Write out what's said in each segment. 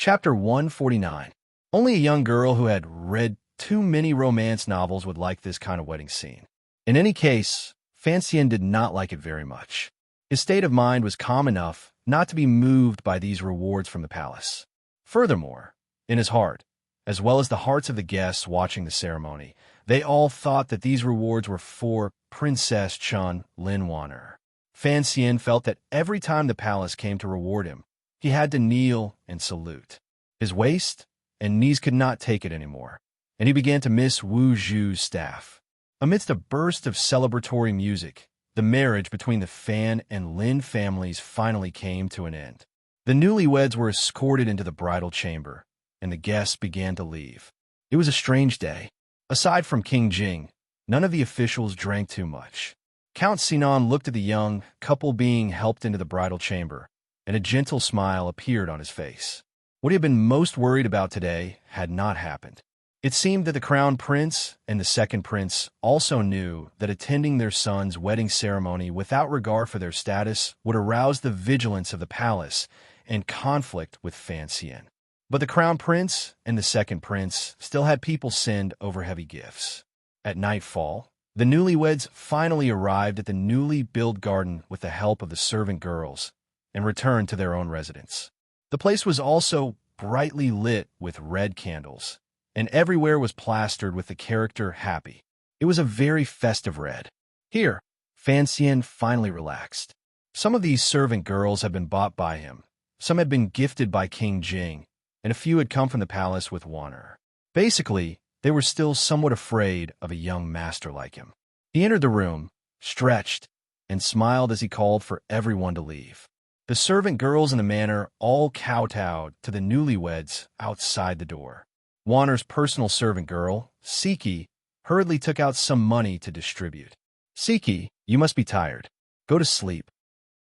Chapter 149. Only a young girl who had read too many romance novels would like this kind of wedding scene. In any case, Fancian did not like it very much. His state of mind was calm enough not to be moved by these rewards from the palace. Furthermore, in his heart, as well as the hearts of the guests watching the ceremony, they all thought that these rewards were for Princess Chun Lin Wanner. Fancian felt that every time the palace came to reward him, he had to kneel and salute. His waist and knees could not take it anymore, and he began to miss Wu Zhu's staff. Amidst a burst of celebratory music, the marriage between the Fan and Lin families finally came to an end. The newlyweds were escorted into the bridal chamber, and the guests began to leave. It was a strange day. Aside from King Jing, none of the officials drank too much. Count Sinan looked at the young couple being helped into the bridal chamber, and a gentle smile appeared on his face. What he had been most worried about today had not happened. It seemed that the crown prince and the second prince also knew that attending their son's wedding ceremony without regard for their status would arouse the vigilance of the palace and conflict with Fancian. But the crown prince and the second prince still had people send over heavy gifts. At nightfall, the newlyweds finally arrived at the newly built garden with the help of the servant girls and returned to their own residence. The place was also brightly lit with red candles, and everywhere was plastered with the character Happy. It was a very festive red. Here, Fancian finally relaxed. Some of these servant girls had been bought by him, some had been gifted by King Jing, and a few had come from the palace with Wanner. Basically, they were still somewhat afraid of a young master like him. He entered the room, stretched, and smiled as he called for everyone to leave. The servant girls in the manor all kowtowed to the newlyweds outside the door. Wanner's personal servant girl, Siki, hurriedly took out some money to distribute. "Siki, you must be tired. Go to sleep."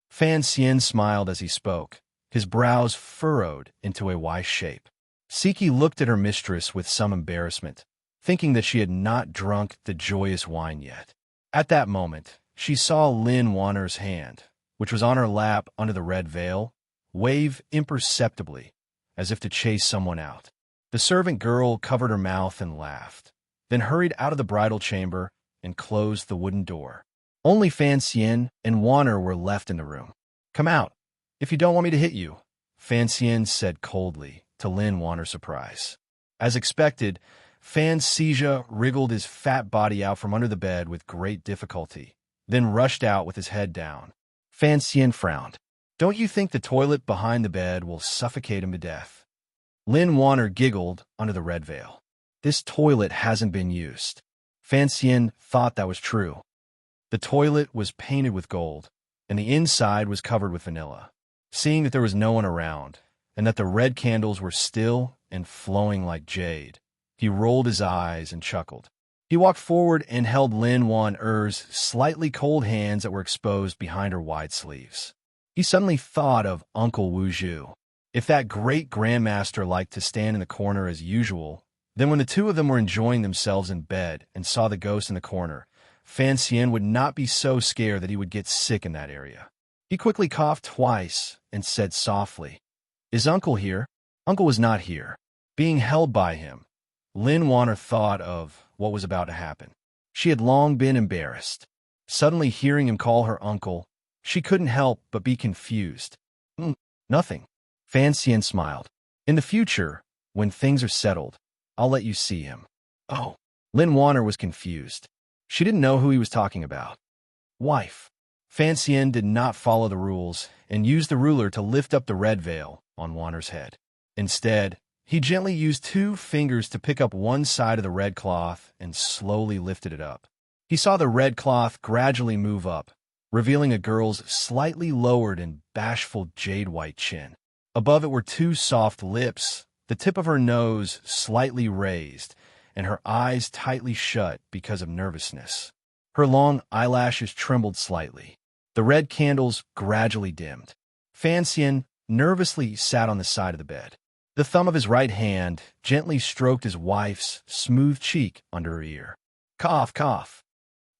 Fancian smiled as he spoke, his brows furrowed into a wise shape. Siki looked at her mistress with some embarrassment, thinking that she had not drunk the joyous wine yet. At that moment, she saw Lin Wanner's hand, which was on her lap under the red veil, wave imperceptibly, as if to chase someone out. The servant girl covered her mouth and laughed, then hurried out of the bridal chamber and closed the wooden door. Only Fancian and Wanner were left in the room. "Come out, if you don't want me to hit you," Fancian said coldly, to Lin Wanner's surprise. As expected, Fancia wriggled his fat body out from under the bed with great difficulty, then rushed out with his head down. Fancian frowned. "Don't you think the toilet behind the bed will suffocate him to death?" Lin Wanner giggled under the red veil. "This toilet hasn't been used." Fancian thought that was true. The toilet was painted with gold, and the inside was covered with vanilla. Seeing that there was no one around, and that the red candles were still and flowing like jade, he rolled his eyes and chuckled. He walked forward and held Lin Wanner's slightly cold hands that were exposed behind her wide sleeves. He suddenly thought of Uncle Wu Zhu. If that great grandmaster liked to stand in the corner as usual, then when the two of them were enjoying themselves in bed and saw the ghost in the corner, Fancian would not be so scared that he would get sick in that area. He quickly coughed twice and said softly, "Is Uncle here?" Uncle was not here. Being held by him, Lin Wanner thought of what was about to happen. She had long been embarrassed. Suddenly hearing him call her uncle, she couldn't help but be confused. Nothing." Fancian smiled. "In the future, when things are settled, I'll let you see him." "Oh." Lin Wanner was confused. She didn't know who he was talking about. "Wife." Fancian did not follow the rules and used the ruler to lift up the red veil on Wanner's head. Instead, he gently used 2 fingers to pick up one side of the red cloth and slowly lifted it up. He saw the red cloth gradually move up, revealing a girl's slightly lowered and bashful jade-white chin. Above it were 2 soft lips, the tip of her nose slightly raised, and her eyes tightly shut because of nervousness. Her long eyelashes trembled slightly. The red candles gradually dimmed. Fancian nervously sat on the side of the bed. The thumb of his right hand gently stroked his wife's smooth cheek under her ear. "Cough, cough."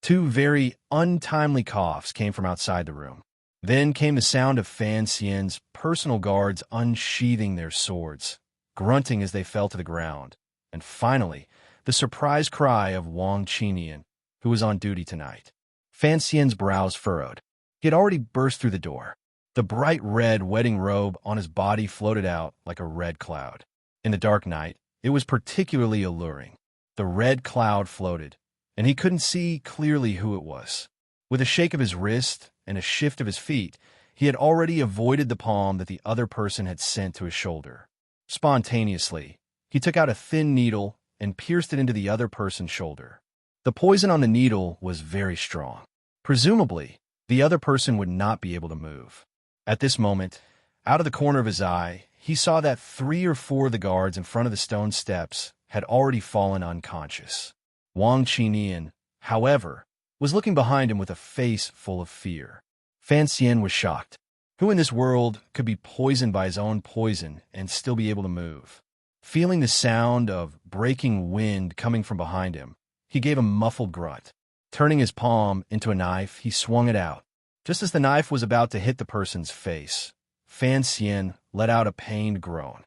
2 very untimely coughs came from outside the room. Then came the sound of Fancian's personal guards unsheathing their swords, grunting as they fell to the ground. And finally, the surprised cry of Wang Qinian, who was on duty tonight. Fan Xian's brows furrowed. He had already burst through the door. The bright red wedding robe on his body floated out like a red cloud. In the dark night, it was particularly alluring. The red cloud floated, and he couldn't see clearly who it was. With a shake of his wrist and a shift of his feet, he had already avoided the palm that the other person had sent to his shoulder. Spontaneously, he took out a thin needle and pierced it into the other person's shoulder. The poison on the needle was very strong. Presumably, the other person would not be able to move. At this moment, out of the corner of his eye, he saw that 3 or 4 of the guards in front of the stone steps had already fallen unconscious. Wang Qinian, however, was looking behind him with a face full of fear. Fan Xian was shocked. Who in this world could be poisoned by his own poison and still be able to move? Feeling the sound of breaking wind coming from behind him, he gave a muffled grunt. Turning his palm into a knife, he swung it out. Just as the knife was about to hit the person's face, Fan Xian let out a pained groan.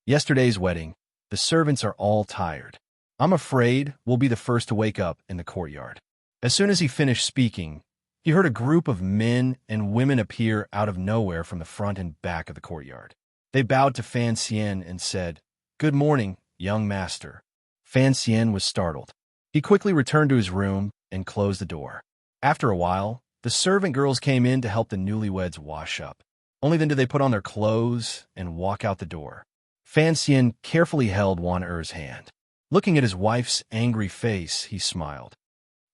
Yesterday's wedding. The servants are all tired. I'm afraid we'll be the first to wake up in the courtyard. As soon as he finished speaking, he heard a group of men and women appear out of nowhere from the front and back of the courtyard. They bowed to Fan Xian and said, "Good morning, young master." Fan Xian was startled. He quickly returned to his room and closed the door. After a while, the servant girls came in to help the newlyweds wash up. Only then did they put on their clothes and walk out the door. Fan Xian carefully held Wan Er's hand. Looking at his wife's angry face, he smiled.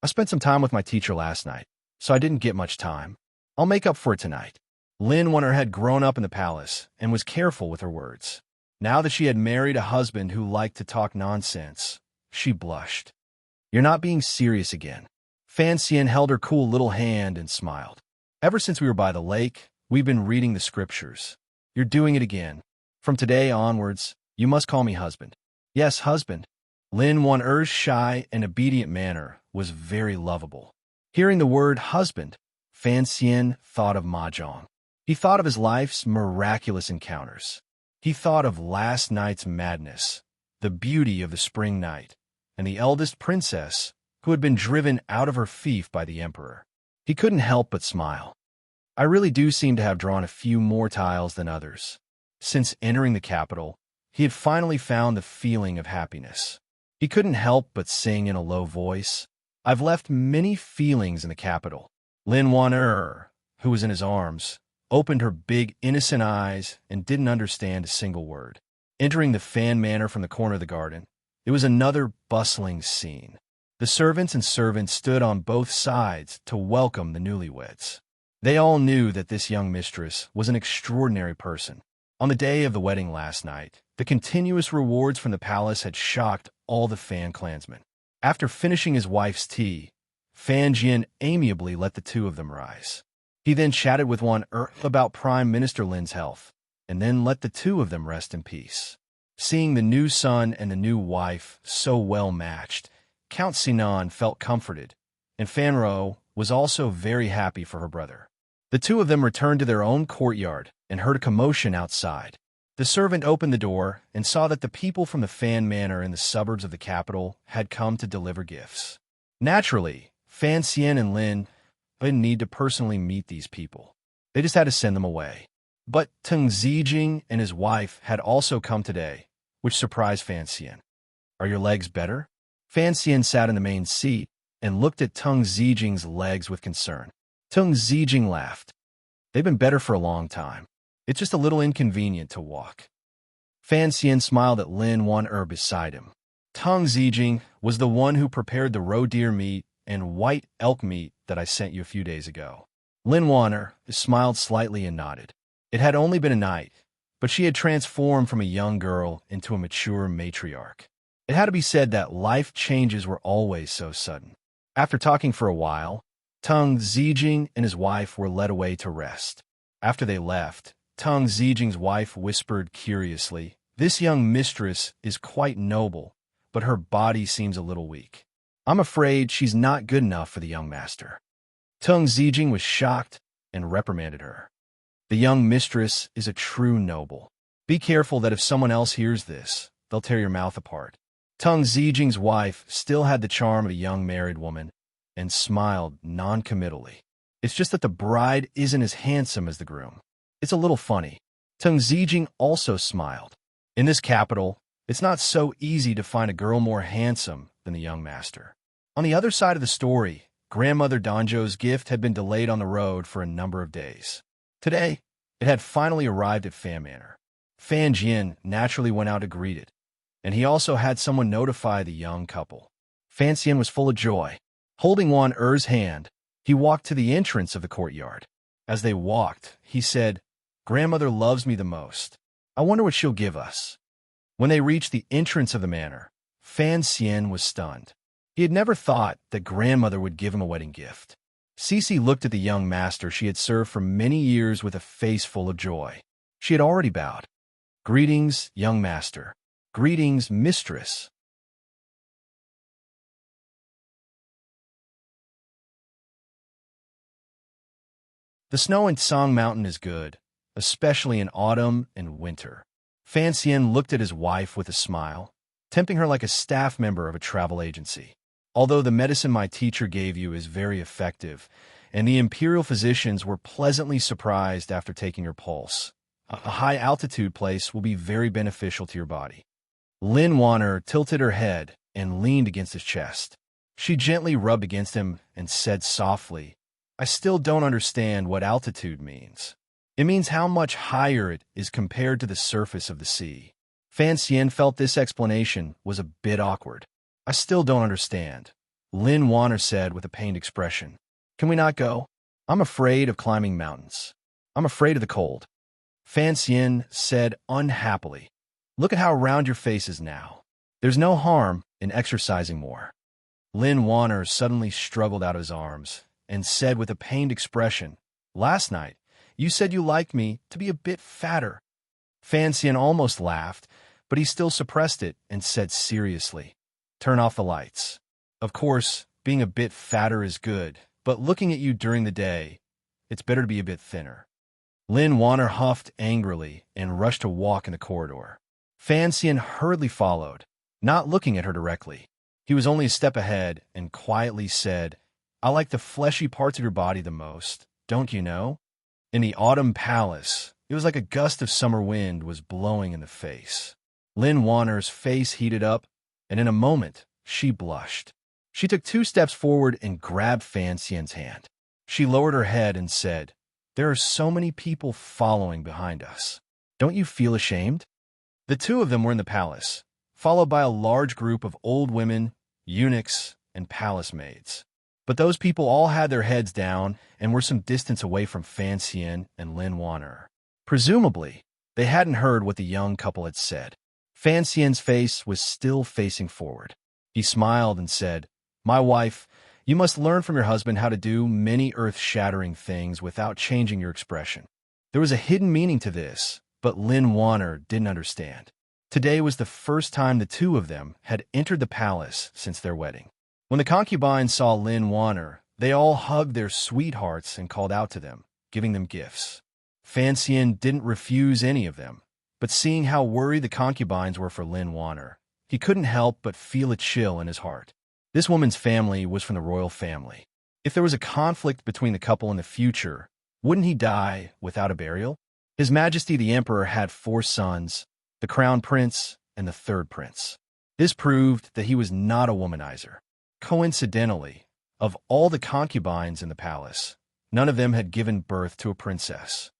"I spent some time with my teacher last night, so I didn't get much time. I'll make up for it tonight." Lin Wan Er had grown up in the palace and was careful with her words. Now that she had married a husband who liked to talk nonsense, she blushed. "You're not being serious again." Fan Xian held her cool little hand and smiled. "Ever since we were by the lake, we've been reading the scriptures. You're doing it again. From today onwards, you must call me husband." "Yes, husband." Lin Wan Er's shy and obedient manner was very lovable. Hearing the word husband, Fan Xian thought of Mahjong. He thought of his life's miraculous encounters. He thought of last night's madness, the beauty of the spring night, and the eldest princess who had been driven out of her fief by the emperor. He couldn't help but smile. "I really do seem to have drawn a few more tiles than others." Since entering the capital, he had finally found the feeling of happiness. He couldn't help but sing in a low voice, "I've left many feelings in the capital." Lin Wan Er, who was in his arms, opened her big, innocent eyes and didn't understand a single word. Entering the Fan Manor from the corner of the garden, it was another bustling scene. The servants and servants stood on both sides to welcome the newlyweds. They all knew that this young mistress was an extraordinary person. On the day of the wedding last night, the continuous rewards from the palace had shocked all the Fan clansmen. After finishing his wife's tea, Fan Jian amiably let the two of them rise. He then chatted with Wan Er about Prime Minister Lin's health, and then let the two of them rest in peace. Seeing the new son and the new wife so well matched, Count Sinan felt comforted, and Fan Ro was also very happy for her brother. The two of them returned to their own courtyard and heard a commotion outside. The servant opened the door and saw that the people from the Fan Manor in the suburbs of the capital had come to deliver gifts. Naturally, Fan Xian and Lin didn't need to personally meet these people. They just had to send them away. But Teng Zijing and his wife had also come today, which surprised Fan Xian. "Are your legs better?" Fan Xian sat in the main seat and looked at Teng Zijing's legs with concern. Teng Zijing laughed. "They've been better for a long time. It's just a little inconvenient to walk." Fan Xian smiled at Lin Wan Er beside him. Teng Zijing was the one who prepared the roe deer meat and white elk meat that I sent you a few days ago. Lin Wan Er smiled slightly and nodded. It had only been a night, but she had transformed from a young girl into a mature matriarch. It had to be said that life changes were always so sudden. After talking for a while, Teng Zijing and his wife were led away to rest. After they left, Teng Zijing's wife whispered curiously, "This young mistress is quite noble, but her body seems a little weak. I'm afraid she's not good enough for the young master." Teng Zijing was shocked and reprimanded her. "The young mistress is a true noble. Be careful that if someone else hears this, they'll tear your mouth apart." Teng Zijing's wife still had the charm of a young married woman and smiled non-committally. "It's just that the bride isn't as handsome as the groom. It's a little funny." Teng Zijing also smiled. In this capital, it's not so easy to find a girl more handsome than the young master. On the other side of the story, Grandmother Danjo's gift had been delayed on the road for a number of days. Today, it had finally arrived at Fan Manor. Fan Jian naturally went out to greet it, and he also had someone notify the young couple. Fan Xian was full of joy. Holding Wan Er's hand, he walked to the entrance of the courtyard. As they walked, he said, "Grandmother loves me the most. I wonder what she'll give us." When they reached the entrance of the manor, Fan Xian was stunned. He had never thought that Grandmother would give him a wedding gift. Cece looked at the young master she had served for many years with a face full of joy. She had already bowed. "Greetings, young master. Greetings, mistress." The snow in Song Mountain is good, especially in autumn and winter. Fan Xian looked at his wife with a smile, tempting her like a staff member of a travel agency. "Although the medicine my teacher gave you is very effective, and the imperial physicians were pleasantly surprised after taking your pulse, a high-altitude place will be very beneficial to your body." Lin Wanner tilted her head and leaned against his chest. She gently rubbed against him and said softly, "I still don't understand what altitude means." "It means how much higher it is compared to the surface of the sea." Fan Xian felt this explanation was a bit awkward. "I still don't understand," Lin Wanner said with a pained expression. "Can we not go? I'm afraid of climbing mountains. I'm afraid of the cold." Fan Xian said unhappily, "Look at how round your face is now. There's no harm in exercising more." Lin Wanner suddenly struggled out of his arms and said with a pained expression, "Last night, you said you liked me to be a bit fatter." Fan Xian almost laughed, but he still suppressed it and said seriously, "Turn off the lights. Of course, being a bit fatter is good, but looking at you during the day, it's better to be a bit thinner." Lin Wanner huffed angrily and rushed to walk in the corridor. Fan Xian hurriedly followed, not looking at her directly. He was only a step ahead and quietly said, "I like the fleshy parts of your body the most, don't you know?" In the autumn palace, it was like a gust of summer wind was blowing in the face. Lin Wanner's face heated up, and in a moment, she blushed. She took 2 steps forward and grabbed Fan Xian's hand. She lowered her head and said, "There are so many people following behind us. Don't you feel ashamed?" The two of them were in the palace, followed by a large group of old women, eunuchs, and palace maids. But those people all had their heads down and were some distance away from Fan Xian and Lin Wanner. Presumably, they hadn't heard what the young couple had said. Fan Xian's face was still facing forward. He smiled and said, "My wife, you must learn from your husband how to do many earth-shattering things without changing your expression." There was a hidden meaning to this, but Lin Wanner didn't understand. Today was the first time the two of them had entered the palace since their wedding. When the concubines saw Lin Wanner, they all hugged their sweethearts and called out to them, giving them gifts. Fan Xian didn't refuse any of them, but seeing how worried the concubines were for Lin Wanner, he couldn't help but feel a chill in his heart. This woman's family was from the royal family. If there was a conflict between the couple in the future, wouldn't he die without a burial? His Majesty the Emperor had 4 sons, the Crown Prince and the 3rd Prince. This proved that he was not a womanizer. Coincidentally, of all the concubines in the palace, none of them had given birth to a princess.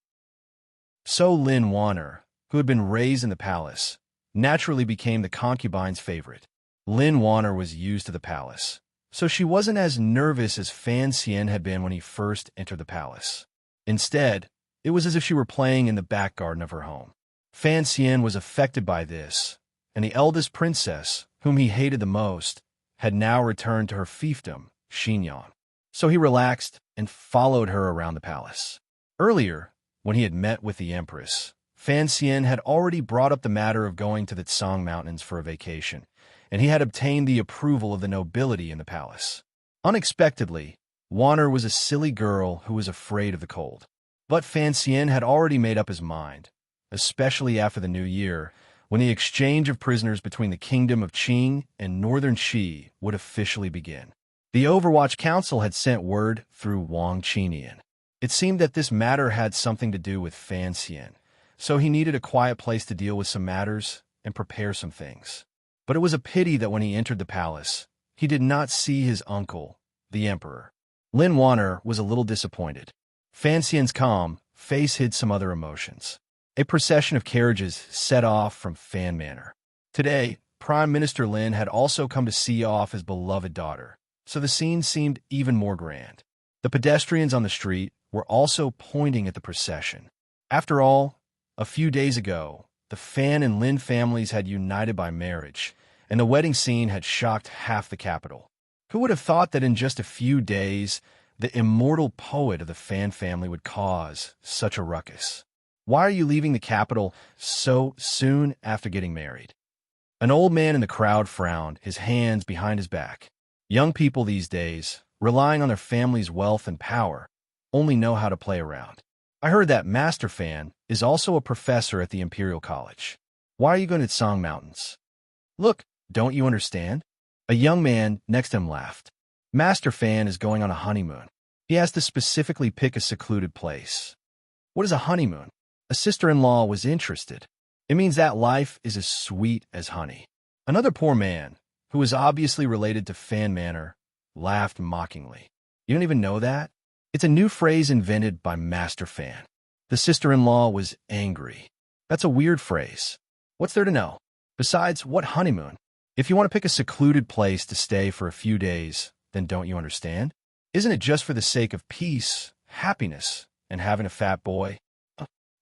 So Lin Wanner, who had been raised in the palace, naturally became the concubine's favorite. Lin Wanner was used to the palace, so she wasn't as nervous as Fan Xian had been when he first entered the palace. Instead, it was as if she were playing in the back garden of her home. Fan Xian was affected by this, and the eldest princess, whom he hated the most, had now returned to her fiefdom, Xinyan. So he relaxed and followed her around the palace. Earlier, when he had met with the Empress, Fan Xian had already brought up the matter of going to the Tsang Mountains for a vacation, and he had obtained the approval of the nobility in the palace. Unexpectedly, Wanner was a silly girl who was afraid of the cold. But Fan Xian had already made up his mind, especially after the new year, when the exchange of prisoners between the kingdom of Qing and northern Qi would officially begin. The Overwatch Council had sent word through Wang Qinian. It seemed that this matter had something to do with Fan Xian, so he needed a quiet place to deal with some matters and prepare some things. But it was a pity that when he entered the palace, he did not see his uncle, the emperor. Lin Wanner was a little disappointed. Fan Xian's calm face hid some other emotions. A procession of carriages set off from Fan Manor. Today, Prime Minister Lin had also come to see off his beloved daughter, so the scene seemed even more grand. The pedestrians on the street were also pointing at the procession. After all, a few days ago, the Fan and Lin families had united by marriage, and the wedding scene had shocked half the capital. Who would have thought that in just a few days, the immortal poet of the Fan family would cause such a ruckus? Why are you leaving the capital so soon after getting married? An old man in the crowd frowned, his hands behind his back. Young people these days, relying on their family's wealth and power, only know how to play around. I heard that Master Fan is also a professor at the Imperial College. Why are you going to Tsang Mountains? Look, don't you understand? A young man next to him laughed. Master Fan is going on a honeymoon. He has to specifically pick a secluded place. What is a honeymoon? A sister-in-law was interested. It means that life is as sweet as honey. Another poor man, who was obviously related to Fan Manor, laughed mockingly. You don't even know that? It's a new phrase invented by Master Fan. The sister-in-law was angry. That's a weird phrase. What's there to know? Besides, what honeymoon? If you want to pick a secluded place to stay for a few days, then don't you understand? Isn't it just for the sake of peace, happiness, and having a fat boy?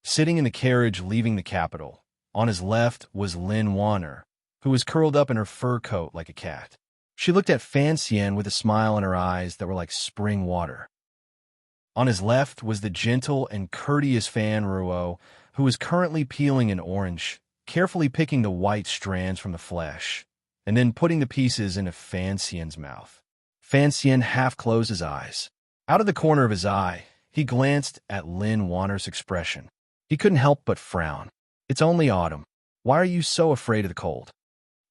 Sitting in the carriage leaving the capital, on his left was Lin Wanner, who was curled up in her fur coat like a cat. She looked at Fan Xian with a smile in her eyes that were like spring water. On his left was the gentle and courteous Fan Ruo, who was currently peeling an orange, carefully picking the white strands from the flesh, and then putting the pieces into Fan Xian's mouth. Fan Xian half closed his eyes. Out of the corner of his eye, he glanced at Lin Wanner's expression. He couldn't help but frown. It's only autumn. Why are you so afraid of the cold?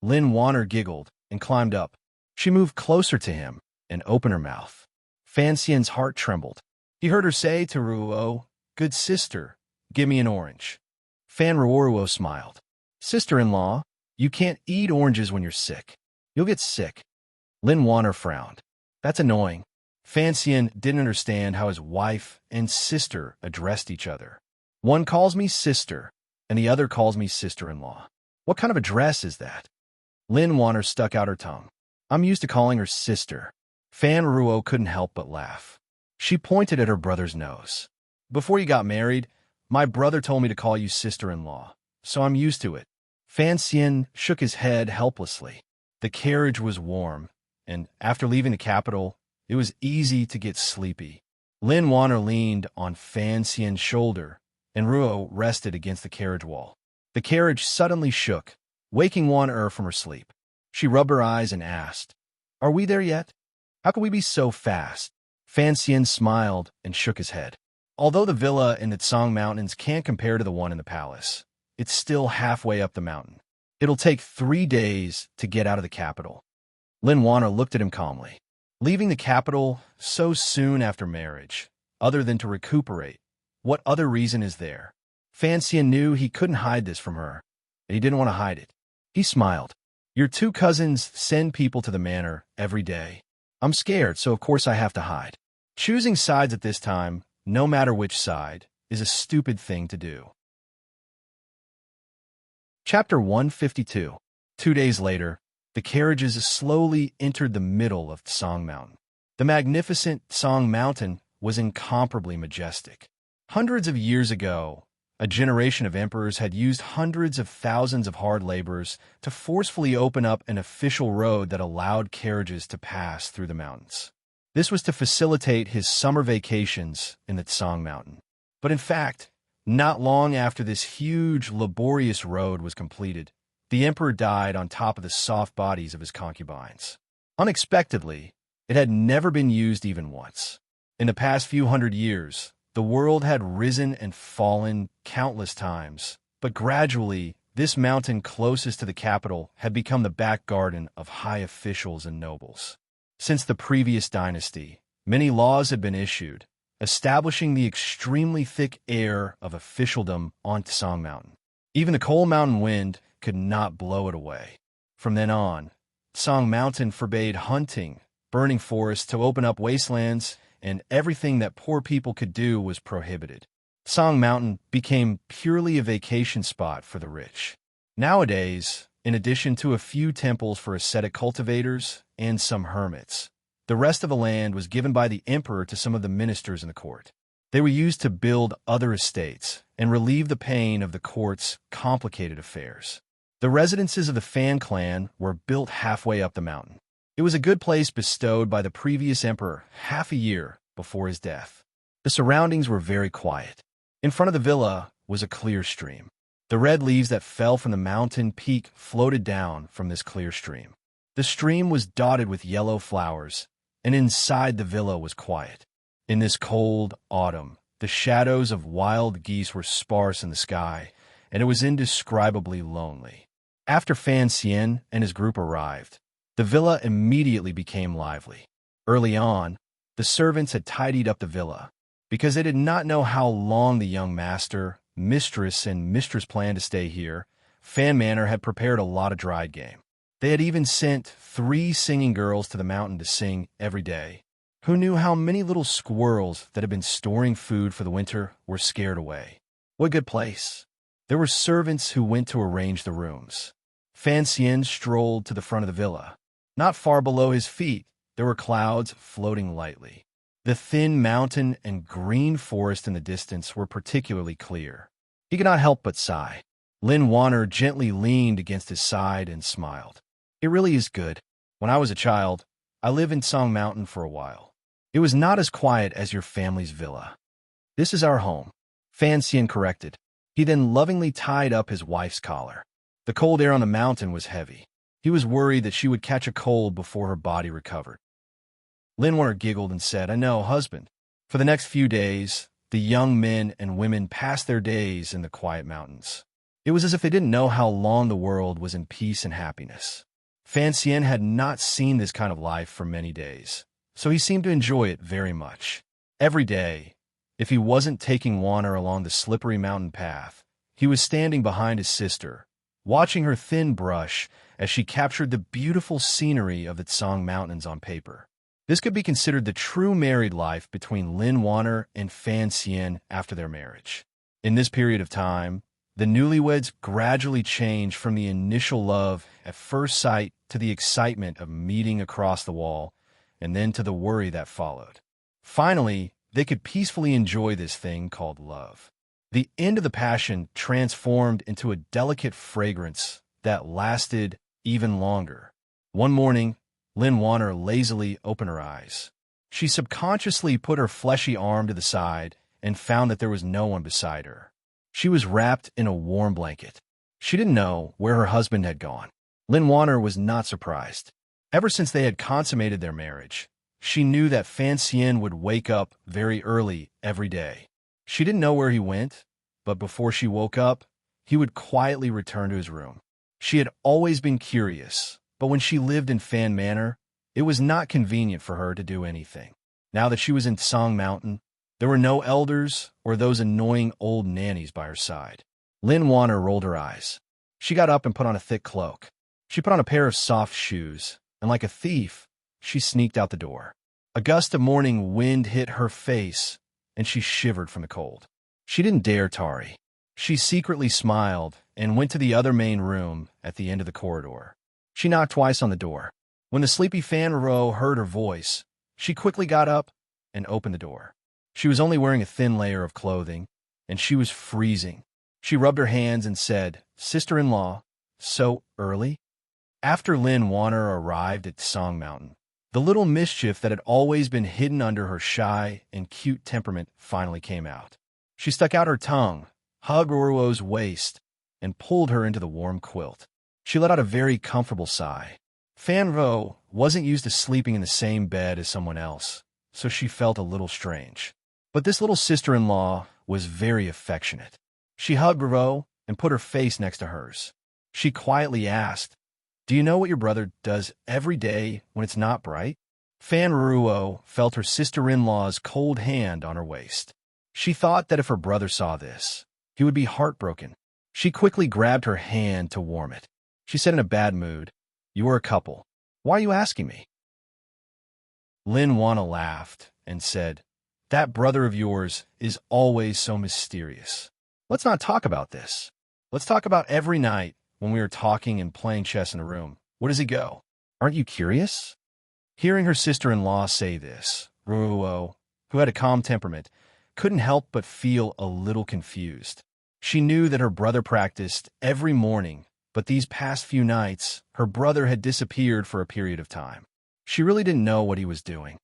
Lin Wanner giggled and climbed up. She moved closer to him and opened her mouth. Fan Xian's heart trembled. He heard her say to Ruo, "Good sister, give me an orange." Fan Ruo smiled. "Sister-in-law, you can't eat oranges when you're sick. You'll get sick." Lin Wanner frowned. That's annoying. Fan Xian didn't understand how his wife and sister addressed each other. One calls me sister, and the other calls me sister-in-law. What kind of address is that? Lin Wanner stuck out her tongue. I'm used to calling her sister. Fan Ruo couldn't help but laugh. She pointed at her brother's nose. Before you got married, my brother told me to call you sister-in-law, so I'm used to it. Fan Xian shook his head helplessly. The carriage was warm, and after leaving the capital, it was easy to get sleepy. Lin Wanner leaned on Fan Xian's shoulder, and Ruo rested against the carriage wall. The carriage suddenly shook, waking Wanner from her sleep. She rubbed her eyes and asked, "Are we there yet? How can we be so fast?" Fan Xian smiled and shook his head. Although the villa in the Tsang Mountains can't compare to the one in the palace, it's still halfway up the mountain. It'll take 3 days to get out of the capital. Lin Wanner looked at him calmly. Leaving the capital so soon after marriage, other than to recuperate, what other reason is there? Fan Xian knew he couldn't hide this from her, and he didn't want to hide it. He smiled. Your 2 cousins send people to the manor every day. I'm scared, so of course I have to hide. Choosing sides at this time, no matter which side, is a stupid thing to do. Chapter 152. 2 days later, the carriages slowly entered the middle of Tsang Mountain. The magnificent Tsang Mountain was incomparably majestic. Hundreds of years ago, a generation of emperors had used hundreds of thousands of hard laborers to forcefully open up an official road that allowed carriages to pass through the mountains. This was to facilitate his summer vacations in the Tsang Mountain. But in fact, not long after this huge, laborious road was completed, the emperor died on top of the soft bodies of his concubines. Unexpectedly, it had never been used even once. In the past few hundred years, the world had risen and fallen countless times, but gradually, this mountain closest to the capital had become the back garden of high officials and nobles. Since the previous dynasty, many laws had been issued, establishing the extremely thick air of officialdom on Tsang Mountain. Even the cold mountain wind could not blow it away. From then on, Tsang Mountain forbade hunting, burning forests to open up wastelands, and everything that poor people could do was prohibited. Tsang Mountain became purely a vacation spot for the rich. Nowadays, in addition to a few temples for ascetic cultivators and some hermits, the rest of the land was given by the emperor to some of the ministers in the court. They were used to build other estates and relieve the pain of the court's complicated affairs. The residences of the Fan clan were built halfway up the mountain. It was a good place bestowed by the previous emperor half a year before his death. The surroundings were very quiet. In front of the villa was a clear stream. The red leaves that fell from the mountain peak floated down from this clear stream. The stream was dotted with yellow flowers, and inside the villa was quiet. In this cold autumn, the shadows of wild geese were sparse in the sky, and it was indescribably lonely. After Fan Xian and his group arrived, the villa immediately became lively. Early on, the servants had tidied up the villa. Because they did not know how long the young master, mistress, and mistress planned to stay here, Fan Manor had prepared a lot of dried game. They had even sent 3 singing girls to the mountain to sing every day. Who knew how many little squirrels that had been storing food for the winter were scared away? What a good place. There were servants who went to arrange the rooms. Fan Xian strolled to the front of the villa. Not far below his feet, there were clouds floating lightly. The thin mountain and green forest in the distance were particularly clear. He could not help but sigh. Lin Wanner gently leaned against his side and smiled. It really is good. When I was a child, I lived in Tsang Mountain for a while. It was not as quiet as your family's villa. This is our home, Fan Xian corrected. He then lovingly tied up his wife's collar. The cold air on the mountain was heavy. He was worried that she would catch a cold before her body recovered. Lin Warner giggled and said, "I know, husband." For the next few days, the young men and women passed their days in the quiet mountains. It was as if they didn't know how long the world was in peace and happiness. Fan Xian had not seen this kind of life for many days, so he seemed to enjoy it very much. Every day, if he wasn't taking Warner along the slippery mountain path, he was standing behind his sister, watching her thin brush as she captured the beautiful scenery of the Tsang Mountains on paper. This could be considered the true married life between Lin Wanner and Fan Xian after their marriage. In this period of time, the newlyweds gradually changed from the initial love at first sight to the excitement of meeting across the wall, and then to the worry that followed. Finally, they could peacefully enjoy this thing called love. The end of the passion transformed into a delicate fragrance that lasted even longer. One morning, Lin Wanner lazily opened her eyes. She subconsciously put her fleshy arm to the side and found that there was no one beside her. She was wrapped in a warm blanket. She didn't know where her husband had gone. Lin Wanner was not surprised. Ever since they had consummated their marriage, she knew that Fan Xian would wake up very early every day. She didn't know where he went, but before she woke up, he would quietly return to his room. She had always been curious, but when she lived in Fan Manor, it was not convenient for her to do anything. Now that she was in Tsang Mountain, there were no elders or those annoying old nannies by her side. Lin Wanner rolled her eyes. She got up and put on a thick cloak. She put on a pair of soft shoes, and like a thief, she sneaked out the door. A gust of morning wind hit her face, and she shivered from the cold. She didn't dare tarry. She secretly smiled and went to the other main room at the end of the corridor. She knocked twice on the door. When the sleepy Fan Ro heard her voice, she quickly got up and opened the door. She was only wearing a thin layer of clothing, and she was freezing. She rubbed her hands and said, "Sister-in-law, so early?" After Lin Wanner arrived at Tsang Mountain, The little mischief that had always been hidden under her shy and cute temperament finally came out. She stuck out her tongue, hugged Ruo's waist, and pulled her into the warm quilt. She let out a very comfortable sigh. Fan Ruo wasn't used to sleeping in the same bed as someone else, so she felt a little strange. But this little sister-in-law was very affectionate. She hugged Ruo and put her face next to hers. She quietly asked, "Do you know what your brother does every day when it's not bright?" Fan Ruo felt her sister-in-law's cold hand on her waist. She thought that if her brother saw this, he would be heartbroken. She quickly grabbed her hand to warm it. She said in a bad mood, "You are a couple. Why are you asking me?" Lin Wana laughed and said, "That brother of yours is always so mysterious. Let's not talk about this. Let's talk about every night when we are talking and playing chess in a room. Where does he go? Aren't you curious?" Hearing her sister-in-law say this, Ruo, who had a calm temperament, couldn't help but feel a little confused. She knew that her brother practiced every morning, but these past few nights, her brother had disappeared for a period of time. She really didn't know what he was doing.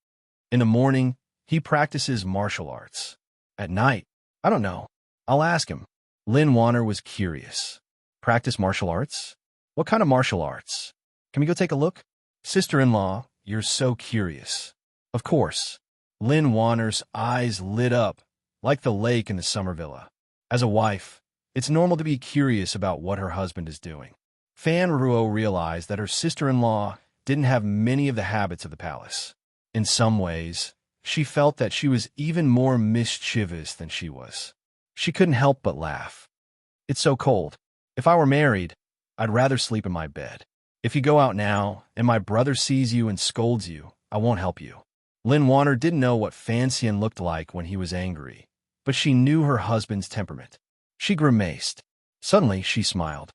In the morning, he practices martial arts. At night, I don't know. I'll ask him. Lin Warner was curious. Practice martial arts? What kind of martial arts? Can we go take a look? Sister-in-law, you're so curious. Of course. Lin Warner's eyes lit up like the lake in the summer villa. As a wife, it's normal to be curious about what her husband is doing. Fan Ruo realized that her sister-in-law didn't have many of the habits of the palace. In some ways, she felt that she was even more mischievous than she was. She couldn't help but laugh. It's so cold. If I were married, I'd rather sleep in my bed. If you go out now and my brother sees you and scolds you, I won't help you. Lin Warner didn't know what Fan Xian looked like when he was angry, but she knew her husband's temperament. She grimaced. Suddenly, she smiled.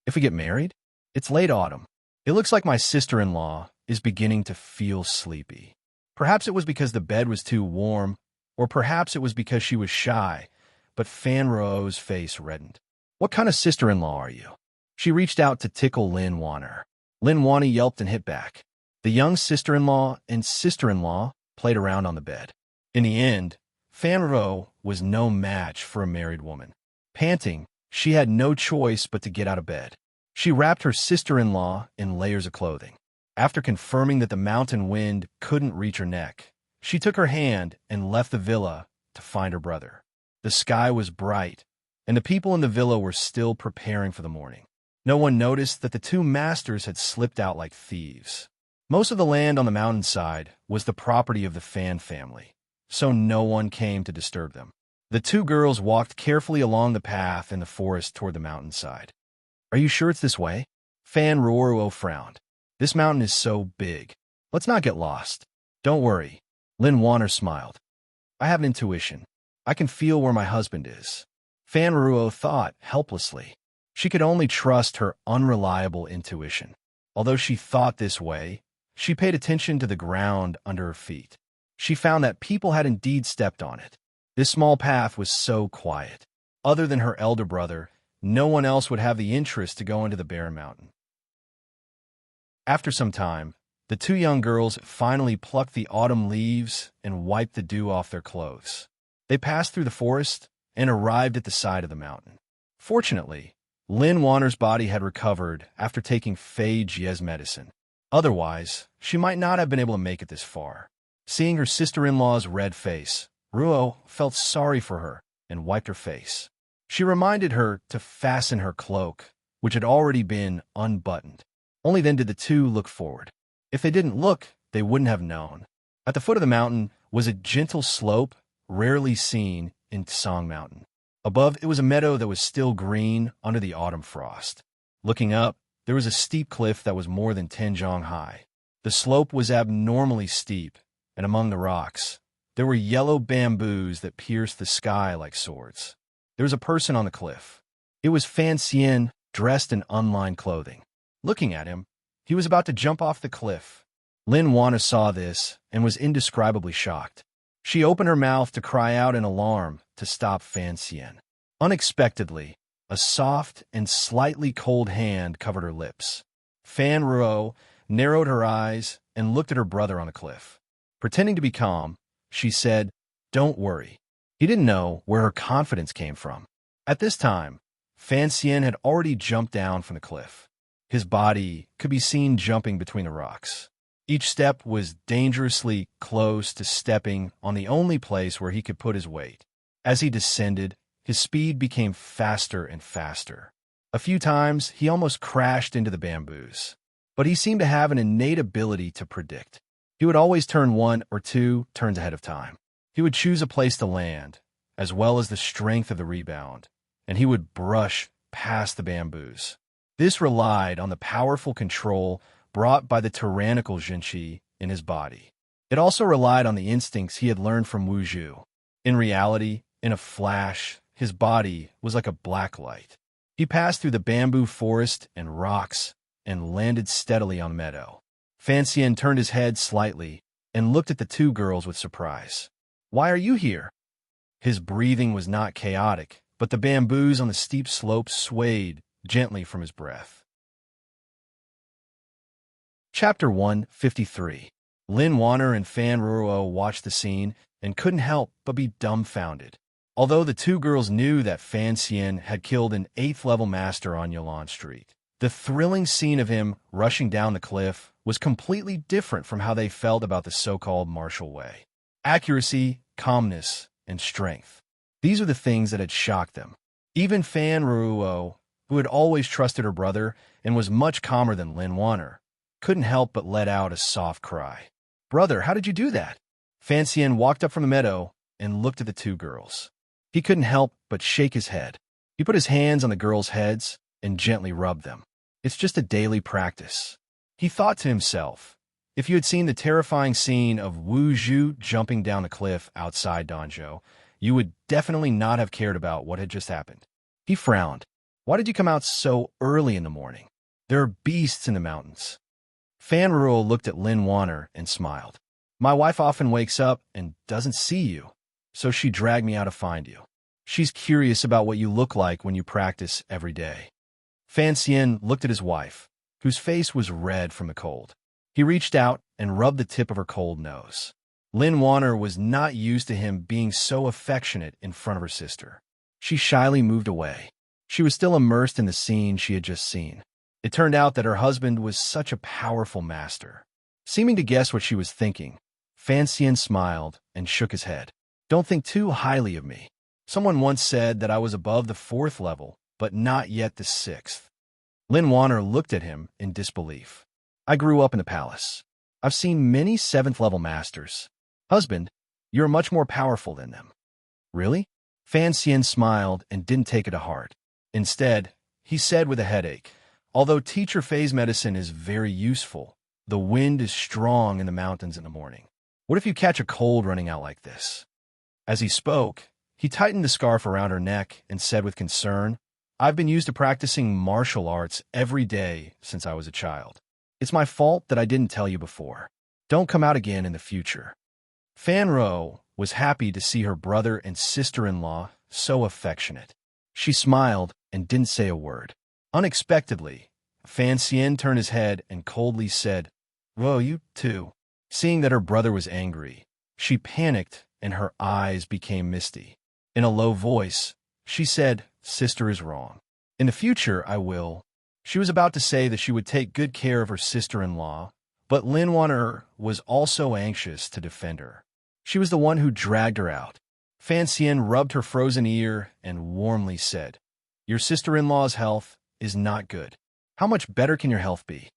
If we get married? It's late autumn. It looks like my sister-in-law is beginning to feel sleepy. Perhaps it was because the bed was too warm, or perhaps it was because she was shy, but Fan Ruo's face reddened. What kind of sister-in-law are you? She reached out to tickle Lin Warner. Lin Warner yelped and hit back. The young sister-in-law and sister-in-law played around on the bed. In the end, Fan Ruo was no match for a married woman. Panting, she had no choice but to get out of bed. She wrapped her sister-in-law in layers of clothing. After confirming that the mountain wind couldn't reach her neck, she took her hand and left the villa to find her brother. The sky was bright, and the people in the villa were still preparing for the morning. No one noticed that the two masters had slipped out like thieves. Most of the land on the mountainside was the property of the Fan family, so no one came to disturb them. The two girls walked carefully along the path in the forest toward the mountainside. Are you sure it's this way? Fan Ruo frowned. This mountain is so big. Let's not get lost. Don't worry. Lin Warner smiled. I have an intuition. I can feel where my husband is. Fan Ruo thought helplessly. She could only trust her unreliable intuition. Although she thought this way, she paid attention to the ground under her feet. She found that people had indeed stepped on it. This small path was so quiet. Other than her elder brother, no one else would have the interest to go into the barren mountain. After some time, the two young girls finally plucked the autumn leaves and wiped the dew off their clothes. They passed through the forest and arrived at the side of the mountain. Fortunately, Lin Warner's body had recovered after taking Fei Jie's medicine. Otherwise, she might not have been able to make it this far. Seeing her sister-in-law's red face, Ruo felt sorry for her and wiped her face. She reminded her to fasten her cloak, which had already been unbuttoned. Only then did the two look forward. If they didn't look, they wouldn't have known. At the foot of the mountain was a gentle slope rarely seen in Song Mountain. Above, it was a meadow that was still green under the autumn frost. Looking up, there was a steep cliff that was more than 10 zhang high. The slope was abnormally steep, and among the rocks, there were yellow bamboos that pierced the sky like swords. There was a person on the cliff. It was Fan Xian, dressed in unlined clothing. Looking at him, he was about to jump off the cliff. Lin Warner saw this and was indescribably shocked. She opened her mouth to cry out in alarm to stop Fan Xian. Unexpectedly, a soft and slightly cold hand covered her lips. Fan Ruo narrowed her eyes and looked at her brother on the cliff. Pretending to be calm, she said, "Don't worry." He didn't know where her confidence came from. At this time, Fan Xian had already jumped down from the cliff. His body could be seen jumping between the rocks. Each step was dangerously close to stepping on the only place where he could put his weight. As he descended, his speed became faster and faster. A few times, he almost crashed into the bamboos. But he seemed to have an innate ability to predict. He would always turn 1 or 2 turns ahead of time. He would choose a place to land, as well as the strength of the rebound, and he would brush past the bamboos. This relied on the powerful control brought by the tyrannical Jinqi in his body. It also relied on the instincts he had learned from Wu Zhu. In reality, in a flash, his body was like a black light. He passed through the bamboo forest and rocks and landed steadily on the meadow. Fan Xian turned his head slightly and looked at the two girls with surprise. "Why are you here?" His breathing was not chaotic, but the bamboos on the steep slope swayed gently from his breath. Chapter 153. Lin Wanner and Fan Ruo watched the scene and couldn't help but be dumbfounded. Although the two girls knew that Fan Xian had killed an 8th-level master on Yalan Street, the thrilling scene of him rushing down the cliff was completely different from how they felt about the so-called martial way. Accuracy, calmness, and strength. These are the things that had shocked them. Even Fan Ruo, who had always trusted her brother and was much calmer than Lin Wanner, couldn't help but let out a soft cry. "Brother, how did you do that?" Fan Xian walked up from the meadow and looked at the two girls. He couldn't help but shake his head. He put his hands on the girls' heads and gently rubbed them. "It's just a daily practice." He thought to himself, if you had seen the terrifying scene of Wu Zhu jumping down the cliff outside Danzhou, you would definitely not have cared about what had just happened. He frowned. "Why did you come out so early in the morning? There are beasts in the mountains." Fan Ruo looked at Lin Wanner and smiled. "My wife often wakes up and doesn't see you, so she dragged me out to find you. She's curious about what you look like when you practice every day." Fan Xian looked at his wife, whose face was red from the cold. He reached out and rubbed the tip of her cold nose. Lin Wanner was not used to him being so affectionate in front of her sister. She shyly moved away. She was still immersed in the scene she had just seen. It turned out that her husband was such a powerful master. Seeming to guess what she was thinking, Fan Xian smiled and shook his head. "Don't think too highly of me. Someone once said that I was above the 4th level, but not yet the 6th. Lin Wanner looked at him in disbelief. "I grew up in the palace. I've seen many 7th-level masters. Husband, you're much more powerful than them." "Really?" Fan Xian smiled and didn't take it to heart. Instead, he said with a headache, "Although teacher phase medicine is very useful, the wind is strong in the mountains in the morning. What if you catch a cold running out like this?" As he spoke, he tightened the scarf around her neck and said with concern, "I've been used to practicing martial arts every day since I was a child. It's my fault that I didn't tell you before. Don't come out again in the future." Fan Ruo was happy to see her brother and sister-in-law so affectionate. She smiled and didn't say a word. Unexpectedly, Fan Xian turned his head and coldly said, "Whoa, you too." Seeing that her brother was angry, she panicked and her eyes became misty. In a low voice, she said, "Sister is wrong. In the future, I will." She was about to say that she would take good care of her sister-in-law, but Lin Wanner was also anxious to defend her. She was the one who dragged her out. Fan Xian rubbed her frozen ear and warmly said, "Your sister-in-law's health is not good. How much better can your health be?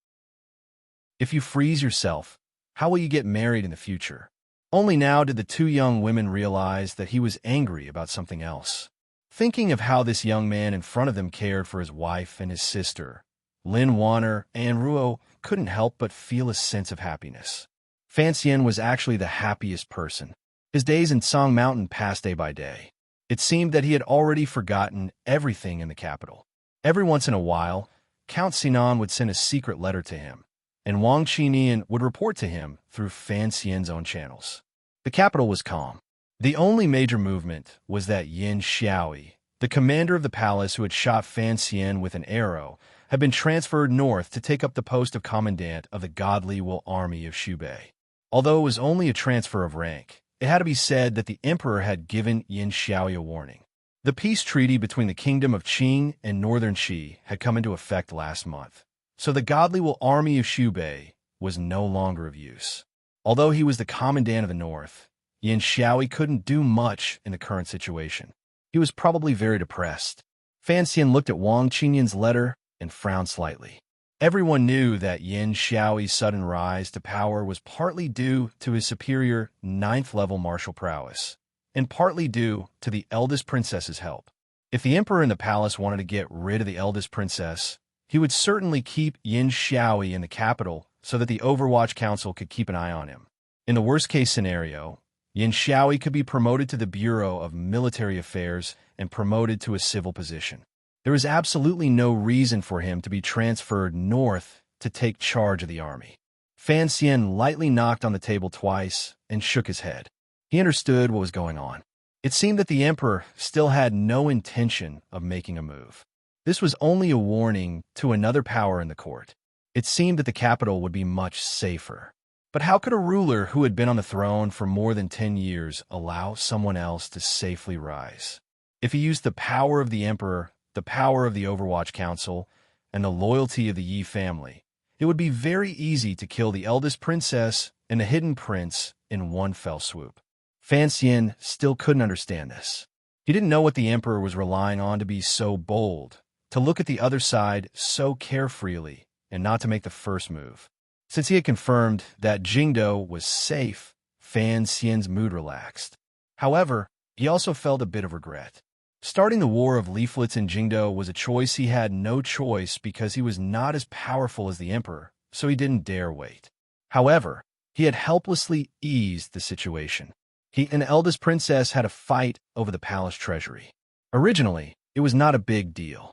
If you freeze yourself, how will you get married in the future?" Only now did the two young women realize that he was angry about something else. Thinking of how this young man in front of them cared for his wife and his sister, Lin Wanner and Ruo couldn't help but feel a sense of happiness. Fan Xian was actually the happiest person. His days in Song Mountain passed day by day. It seemed that he had already forgotten everything in the capital. Every once in a while, Count Sinan would send a secret letter to him, and Wang Qinian would report to him through Fan Xian's own channels. The capital was calm. The only major movement was that Yin Xiaoi, the commander of the palace who had shot Fan Xian with an arrow, had been transferred north to take up the post of commandant of the godly Will army of Shubei. Although it was only a transfer of rank, it had to be said that the emperor had given Yin Xiaoyi a warning. The peace treaty between the kingdom of Qing and northern Qi had come into effect last month, so the godly Will army of Shubei was no longer of use. Although he was the commandant of the north, Yin Xiaoyi couldn't do much in the current situation. He was probably very depressed. Fan Xian looked at Wang Qinyan's letter and frowned slightly. Everyone knew that Yin Xiaoyi's sudden rise to power was partly due to his superior 9th-level martial prowess, and partly due to the eldest princess's help. If the emperor in the palace wanted to get rid of the eldest princess, he would certainly keep Yin Xiaoyi in the capital so that the Overwatch Council could keep an eye on him. In the worst-case scenario, Yin Xiaoyi could be promoted to the Bureau of Military Affairs and promoted to a civil position. There was absolutely no reason for him to be transferred north to take charge of the army. Fan Xian lightly knocked on the table twice and shook his head. He understood what was going on. It seemed that the emperor still had no intention of making a move. This was only a warning to another power in the court. It seemed that the capital would be much safer. But how could a ruler who had been on the throne for more than 10 years allow someone else to safely rise? If he used the power of the emperor, the power of the Overwatch Council, and the loyalty of the Yi family, it would be very easy to kill the eldest princess and the hidden prince in one fell swoop. Fan Xian still couldn't understand this. He didn't know what the emperor was relying on to be so bold, to look at the other side so carefreely, and not to make the first move. Since he had confirmed that Jingdo was safe, Fan Xian's mood relaxed. However, he also felt a bit of regret. Starting the War of Leaflets in Jingdo was a choice he had no choice because he was not as powerful as the emperor, so he didn't dare wait. However, he had helplessly eased the situation. He and the eldest princess had a fight over the palace treasury. Originally, it was not a big deal.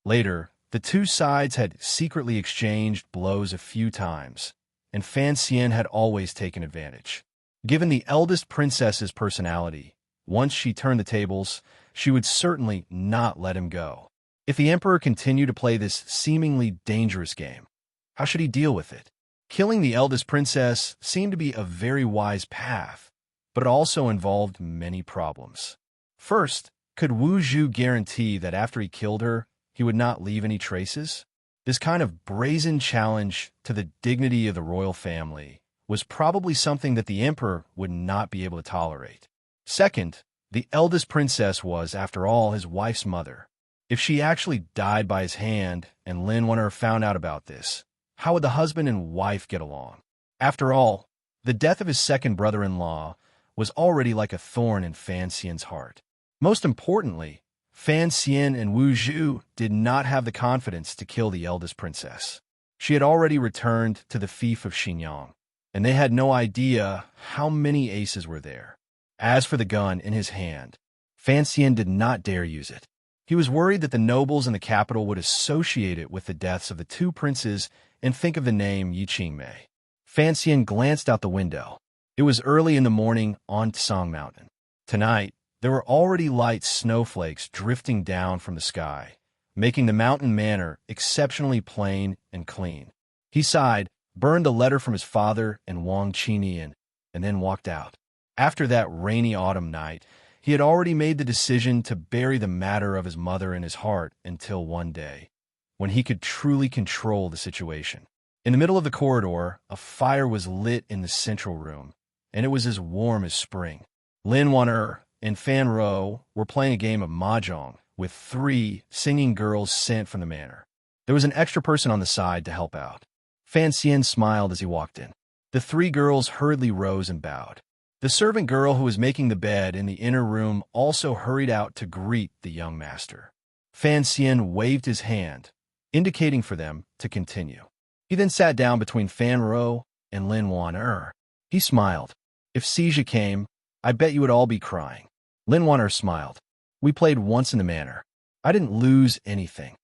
Later, the two sides had secretly exchanged blows a few times, and Fan Xian had always taken advantage. Given the eldest princess's personality, once she turned the tables, she would certainly not let him go. If the emperor continued to play this seemingly dangerous game, how should he deal with it? Killing the eldest princess seemed to be a very wise path, but it also involved many problems. First, could Wu Zhu guarantee that after he killed her, he would not leave any traces? This kind of brazen challenge to the dignity of the royal family was probably something that the emperor would not be able to tolerate. Second, the eldest princess was, after all, his wife's mother. If she actually died by his hand and Lin Wan'er found out about this, how would the husband and wife get along? After all, the death of his second brother-in-law was already like a thorn in Fan Xian's heart. Most importantly, Fan Xian and Wu Zhu did not have the confidence to kill the eldest princess. She had already returned to the fief of Xinjiang, and they had no idea how many aces were there. As for the gun in his hand, Fan Xian did not dare use it. He was worried that the nobles in the capital would associate it with the deaths of the two princes and think of the name Yi Qingmei. Fan Xian glanced out the window. It was early in the morning on Tsang Mountain. Tonight, there were already light snowflakes drifting down from the sky, making the mountain manor exceptionally plain and clean. He sighed, burned a letter from his father and Wang Qinyan, and then walked out. After that rainy autumn night, he had already made the decision to bury the matter of his mother in his heart until one day, when he could truly control the situation. In the middle of the corridor, a fire was lit in the central room, and it was as warm as spring. Lin Wan'er and Fan Ro were playing a game of mahjong with 3 singing girls sent from the manor. There was an extra person on the side to help out. Fan Xian smiled as he walked in. The 3 girls hurriedly rose and bowed. The servant girl who was making the bed in the inner room also hurried out to greet the young master. Fan Xian waved his hand, indicating for them to continue. He then sat down between Fan Ro and Lin Wan'er. He smiled. If Xija came, I bet you would all be crying. Lin Wan'er smiled. We played once in the manor. I didn't lose anything.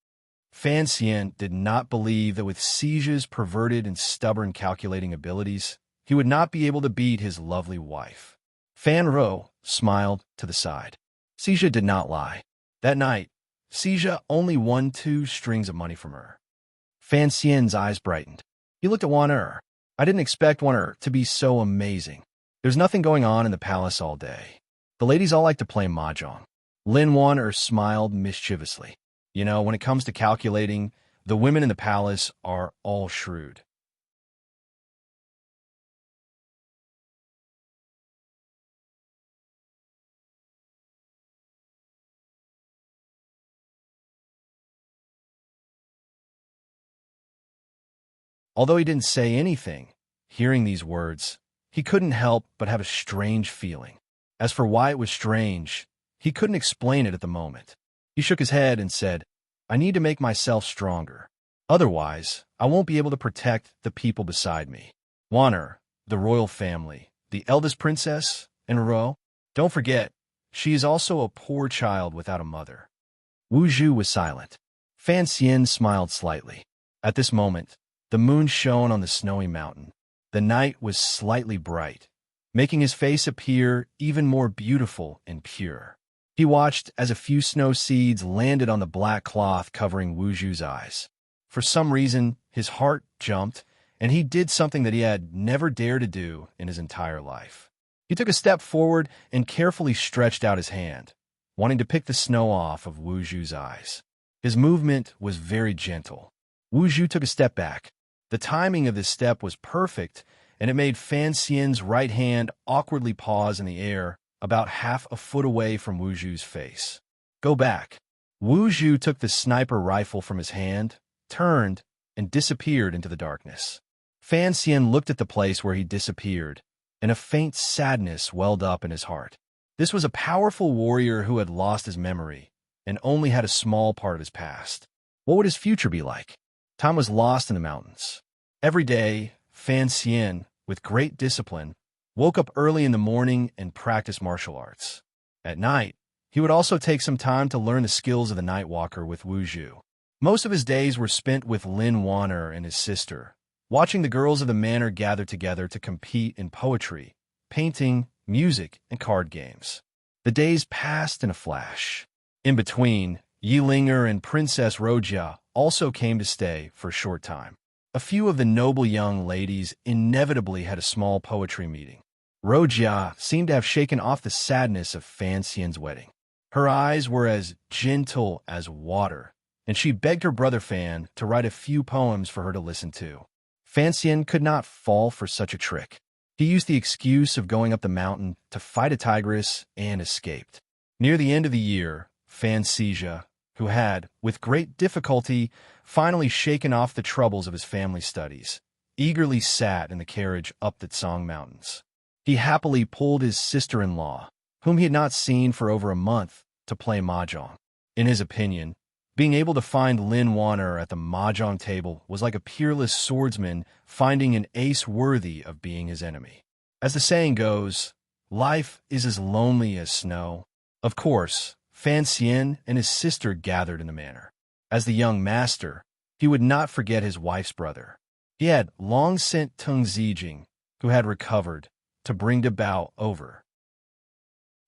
Fan Xian did not believe that with Xija's perverted and stubborn calculating abilities, he would not be able to beat his lovely wife. Fan Ro smiled to the side. Xija did not lie. That night, Xia only won 2 strings of money from her. Fan Xian's eyes brightened. He looked at Wan Er. I didn't expect Wan Er to be so amazing. There's nothing going on in the palace all day. The ladies all like to play mahjong. Lin Wan Er smiled mischievously. You know, when it comes to calculating, the women in the palace are all shrewd. Although he didn't say anything, hearing these words, he couldn't help but have a strange feeling. As for why it was strange, he couldn't explain it at the moment. He shook his head and said, I need to make myself stronger. Otherwise, I won't be able to protect the people beside me. Wanner, the royal family, the eldest princess, and Ro. Don't forget, she is also a poor child without a mother. Wu Zhu was silent. Fan Xian smiled slightly. At this moment, the moon shone on the snowy mountain. The night was slightly bright, making his face appear even more beautiful and pure. He watched as a few snow seeds landed on the black cloth covering Wu Zhu's eyes. For some reason, his heart jumped, and he did something that he had never dared to do in his entire life. He took a step forward and carefully stretched out his hand, wanting to pick the snow off of Wu Zhu's eyes. His movement was very gentle. Wu Zhu took a step back. The timing of this step was perfect, and it made Fan Xian's right hand awkwardly pause in the air about half a foot away from Wu Zhu's face. Go back. Wu Zhu took the sniper rifle from his hand, turned, and disappeared into the darkness. Fan Xian looked at the place where he disappeared, and a faint sadness welled up in his heart. This was a powerful warrior who had lost his memory and only had a small part of his past. What would his future be like? Time was lost in the mountains. Every day, Fan Xian, with great discipline, woke up early in the morning and practiced martial arts. At night, he would also take some time to learn the skills of the Night Walker with Wu Zhu. Most of his days were spent with Lin Wanner and his sister, watching the girls of the manor gather together to compete in poetry, painting, music, and card games. The days passed in a flash. In between, Yilinger and Princess Rojia also came to stay for a short time. A few of the noble young ladies inevitably had a small poetry meeting. Rojia seemed to have shaken off the sadness of Fan Xian's wedding. Her eyes were as gentle as water, and she begged her brother Fan to write a few poems for her to listen to. Fan Xian could not fall for such a trick. He used the excuse of going up the mountain to fight a tigress and escaped. Near the end of the year, Fan Xia, who had, with great difficulty, finally shaken off the troubles of his family studies, eagerly sat in the carriage up the Tsang Mountains. He happily pulled his sister-in-law, whom he had not seen for over a month, to play mahjong. In his opinion, being able to find Lin Wanner at the mahjong table was like a peerless swordsman finding an ace worthy of being his enemy. As the saying goes, life is as lonely as snow. Of course, Fan Xian and his sister gathered in the manor. As the young master, he would not forget his wife's brother. He had long sent Tung Zijing, who had recovered, to bring Dabao over.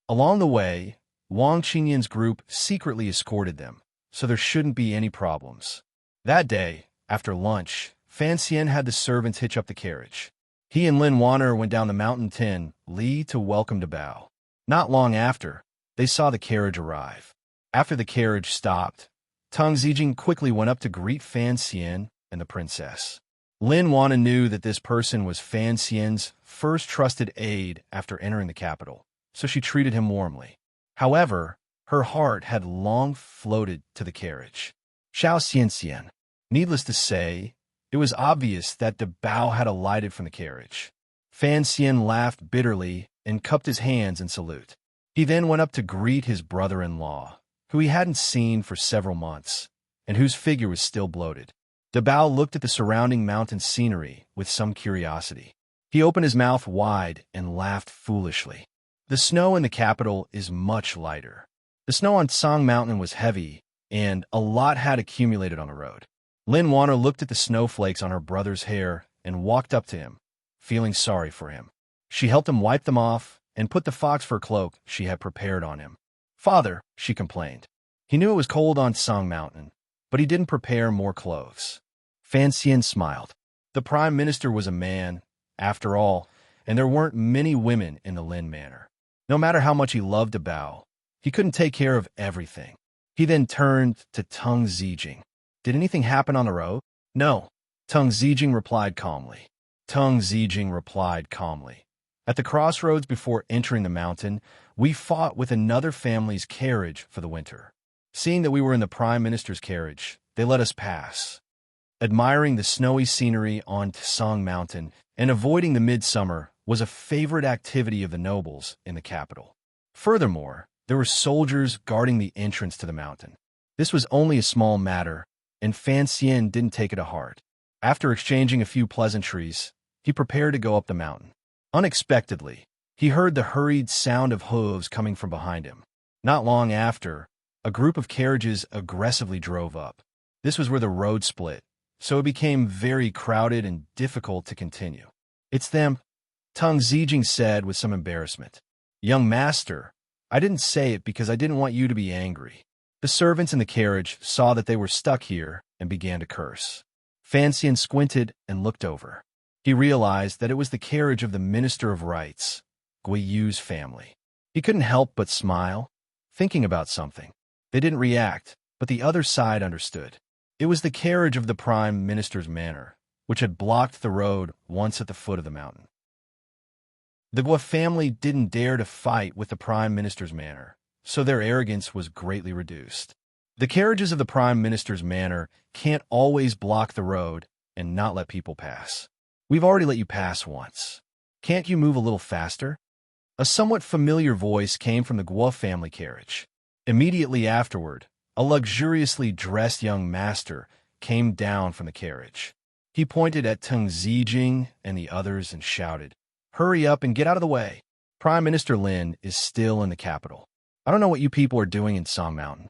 Along the way, Wang Qingyan's group secretly escorted them, so there shouldn't be any problems. That day, after lunch, Fan Xian had the servants hitch up the carriage. He and Lin Wanner went down the mountain Tin Li to welcome Dabao. Not long after, they saw the carriage arrive. After the carriage stopped, Tung Zijing quickly went up to greet Fan Xian and the princess. Lin Wanna knew that this person was Fan Xian's first trusted aide after entering the capital, so she treated him warmly. However, her heart had long floated to the carriage. Xiao Xian. Needless to say, it was obvious that Dabao had alighted from the carriage. Fan Xian laughed bitterly and cupped his hands in salute. He then went up to greet his brother-in-law, who he hadn't seen for several months, and whose figure was still bloated. Dabao looked at the surrounding mountain scenery with some curiosity. He opened his mouth wide and laughed foolishly. The snow in the capital is much lighter. The snow on Tsang Mountain was heavy, and a lot had accumulated on the road. Lin Wanner looked at the snowflakes on her brother's hair and walked up to him, feeling sorry for him. She helped him wipe them off and put the fox fur cloak she had prepared on him. Father, she complained. He knew it was cold on Song Mountain, but he didn't prepare more clothes. Fan Xian smiled. The Prime Minister was a man, after all, and there weren't many women in the Lin Manor. No matter how much he loved to bow, he couldn't take care of everything. He then turned to Tung Zijing. Did anything happen on the road? No, Tung Zijing replied calmly. At the crossroads before entering the mountain, we fought with another family's carriage for the winter. Seeing that we were in the Prime Minister's carriage, they let us pass. Admiring the snowy scenery on Song Mountain and avoiding the midsummer was a favorite activity of the nobles in the capital. Furthermore, there were soldiers guarding the entrance to the mountain. This was only a small matter, and Fan Xian didn't take it to heart. After exchanging a few pleasantries, he prepared to go up the mountain. Unexpectedly, he heard the hurried sound of hooves coming from behind him. Not long after, a group of carriages aggressively drove up. This was where the road split, so it became very crowded and difficult to continue. It's them, Tung Zijing said with some embarrassment. Young master, I didn't say it because I didn't want you to be angry. The servants in the carriage saw that they were stuck here and began to curse. Fan Xian squinted and looked over. He realized that it was the carriage of the Minister of Rights, Gui Yu's family. He couldn't help but smile, thinking about something. They didn't react, but the other side understood. It was the carriage of the Prime Minister's manor, which had blocked the road once at the foot of the mountain. The Gui family didn't dare to fight with the Prime Minister's manor, so their arrogance was greatly reduced. The carriages of the Prime Minister's manor can't always block the road and not let people pass. We've already let you pass once. Can't you move a little faster? A somewhat familiar voice came from the Gui family carriage. Immediately afterward, a luxuriously dressed young master came down from the carriage. He pointed at Tung Zijing and the others and shouted, "Hurry up and get out of the way. Prime Minister Lin is still in the capital. I don't know what you people are doing in Song Mountain."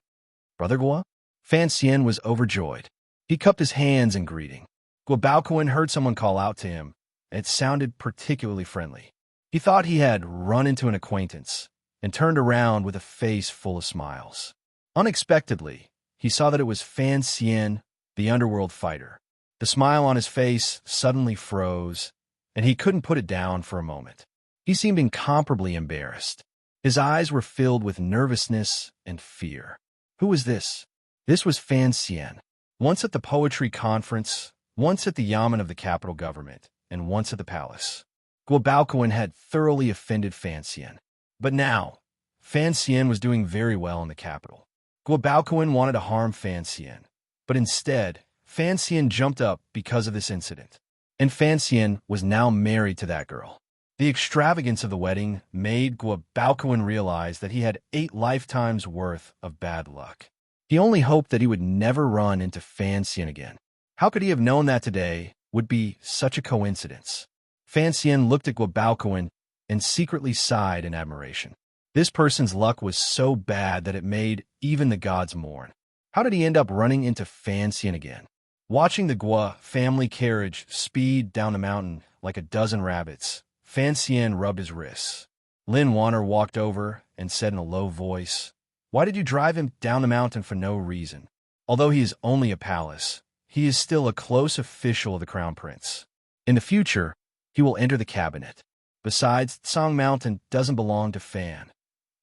Brother Gua? Fan Xian was overjoyed. He cupped his hands in greeting. Gua Baoquan heard someone call out to him, and it sounded particularly friendly. He thought he had run into an acquaintance and turned around with a face full of smiles. Unexpectedly, he saw that it was Fan Xian, the underworld fighter. The smile on his face suddenly froze, and he couldn't put it down for a moment. He seemed incomparably embarrassed. His eyes were filled with nervousness and fear. Who was this? This was Fan Xian. Once at the poetry conference, once at the yamen of the capital government, and once at the palace. Gua Baoquan had thoroughly offended Fan Xian. But now, Fan Xian was doing very well in the capital. Gua Baoquan wanted to harm Fan Xian, but instead, Fan Xian jumped up because of this incident. And Fan Xian was now married to that girl. The extravagance of the wedding made Gua Baoquan realize that he had 8 lifetimes worth of bad luck. He only hoped that he would never run into Fan Xian again. How could he have known that today would be such a coincidence? Fan Xian looked at Gua Baoquan and secretly sighed in admiration. This person's luck was so bad that it made even the gods mourn. How did he end up running into Fan Xian again? Watching the Gua family carriage speed down the mountain like a dozen rabbits, Fan Xian rubbed his wrists. Lin Wanner walked over and said in a low voice, "Why did you drive him down the mountain for no reason? Although he is only a palace, he is still a close official of the Crown Prince. In the future, he will enter the cabinet. Besides, Song Mountain doesn't belong to Fan.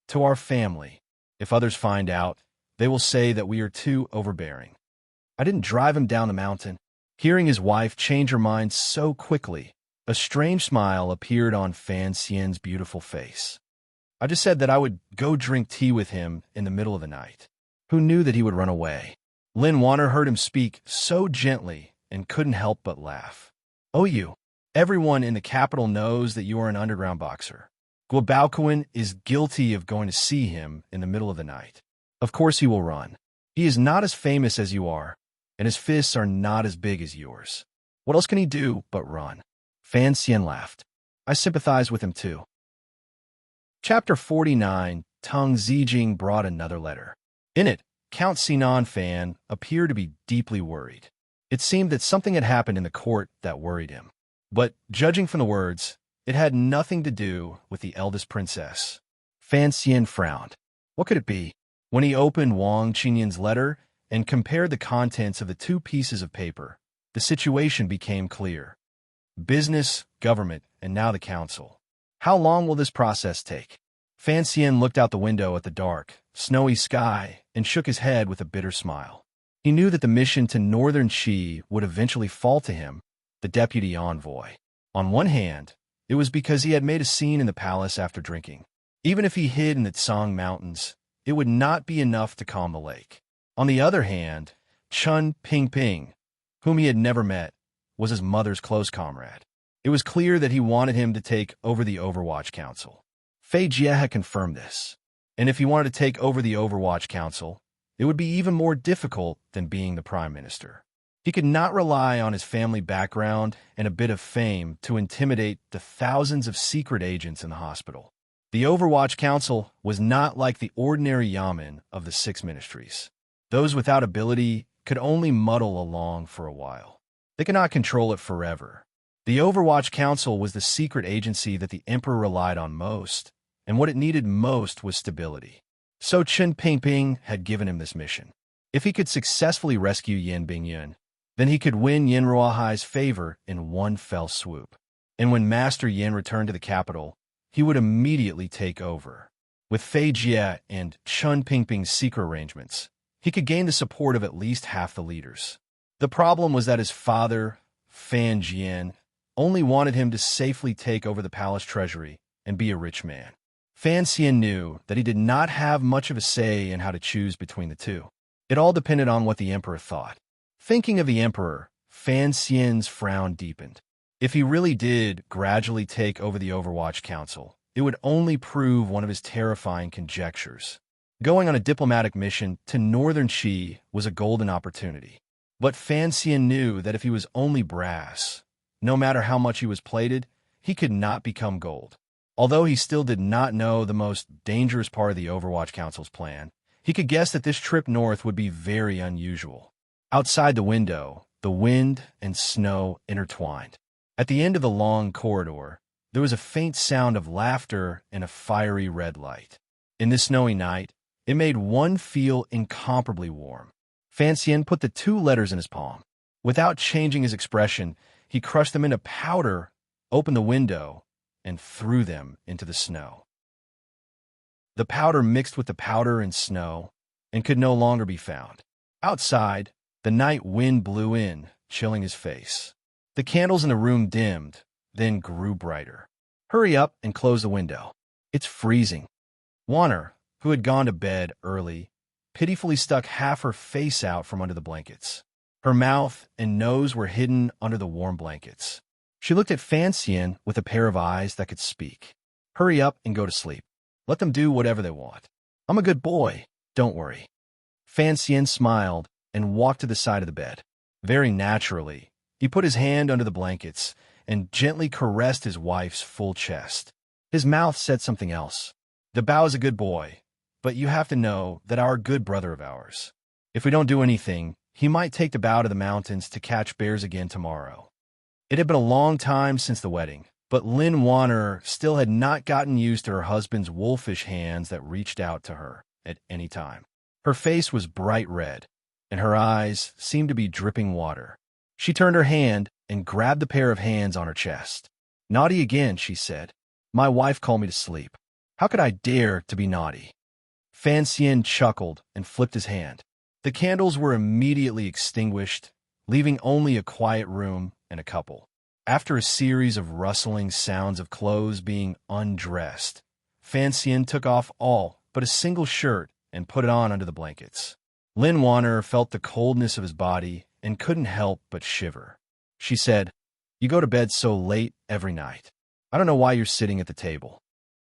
To our family. If others find out, they will say that we are too overbearing. I didn't drive him down the mountain." Hearing his wife change her mind so quickly, a strange smile appeared on Fan Xian's beautiful face. "I just said that I would go drink tea with him in the middle of the night. Who knew that he would run away?" Lin Wanner heard him speak so gently and couldn't help but laugh. "Oh, you. Everyone in the capital knows that you are an underground boxer. Gua Baoquan is guilty of going to see him in the middle of the night. Of course he will run. He is not as famous as you are, and his fists are not as big as yours. What else can he do but run?" Fan Xian laughed. "I sympathize with him too." Chapter 49, Tung Zijing brought another letter. In it, Count Sinan Fan appeared to be deeply worried. It seemed that something had happened in the court that worried him. But, judging from the words, it had nothing to do with the eldest princess. Fan Xian frowned. What could it be? When he opened Wang Qinyan's letter and compared the contents of the two pieces of paper, the situation became clear. Business, government, and now the council. How long will this process take? Fan Xian looked out the window at the dark, snowy sky and shook his head with a bitter smile. He knew that the mission to northern Qi would eventually fall to him, the deputy envoy. On one hand, it was because he had made a scene in the palace after drinking. Even if he hid in the Tsang Mountains, it would not be enough to calm the lake. On the other hand, Chun Pingping, whom he had never met, was his mother's close comrade. It was clear that he wanted him to take over the Overwatch Council. Fei Jie had confirmed this, and if he wanted to take over the Overwatch Council, it would be even more difficult than being the Prime Minister. He could not rely on his family background and a bit of fame to intimidate the thousands of secret agents in the hospital. The Overwatch Council was not like the ordinary yamen of the six ministries. Those without ability could only muddle along for a while. They could not control it forever. The Overwatch Council was the secret agency that the Emperor relied on most, and what it needed most was stability. So Chen Pingping had given him this mission. If he could successfully rescue Yin Bingyun, then he could win Yin Ruohai's favor in one fell swoop. And when Master Yin returned to the capital, he would immediately take over. With Fei Jie and Chun Pingping's secret arrangements, he could gain the support of at least half the leaders. The problem was that his father, Fan Jian, only wanted him to safely take over the palace treasury and be a rich man. Fan Xian knew that he did not have much of a say in how to choose between the two. It all depended on what the Emperor thought. Thinking of the Emperor, Fan Xian's frown deepened. If he really did gradually take over the Overwatch Council, it would only prove one of his terrifying conjectures. Going on a diplomatic mission to northern Qi was a golden opportunity. But Fan Xian knew that if he was only brass, no matter how much he was plated, he could not become gold. Although he still did not know the most dangerous part of the Overwatch Council's plan, he could guess that this trip north would be very unusual. Outside the window, the wind and snow intertwined. At the end of the long corridor, there was a faint sound of laughter and a fiery red light. In this snowy night, it made one feel incomparably warm. Fan Xian put the two letters in his palm. Without changing his expression, he crushed them into powder, opened the window, and threw them into the snow. The powder mixed with the powder and snow and could no longer be found. Outside, the night wind blew in, chilling his face. The candles in the room dimmed, then grew brighter. Hurry up and close the window. It's freezing. Warner, who had gone to bed early, pitifully stuck half her face out from under the blankets. Her mouth and nose were hidden under the warm blankets. She looked at Fan Xian with a pair of eyes that could speak. Hurry up and go to sleep. Let them do whatever they want. I'm a good boy. Don't worry. Fan Xian smiled and walked to the side of the bed. Very naturally, he put his hand under the blankets and gently caressed his wife's full chest. His mouth said something else. The Bao is a good boy, but you have to know that our good brother of ours. If we don't do anything, he might take the Bao to the mountains to catch bears again tomorrow. It had been a long time since the wedding, but Lin Warner still had not gotten used to her husband's wolfish hands that reached out to her at any time. Her face was bright red, and her eyes seemed to be dripping water. She turned her hand and grabbed the pair of hands on her chest. Naughty again, she said. My wife called me to sleep. How could I dare to be naughty? Fan Xian chuckled and flipped his hand. The candles were immediately extinguished, leaving only a quiet room and a couple. After a series of rustling sounds of clothes being undressed, Fan Xian took off all but a single shirt and put it on under the blankets. Lin Warner felt the coldness of his body and couldn't help but shiver. She said, You go to bed so late every night. I don't know why you're sitting at the table.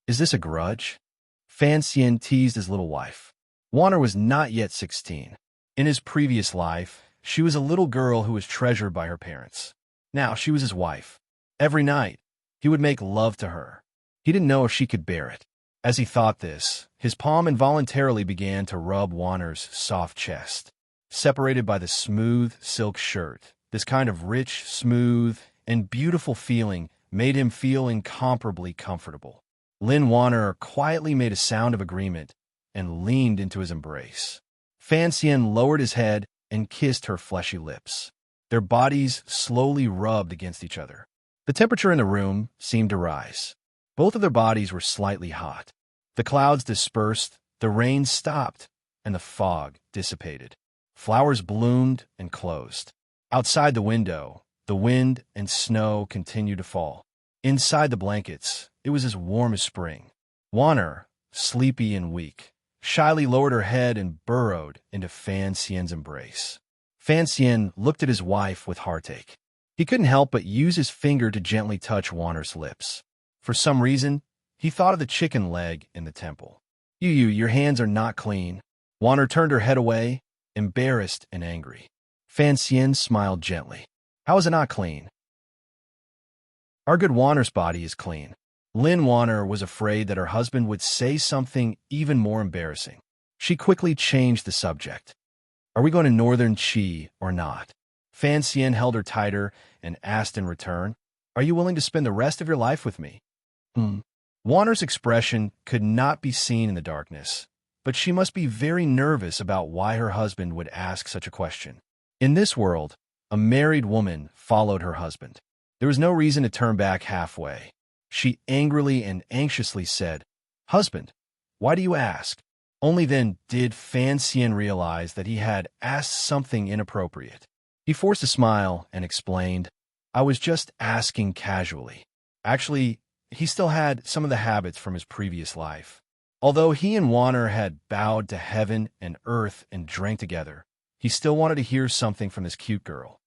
Is this a grudge? Fan Xian teased his little wife. Warner was not yet 16. In his previous life, she was a little girl who was treasured by her parents. Now she was his wife. Every night, he would make love to her. He didn't know if she could bear it. As he thought this, his palm involuntarily began to rub Warner's soft chest. Separated by the smooth silk shirt, this kind of rich, smooth, and beautiful feeling made him feel incomparably comfortable. Lin Warner quietly made a sound of agreement and leaned into his embrace. Fanxian lowered his head and kissed her fleshy lips. Their bodies slowly rubbed against each other. The temperature in the room seemed to rise. Both of their bodies were slightly hot. The clouds dispersed, the rain stopped, and the fog dissipated. Flowers bloomed and closed. Outside the window, the wind and snow continued to fall. Inside the blankets, it was as warm as spring. Warner, sleepy and weak, shyly lowered her head and burrowed into Fanxian's embrace. Fanxian looked at his wife with heartache. He couldn't help but use his finger to gently touch Warner's lips. For some reason, he thought of the chicken leg in the temple. Your hands are not clean." Warner turned her head away, embarrassed and angry. Fanxian smiled gently. "How is it not clean?" "Our good Warner's body is clean." Lynn Warner was afraid that her husband would say something even more embarrassing. She quickly changed the subject. "Are we going to Northern Chi or not?" Fanxian held her tighter and asked in return, "Are you willing to spend the rest of your life with me?" Warner's expression could not be seen in the darkness, but she must be very nervous about why her husband would ask such a question. In this world, a married woman followed her husband. There was no reason to turn back halfway. She angrily and anxiously said, "Husband, why do you ask?" Only then did Fanxian realize that he had asked something inappropriate. He forced a smile and explained, "I was just asking casually." Actually, he still had some of the habits from his previous life. Although he and Warner had bowed to heaven and earth and drank together, he still wanted to hear something from this cute girl.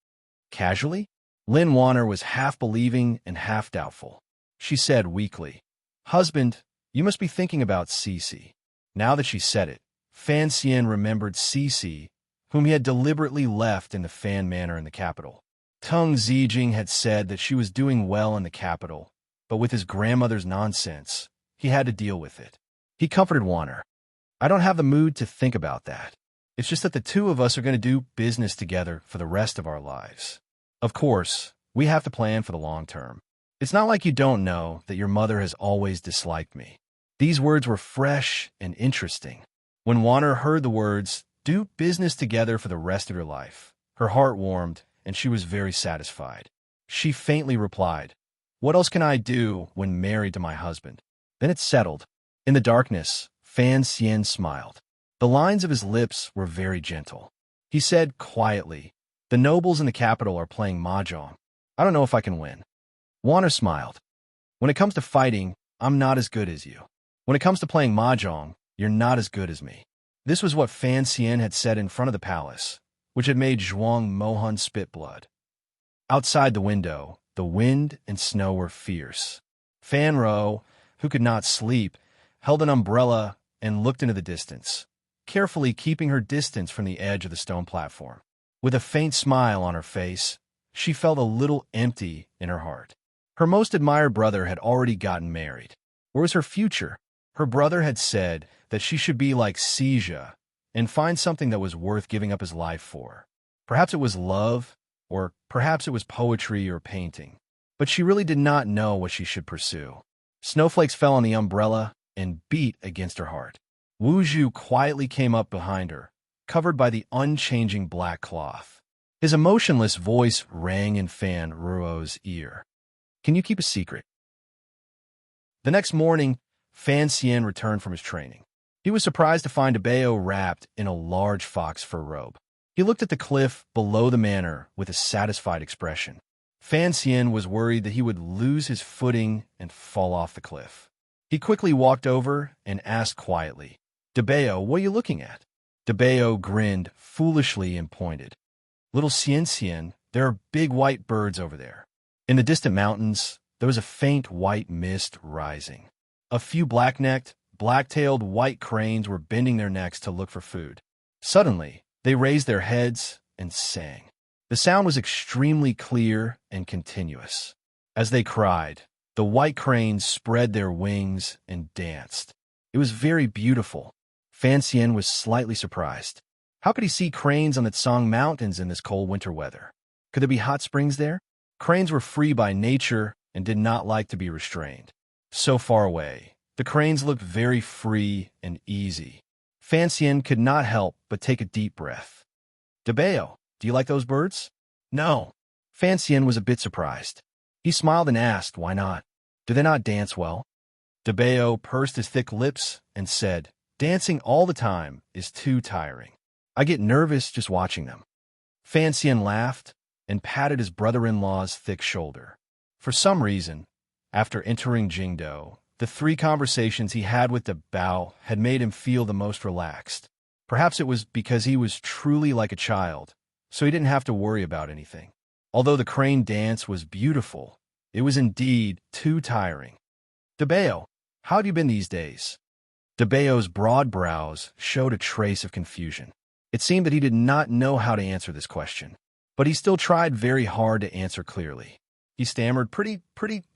"Casually?" Lynn Warner was half believing and half doubtful. She said weakly, "Husband, you must be thinking about Cece." Now that she said it, Fanxian remembered Cece, whom he had deliberately left in the Fan Manor in the capital. Tung Zijing had said that she was doing well in the capital, but with his grandmother's nonsense, he had to deal with it. He comforted Warner. "I don't have the mood to think about that. It's just that the two of us are going to do business together for the rest of our lives. Of course, we have to plan for the long term. It's not like you don't know that your mother has always disliked me." These words were fresh and interesting. When Warner heard the words, "do business together for the rest of your life," her heart warmed and she was very satisfied. She faintly replied, "What else can I do when married to my husband?" Then it settled. In the darkness, Fanxian smiled. The lines of his lips were very gentle. He said quietly, "The nobles in the capital are playing mahjong. I don't know if I can win." Warner smiled. "When it comes to fighting, I'm not as good as you. When it comes to playing mahjong, you're not as good as me." This was what Fanxian had said in front of the palace, which had made Zhuang Mohan spit blood. Outside the window, the wind and snow were fierce. Fan Ro, who could not sleep, held an umbrella and looked into the distance, carefully keeping her distance from the edge of the stone platform. With a faint smile on her face, she felt a little empty in her heart. Her most admired brother had already gotten married. Where was her future? Her brother had said that she should be like Seja and find something that was worth giving up his life for. Perhaps it was love, or perhaps it was poetry or painting. But she really did not know what she should pursue. Snowflakes fell on the umbrella and beat against her heart. Wu Zhu quietly came up behind her, covered by the unchanging black cloth. His emotionless voice rang in Fan Ruo's ear. "Can you keep a secret?" The next morning, Fanxian returned from his training. He was surprised to find Debeo wrapped in a large fox fur robe. He looked at the cliff below the manor with a satisfied expression. Fanxian was worried that he would lose his footing and fall off the cliff. He quickly walked over and asked quietly, "Debeo, what are you looking at?" Debeo grinned foolishly and pointed. "Little Xian, there are big white birds over there." In the distant mountains, there was a faint white mist rising. A few black-necked, black-tailed white cranes were bending their necks to look for food. Suddenly, they raised their heads and sang. The sound was extremely clear and continuous. As they cried, the white cranes spread their wings and danced. It was very beautiful. Fanxian was slightly surprised. How could he see cranes on the Tsang Mountains in this cold winter weather? Could there be hot springs there? Cranes were free by nature and did not like to be restrained. So far away, the cranes looked very free and easy. Fancian could not help but take a deep breath. "Debeo, do you like those birds?" "No." Fancian was a bit surprised. He smiled and asked, "Why not? Do they not dance well?" Debeo pursed his thick lips and said, "Dancing all the time is too tiring. I get nervous just watching them." Fancian laughed and patted his brother-in-law's thick shoulder. For some reason, after entering Jingdo, the 3 conversations he had with Debao had made him feel the most relaxed. Perhaps it was because he was truly like a child, so he didn't have to worry about anything. Although the crane dance was beautiful, it was indeed too tiring. "Debeo, how have you been these days?" Debeo's broad brows showed a trace of confusion. It seemed that he did not know how to answer this question, but he still tried very hard to answer clearly. He stammered, pretty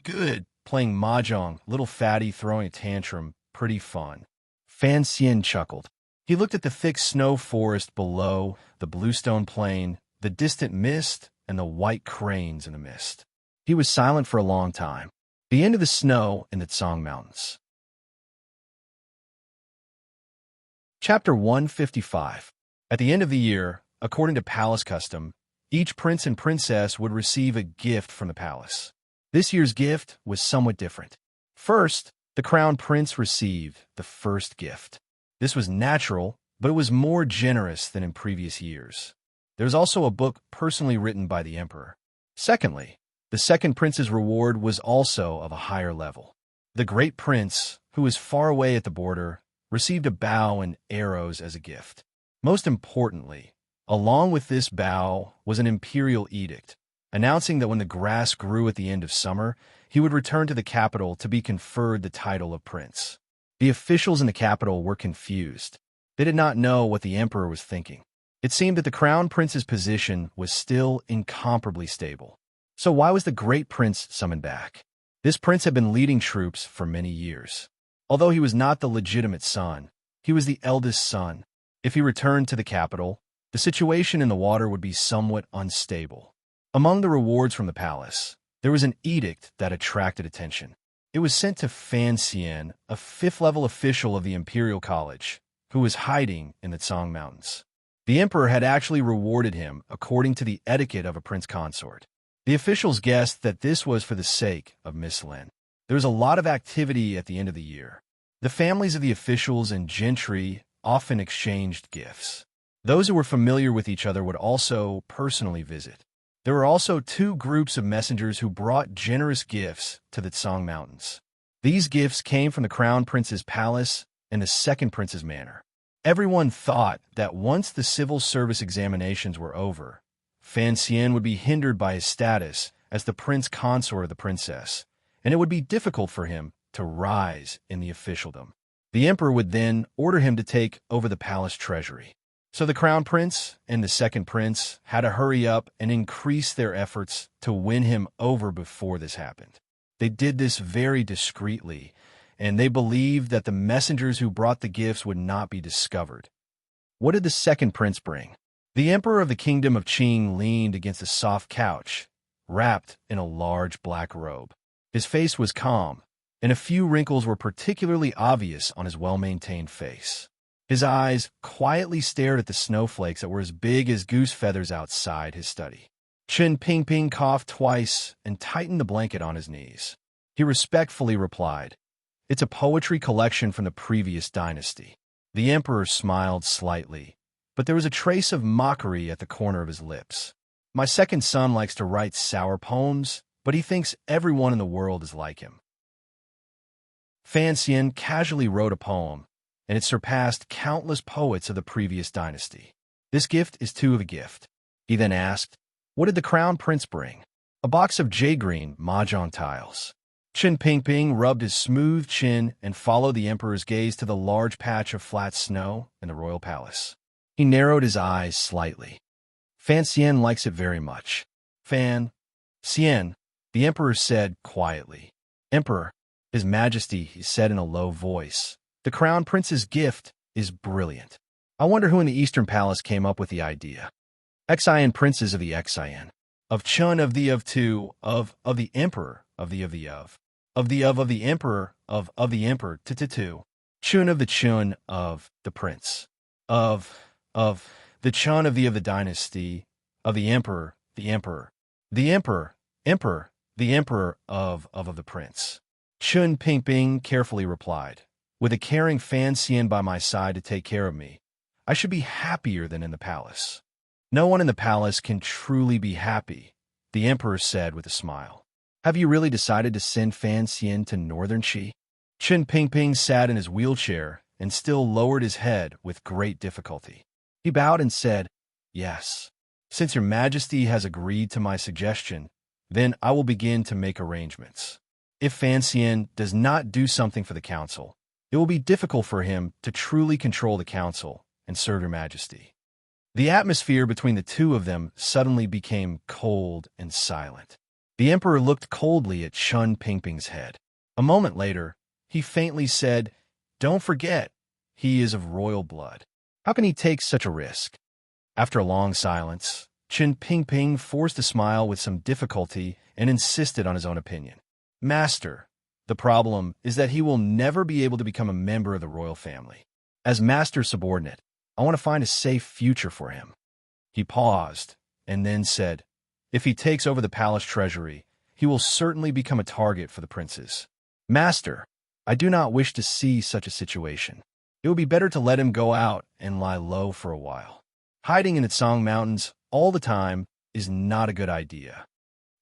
good, playing mahjong, little fatty throwing a tantrum, pretty fun." Fancian chuckled. He looked at the thick snow forest below, the bluestone plain, the distant mist, and the white cranes in the mist. He was silent for a long time. The end of the snow in the Tsang Mountains. Chapter 155. At the end of the year, according to palace custom, each prince and princess would receive a gift from the palace. This year's gift was somewhat different. First, the crown prince received the first gift. This was natural, but it was more generous than in previous years. There was also a book personally written by the emperor. Secondly, the second prince's reward was also of a higher level. The great prince, who was far away at the border, received a bow and arrows as a gift. Most importantly, along with this bow was an imperial edict, announcing that when the grass grew at the end of summer, he would return to the capital to be conferred the title of prince. The officials in the capital were confused. They did not know what the emperor was thinking. It seemed that the crown prince's position was still incomparably stable. So why was the great prince summoned back? This prince had been leading troops for many years. Although he was not the legitimate son, he was the eldest son. If he returned to the capital, the situation in the water would be somewhat unstable. Among the rewards from the palace, there was an edict that attracted attention. It was sent to Fancian, a 5th-level official of the Imperial College, who was hiding in the Tsang Mountains. The emperor had actually rewarded him according to the etiquette of a prince consort. The officials guessed that this was for the sake of Miss Lin. There was a lot of activity at the end of the year. The families of the officials and gentry often exchanged gifts. Those who were familiar with each other would also personally visit. There were also 2 groups of messengers who brought generous gifts to the Tsang Mountains. These gifts came from the crown prince's palace and the second prince's manor. Everyone thought that once the civil service examinations were over, Fancian would be hindered by his status as the prince consort of the princess, and it would be difficult for him to rise in the officialdom. The emperor would then order him to take over the palace treasury. So the crown prince and the second prince had to hurry up and increase their efforts to win him over before this happened. They did this very discreetly, and they believed that the messengers who brought the gifts would not be discovered. What did the second prince bring? The emperor of the kingdom of Qing leaned against a soft couch, wrapped in a large black robe. His face was calm, and a few wrinkles were particularly obvious on his well-maintained face. His eyes quietly stared at the snowflakes that were as big as goose feathers outside his study. Chen Pingping coughed twice and tightened the blanket on his knees. He respectfully replied, "It's a poetry collection from the previous dynasty." The emperor smiled slightly, but there was a trace of mockery at the corner of his lips. "My second son likes to write sour poems, but he thinks everyone in the world is like him." Fancian casually wrote a poem, and it surpassed countless poets of the previous dynasty. "This gift is too of a gift." He then asked, "What did the crown prince bring?" "A box of jade-green mahjong tiles." Chen Pingping rubbed his smooth chin and followed the emperor's gaze to the large patch of flat snow in the royal palace. He narrowed his eyes slightly. "Fancian likes it very much." "Fan-Cien," the emperor said quietly. "Emperor, His Majesty," he said in a low voice, "the crown prince's gift is brilliant. I wonder who in the Eastern Palace came up with the idea." Xian princes of the Xian, of Chun of the emperor of the emperor of the emperor of the emperor two. Chun of the prince, of the Chun of the dynasty, of the emperor, the emperor, the emperor of the prince. Chun Pingping carefully replied, with a caring Fan Xian by my side to take care of me, I should be happier than in the palace. No one in the palace can truly be happy, the emperor said with a smile. Have you really decided to send Fan Xian to Northern Qi? Chun Pingping sat in his wheelchair and still lowered his head with great difficulty. He bowed and said, Yes. Since your majesty has agreed to my suggestion, then I will begin to make arrangements. If Fan Xian does not do something for the council, it will be difficult for him to truly control the council and serve your majesty. The atmosphere between the two of them suddenly became cold and silent. The emperor looked coldly at Chun Pingping's head. A moment later, he faintly said, Don't forget, he is of royal blood. How can he take such a risk? After a long silence, Chun Pingping forced a smile with some difficulty and insisted on his own opinion. Master, the problem is that he will never be able to become a member of the royal family. As master subordinate, I want to find a safe future for him. He paused and then said, If he takes over the palace treasury, he will certainly become a target for the princes. Master, I do not wish to see such a situation. It would be better to let him go out and lie low for a while. Hiding in the Song Mountains all the time is not a good idea.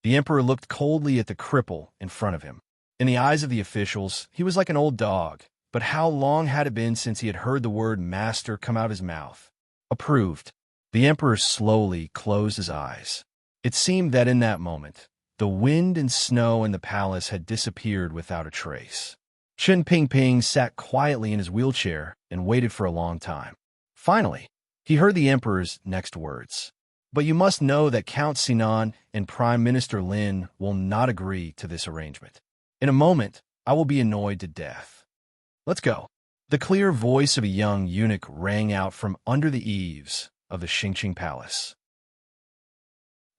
The emperor looked coldly at the cripple in front of him. In the eyes of the officials, he was like an old dog, but how long had it been since he had heard the word master come out of his mouth? Approved. The emperor slowly closed his eyes. It seemed that in that moment, the wind and snow in the palace had disappeared without a trace. Chun Pingping sat quietly in his wheelchair and waited for a long time. Finally, he heard the emperor's next words. But you must know that Count Sinan and Prime Minister Lin will not agree to this arrangement. In a moment, I will be annoyed to death. Let's go. The clear voice of a young eunuch rang out from under the eaves of the Xingqing Palace.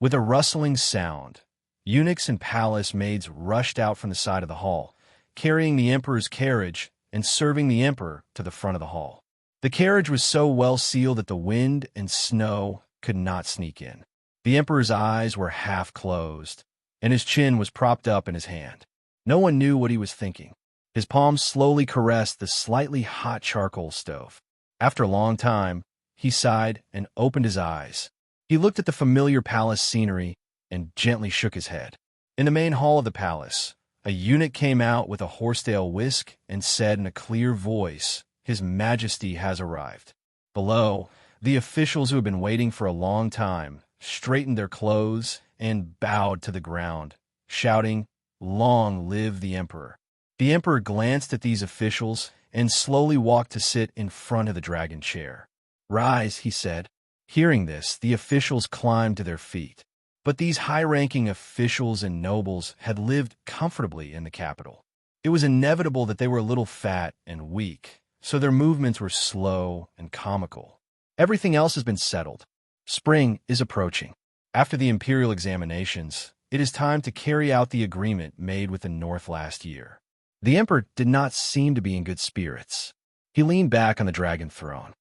With a rustling sound, eunuchs and palace maids rushed out from the side of the hall, carrying the emperor's carriage and serving the emperor to the front of the hall. The carriage was so well sealed that the wind and snow could not sneak in. The emperor's eyes were half closed, and his chin was propped up in his hand. No one knew what he was thinking. His palms slowly caressed the slightly hot charcoal stove. After a long time, he sighed and opened his eyes. He looked at the familiar palace scenery and gently shook his head. In the main hall of the palace, a eunuch came out with a horsetail whisk and said in a clear voice, His Majesty has arrived. Below, the officials who had been waiting for a long time straightened their clothes and bowed to the ground, shouting, Long live the emperor. The emperor glanced at these officials and slowly walked to sit in front of the dragon chair. Rise, he said. Hearing this, the officials climbed to their feet. But these high-ranking officials and nobles had lived comfortably in the capital. It was inevitable that they were a little fat and weak, so their movements were slow and comical. Everything else has been settled. Spring is approaching. After the imperial examinations, it is time to carry out the agreement made with the North last year. The emperor did not seem to be in good spirits. He leaned back on the dragon throne.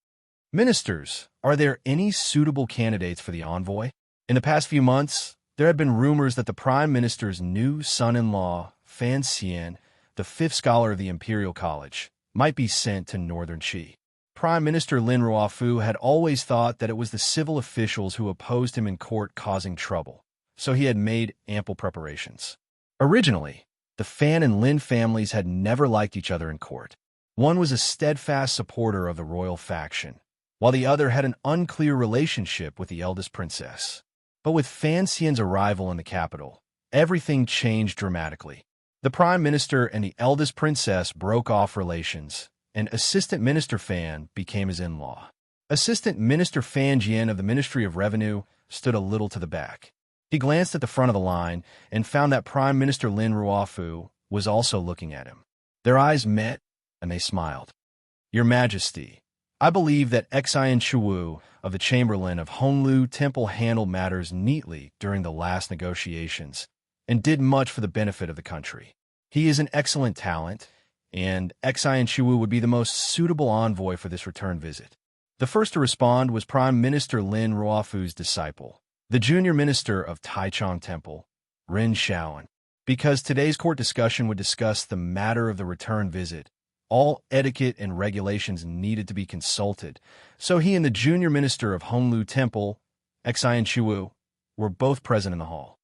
Ministers, are there any suitable candidates for the envoy? In the past few months, there had been rumors that the Prime Minister's new son-in-law, Fan Xian, the fifth scholar of the Imperial College, might be sent to Northern Qi. Prime Minister Lin Ruofu had always thought that it was the civil officials who opposed him in court causing trouble, so he had made ample preparations. Originally, the Fan and Lin families had never liked each other in court. One was a steadfast supporter of the royal faction, while the other had an unclear relationship with the eldest princess. But with Fan Xian's arrival in the capital, everything changed dramatically. The Prime Minister and the eldest princess broke off relations, and Assistant Minister Fan became his in-law. Assistant Minister Fan Jian of the Ministry of Revenue stood a little to the back. He glanced at the front of the line and found that Prime Minister Lin Ruofu was also looking at him. Their eyes met, and they smiled. Your Majesty, I believe that Xian Chuwu of the Chamberlain of Honglu Temple handled matters neatly during the last negotiations and did much for the benefit of the country. He is an excellent talent, and Xian Shiwu would be the most suitable envoy for this return visit. The first to respond was Prime Minister Lin Ruofu's disciple, the junior minister of Taichung Temple, Rin Shaoan. Because today's court discussion would discuss the matter of the return visit, all etiquette and regulations needed to be consulted, so he and the junior minister of Honglu Temple, Xian Shiwu, were both present in the hall.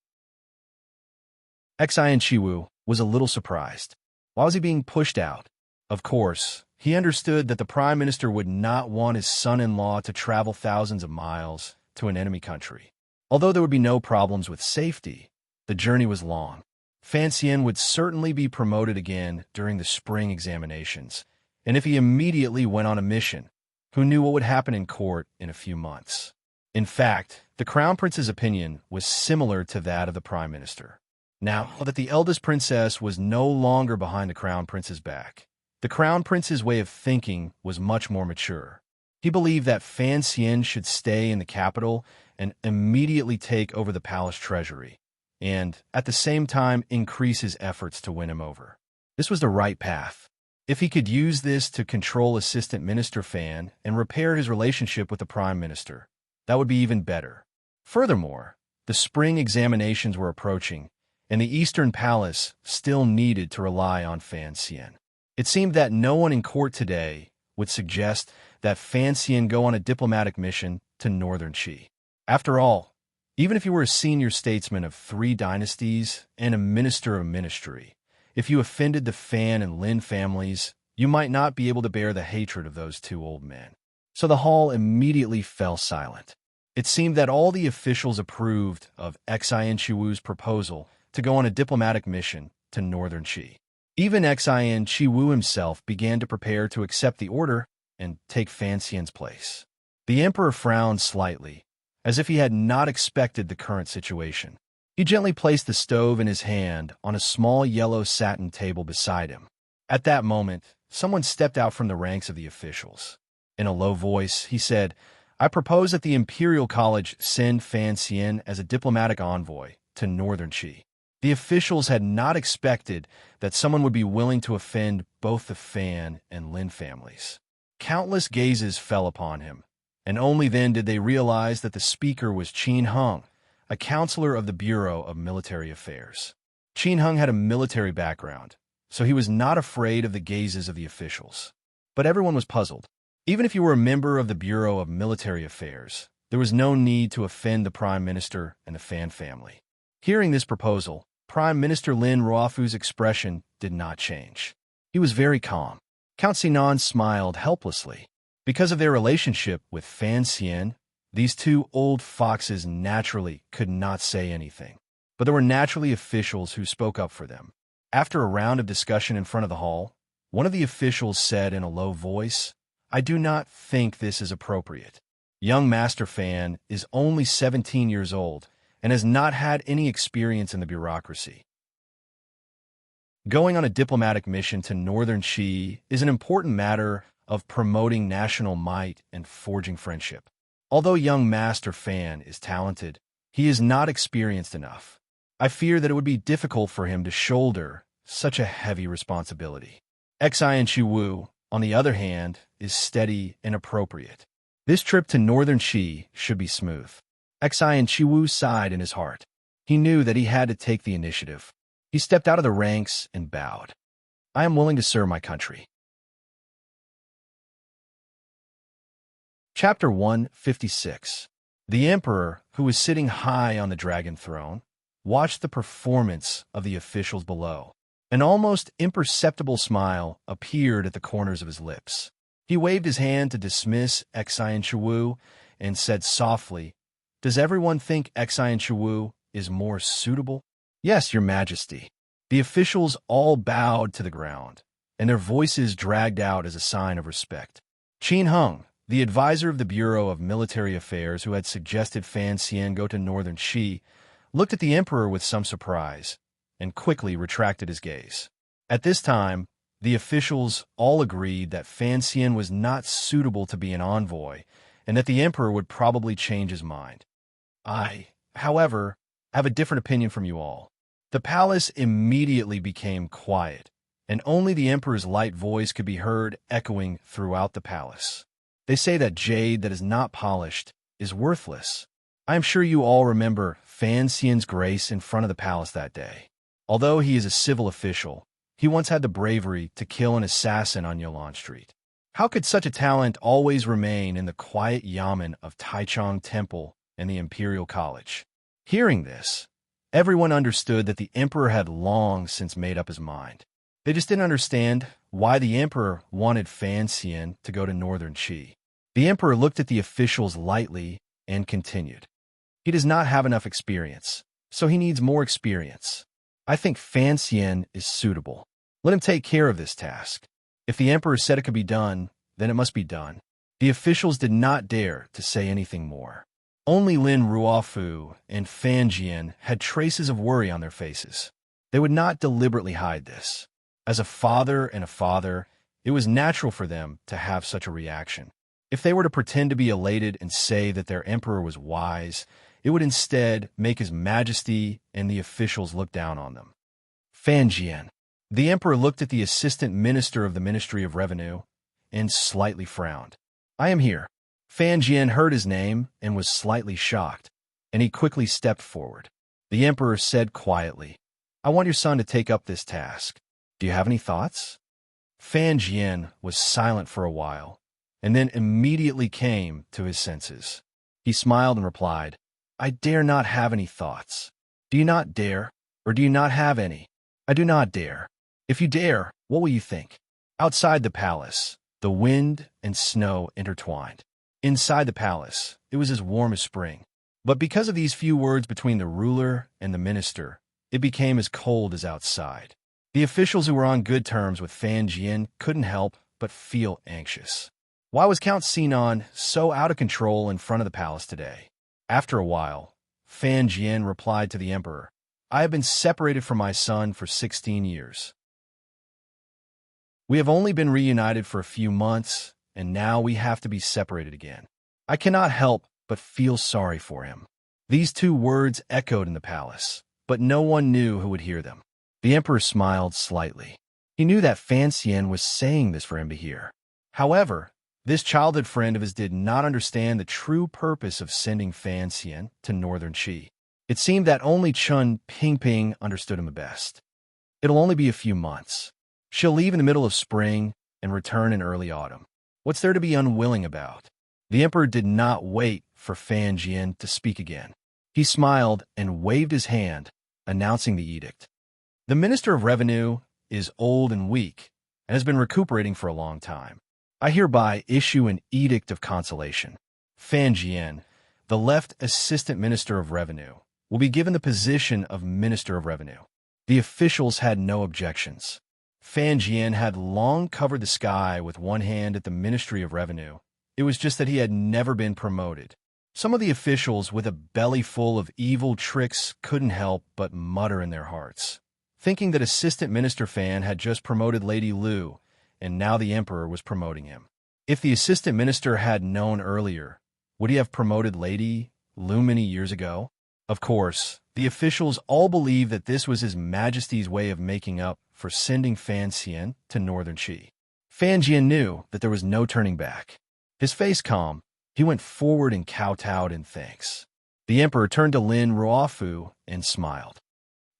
Xian Shiwu was a little surprised. Why was he being pushed out? Of course, he understood that the prime minister would not want his son-in-law to travel thousands of miles to an enemy country. Although there would be no problems with safety, the journey was long. Fan Xian would certainly be promoted again during the spring examinations, and if he immediately went on a mission, who knew what would happen in court in a few months? In fact, the Crown Prince's opinion was similar to that of the Prime Minister. Now that the eldest princess was no longer behind the Crown Prince's back, the Crown Prince's way of thinking was much more mature. He believed that Fan Xian should stay in the capital and immediately take over the palace treasury, and, at the same time, increase his efforts to win him over. This was the right path. If he could use this to control Assistant Minister Fan and repair his relationship with the Prime Minister, that would be even better. Furthermore, the spring examinations were approaching, and the Eastern Palace still needed to rely on Fan Xian. It seemed that no one in court today would suggest that Fan Xian go on a diplomatic mission to Northern Qi. After all, even if you were a senior statesman of 3 dynasties and a minister of ministry, if you offended the Fan and Lin families, you might not be able to bear the hatred of those 2 old men. So the hall immediately fell silent. It seemed that all the officials approved of Xian Shiwu's proposal to go on a diplomatic mission to Northern Qi. Even Xian Shiwu himself began to prepare to accept the order and take Fan Xian's place. The emperor frowned slightly, as if he had not expected the current situation. He gently placed the stove in his hand on a small yellow satin table beside him. At that moment, someone stepped out from the ranks of the officials. In a low voice, he said, "I propose that the Imperial College send Fan Xian as a diplomatic envoy to Northern Qi." The officials had not expected that someone would be willing to offend both the Fan and Lin families. Countless gazes fell upon him, and only then did they realize that the speaker was Qin Hung, a counselor of the Bureau of Military Affairs. Qin Hung had a military background, so he was not afraid of the gazes of the officials. But everyone was puzzled. Even if you were a member of the Bureau of Military Affairs, there was no need to offend the Prime Minister and the Fan family. Hearing this proposal, Prime Minister Lin Ruofu's expression did not change. He was very calm. Count Sinan smiled helplessly. Because of their relationship with Fan Xian, these 2 old foxes naturally could not say anything. But there were naturally officials who spoke up for them. After a round of discussion in front of the hall, one of the officials said in a low voice, "I do not think this is appropriate. Young Master Fan is only 17 years old and has not had any experience in the bureaucracy. Going on a diplomatic mission to Northern Qi is an important matter of promoting national might and forging friendship. Although young Master Fan is talented, he is not experienced enough. I fear that it would be difficult for him to shoulder such a heavy responsibility. Xian Shiwu, on the other hand, is steady and appropriate. This trip to Northern Qi should be smooth." Xian Shiwu sighed in his heart. He knew that he had to take the initiative. He stepped out of the ranks and bowed. "I am willing to serve my country." Chapter 156. The emperor, who was sitting high on the dragon throne, watched the performance of the officials below. An almost imperceptible smile appeared at the corners of his lips. He waved his hand to dismiss Xian Shiwu and said softly, "Does everyone think Xian Shiwu is more suitable?" "Yes, Your Majesty." The officials all bowed to the ground, and their voices dragged out as a sign of respect. Qin Hung, the advisor of the Bureau of Military Affairs who had suggested Fan Xian go to Northern Qi, looked at the emperor with some surprise and quickly retracted his gaze. At this time, the officials all agreed that Fan Xian was not suitable to be an envoy and that the emperor would probably change his mind. I, however, have a different opinion from you all. The palace immediately became quiet, and only the emperor's light voice could be heard echoing throughout the palace. They say that jade that is not polished is worthless. I am sure you all remember Fan Xian's grace in front of the palace that day. Although he is a civil official, he once had the bravery to kill an assassin on Yulon Street. How could such a talent always remain in the quiet yamen of Taichung Temple and the Imperial College? Hearing this, everyone understood that the emperor had long since made up his mind. They just didn't understand why the emperor wanted Fan Xian to go to Northern Qi. The emperor looked at the officials lightly and continued. He does not have enough experience, so he needs more experience. I think Fan Xian is suitable. Let him take care of this task. If the emperor said it could be done, then it must be done. The officials did not dare to say anything more. Only Lin Ruofu and Fan Jian had traces of worry on their faces. They would not deliberately hide this. As a father and a father, it was natural for them to have such a reaction. If they were to pretend to be elated and say that their emperor was wise, it would instead make his majesty and the officials look down on them. Fan Jian. The emperor looked at the assistant minister of the Ministry of Revenue and slightly frowned. I am here. Fan Jian heard his name and was slightly shocked, and he quickly stepped forward. The emperor said quietly, I want your son to take up this task. Do you have any thoughts? Fan Jian was silent for a while, and then immediately came to his senses. He smiled and replied, I dare not have any thoughts. Do you not dare, or do you not have any? I do not dare. If you dare, what will you think? Outside the palace, the wind and snow intertwined. Inside the palace, it was as warm as spring. But because of these few words between the ruler and the minister, it became as cold as outside. The officials who were on good terms with Fan Jian couldn't help but feel anxious. Why was Count Sinan so out of control in front of the palace today? After a while, Fan Jian replied to the emperor, I have been separated from my son for 16 years. We have only been reunited for a few months, and now we have to be separated again. I cannot help but feel sorry for him. These two words echoed in the palace, but no one knew who would hear them. The emperor smiled slightly. He knew that Fan Xian was saying this for him to hear. However, this childhood friend of his did not understand the true purpose of sending Fan Xian to Northern Qi. It seemed that only Chun Pingping understood him the best. It'll only be a few months. She'll leave in the middle of spring and return in early autumn. What's there to be unwilling about? The emperor did not wait for Fan Jian to speak again. He smiled and waved his hand, announcing the edict. The Minister of Revenue is old and weak and has been recuperating for a long time. I hereby issue an edict of consolation. Fan Jian, the left Assistant Minister of Revenue, will be given the position of Minister of Revenue. The officials had no objections. Fan Jian had long covered the sky with one hand at the Ministry of Revenue. It was just that he had never been promoted. Some of the officials with a belly full of evil tricks couldn't help but mutter in their hearts, thinking that Assistant Minister Fan had just promoted Lady Lu, and now the emperor was promoting him. If the assistant minister had known earlier, would he have promoted Lady Lu many years ago? Of course, the officials all believed that this was His Majesty's way of making up for sending Fan Xian to Northern Qi. Fan Jian knew that there was no turning back. His face calm, he went forward and kowtowed in thanks. The emperor turned to Lin Ruofu and smiled.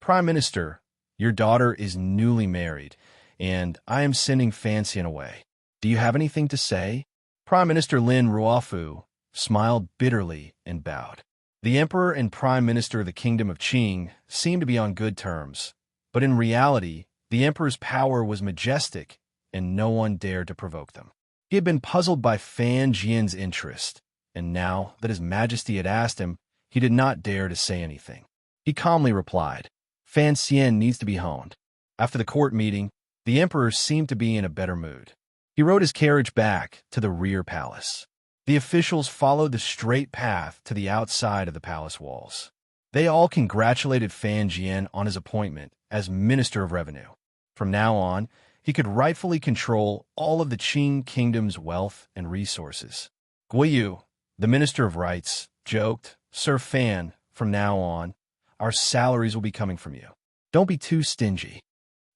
Prime Minister, your daughter is newly married, and I am sending Fan Xian away. Do you have anything to say? Prime Minister Lin Ruofu smiled bitterly and bowed. The emperor and prime minister of the kingdom of Qing seemed to be on good terms, but in reality, the emperor's power was majestic, and no one dared to provoke them. He had been puzzled by Fan Jian's interest, and now that His Majesty had asked him, he did not dare to say anything. He calmly replied, Fan Xian needs to be honed. After the court meeting, the emperor seemed to be in a better mood. He rode his carriage back to the rear palace. The officials followed the straight path to the outside of the palace walls. They all congratulated Fan Jian on his appointment as Minister of Revenue. From now on, he could rightfully control all of the Qing kingdom's wealth and resources. Guiyu, the Minister of Rights, joked, Sir Fan, from now on, our salaries will be coming from you. Don't be too stingy.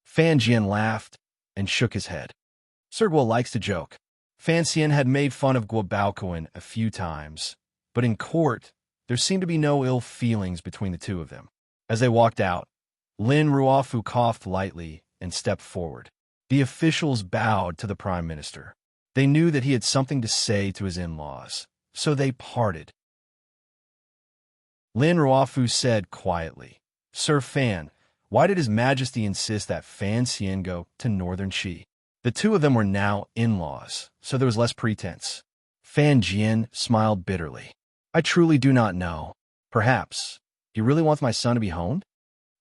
Fan Jian laughed and shook his head. Sir Guo likes to joke. Fan Xian had made fun of Guo Baoquan a few times, but in court, there seemed to be no ill feelings between the two of them. As they walked out, Lin Ruofu coughed lightly and stepped forward. The officials bowed to the prime minister. They knew that he had something to say to his in-laws, so they parted. Lin Ruofu said quietly, "Sir Fan, why did His Majesty insist that Fan Xian go to Northern Qi?" The two of them were now in-laws, so there was less pretense. Fan Jian smiled bitterly. "I truly do not know. Perhaps he really wants my son to be honed?"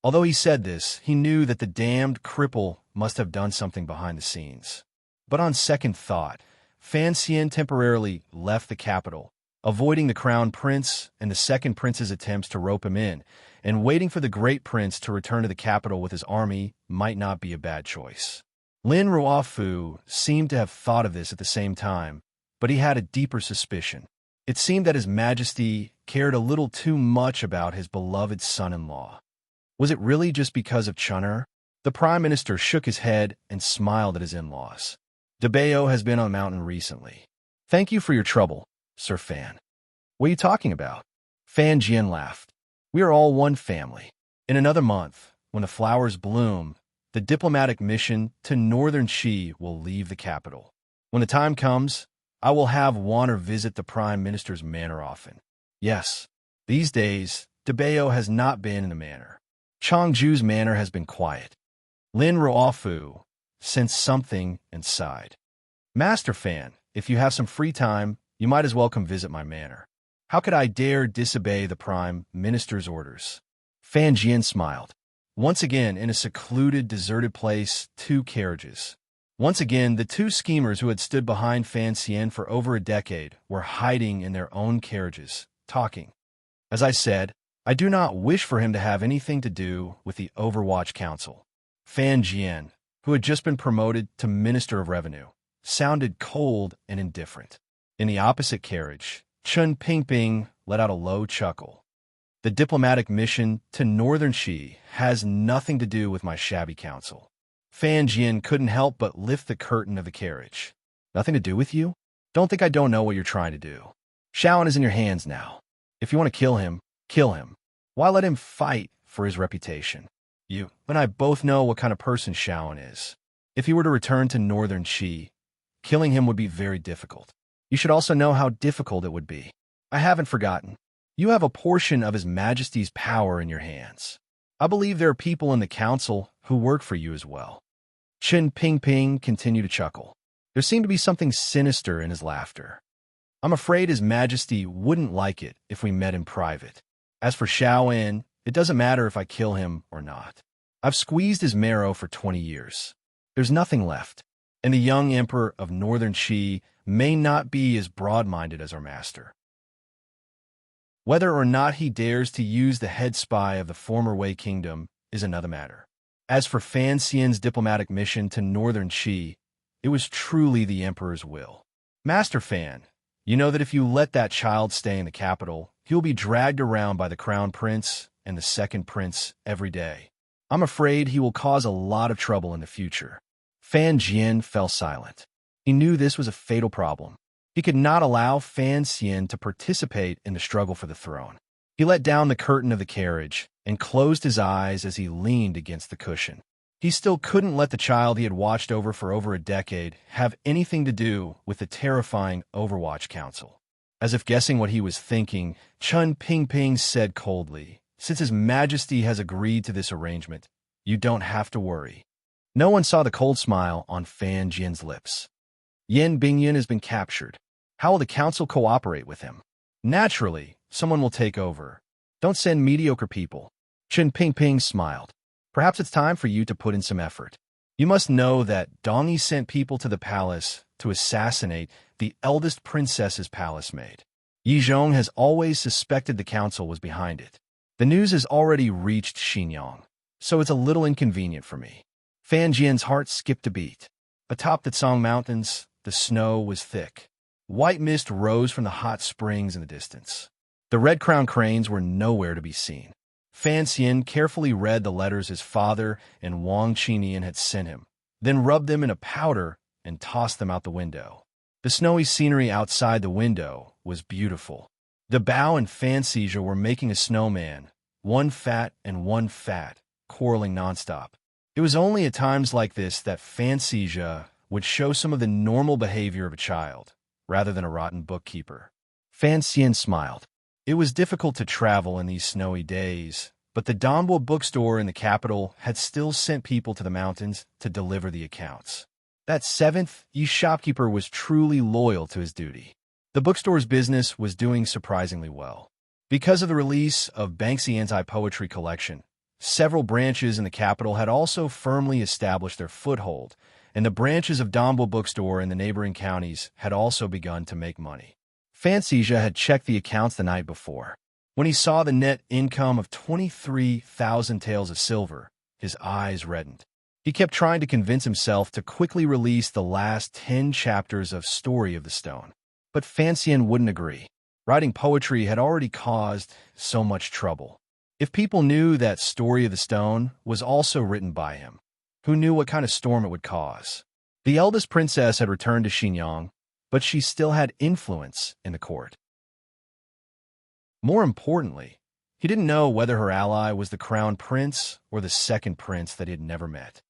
Although he said this, he knew that the damned cripple must have done something behind the scenes. But on second thought, Fan Xian temporarily left the capital, avoiding the crown prince and the second prince's attempts to rope him in, and waiting for the great prince to return to the capital with his army might not be a bad choice. Lin Ruofu seemed to have thought of this at the same time, but he had a deeper suspicion. It seemed that His Majesty cared a little too much about his beloved son-in-law. Was it really just because of Chun'er? The prime minister shook his head and smiled at his in-laws. "Debao has been on the mountain recently. Thank you for your trouble, Sir Fan." "What are you talking about?" Fan Jian laughed. "We are all one family. In another month, when the flowers bloom, the diplomatic mission to Northern Qi will leave the capital. When the time comes, I will have Wan'er visit the prime minister's manor often. Yes, these days, Debao has not been in the manor. Changju's manor has been quiet." Lin Ruofu sensed something and sighed. "Master Fan, if you have some free time, you might as well come visit my manor. How could I dare disobey the prime minister's orders?" Fan Jian smiled. Once again, in a secluded, deserted place, 2 carriages. Once again, the 2 schemers who had stood behind Fan Xian for over a decade were hiding in their own carriages, talking. "As I said, I do not wish for him to have anything to do with the Overwatch Council." Fan Jian, who had just been promoted to Minister of Revenue, sounded cold and indifferent. In the opposite carriage, Chun Pingping let out a low chuckle. "The diplomatic mission to Northern Qi has nothing to do with my shabby council." Fan Jian couldn't help but lift the curtain of the carriage. "Nothing to do with you? Don't think I don't know what you're trying to do. Shaoan is in your hands now. If you want to kill him, kill him. Why let him fight for his reputation? You and I both know what kind of person Shaoan is. If he were to return to Northern Qi, killing him would be very difficult. You should also know how difficult it would be. I haven't forgotten. You have a portion of His Majesty's power in your hands. I believe there are people in the council who work for you as well." Chin Pingping continued to chuckle. There seemed to be something sinister in his laughter. "I'm afraid His Majesty wouldn't like it if we met in private. As for Shaoan, it doesn't matter if I kill him or not. I've squeezed his marrow for 20 years. There's nothing left, and the young emperor of Northern Qi may not be as broad-minded as our master. Whether or not he dares to use the head spy of the former Wei Kingdom is another matter. As for Fan Xian's diplomatic mission to Northern Qi, it was truly the emperor's will. Master Fan, you know that if you let that child stay in the capital, he'll be dragged around by the crown prince and the second prince every day. I'm afraid he will cause a lot of trouble in the future." Fan Jian fell silent. He knew this was a fatal problem. He could not allow Fan Xian to participate in the struggle for the throne. He let down the curtain of the carriage and closed his eyes as he leaned against the cushion. He still couldn't let the child he had watched over for over a decade have anything to do with the terrifying Overwatch Council. As if guessing what he was thinking, Chun Pingping said coldly, "Since His Majesty has agreed to this arrangement, you don't have to worry." No one saw the cold smile on Fan Jian's lips. "Yin Bingyan has been captured. How will the council cooperate with him? Naturally, someone will take over. Don't send mediocre people." Chen Pingping smiled. "Perhaps it's time for you to put in some effort. You must know that Dongyi sent people to the palace to assassinate the eldest princess's palace maid. Yi Zhong has always suspected the council was behind it. The news has already reached Xinyang, so it's a little inconvenient for me." Fan Jian's heart skipped a beat. Atop the Tsang Mountains, the snow was thick. White mist rose from the hot springs in the distance. The red-crowned cranes were nowhere to be seen. Fan Xian carefully read the letters his father and Wang Qinian had sent him, then rubbed them in a powder and tossed them out the window. The snowy scenery outside the window was beautiful. The Bao and Fantasia were making a snowman, one fat and one fat, quarreling nonstop. It was only at times like this that Fantasia would show some of the normal behavior of a child, rather than a rotten bookkeeper. Fantasia smiled. It was difficult to travel in these snowy days, but the Donbo bookstore in the capital had still sent people to the mountains to deliver the accounts. That seventh, shopkeeper was truly loyal to his duty. The bookstore's business was doing surprisingly well. Because of the release of Banksy's anti-poetry collection, several branches in the capital had also firmly established their foothold, and the branches of Donbo bookstore in the neighboring counties had also begun to make money. Fantasia had checked the accounts the night before. When he saw the net income of 23,000 taels of silver, his eyes reddened. He kept trying to convince himself to quickly release the last 10 chapters of Story of the Stone. But Fantasia wouldn't agree. Writing poetry had already caused so much trouble. If people knew that Story of the Stone was also written by him, who knew what kind of storm it would cause? The eldest princess had returned to Xinyang, but she still had influence in the court. More importantly, he didn't know whether her ally was the crown prince or the second prince that he had never met.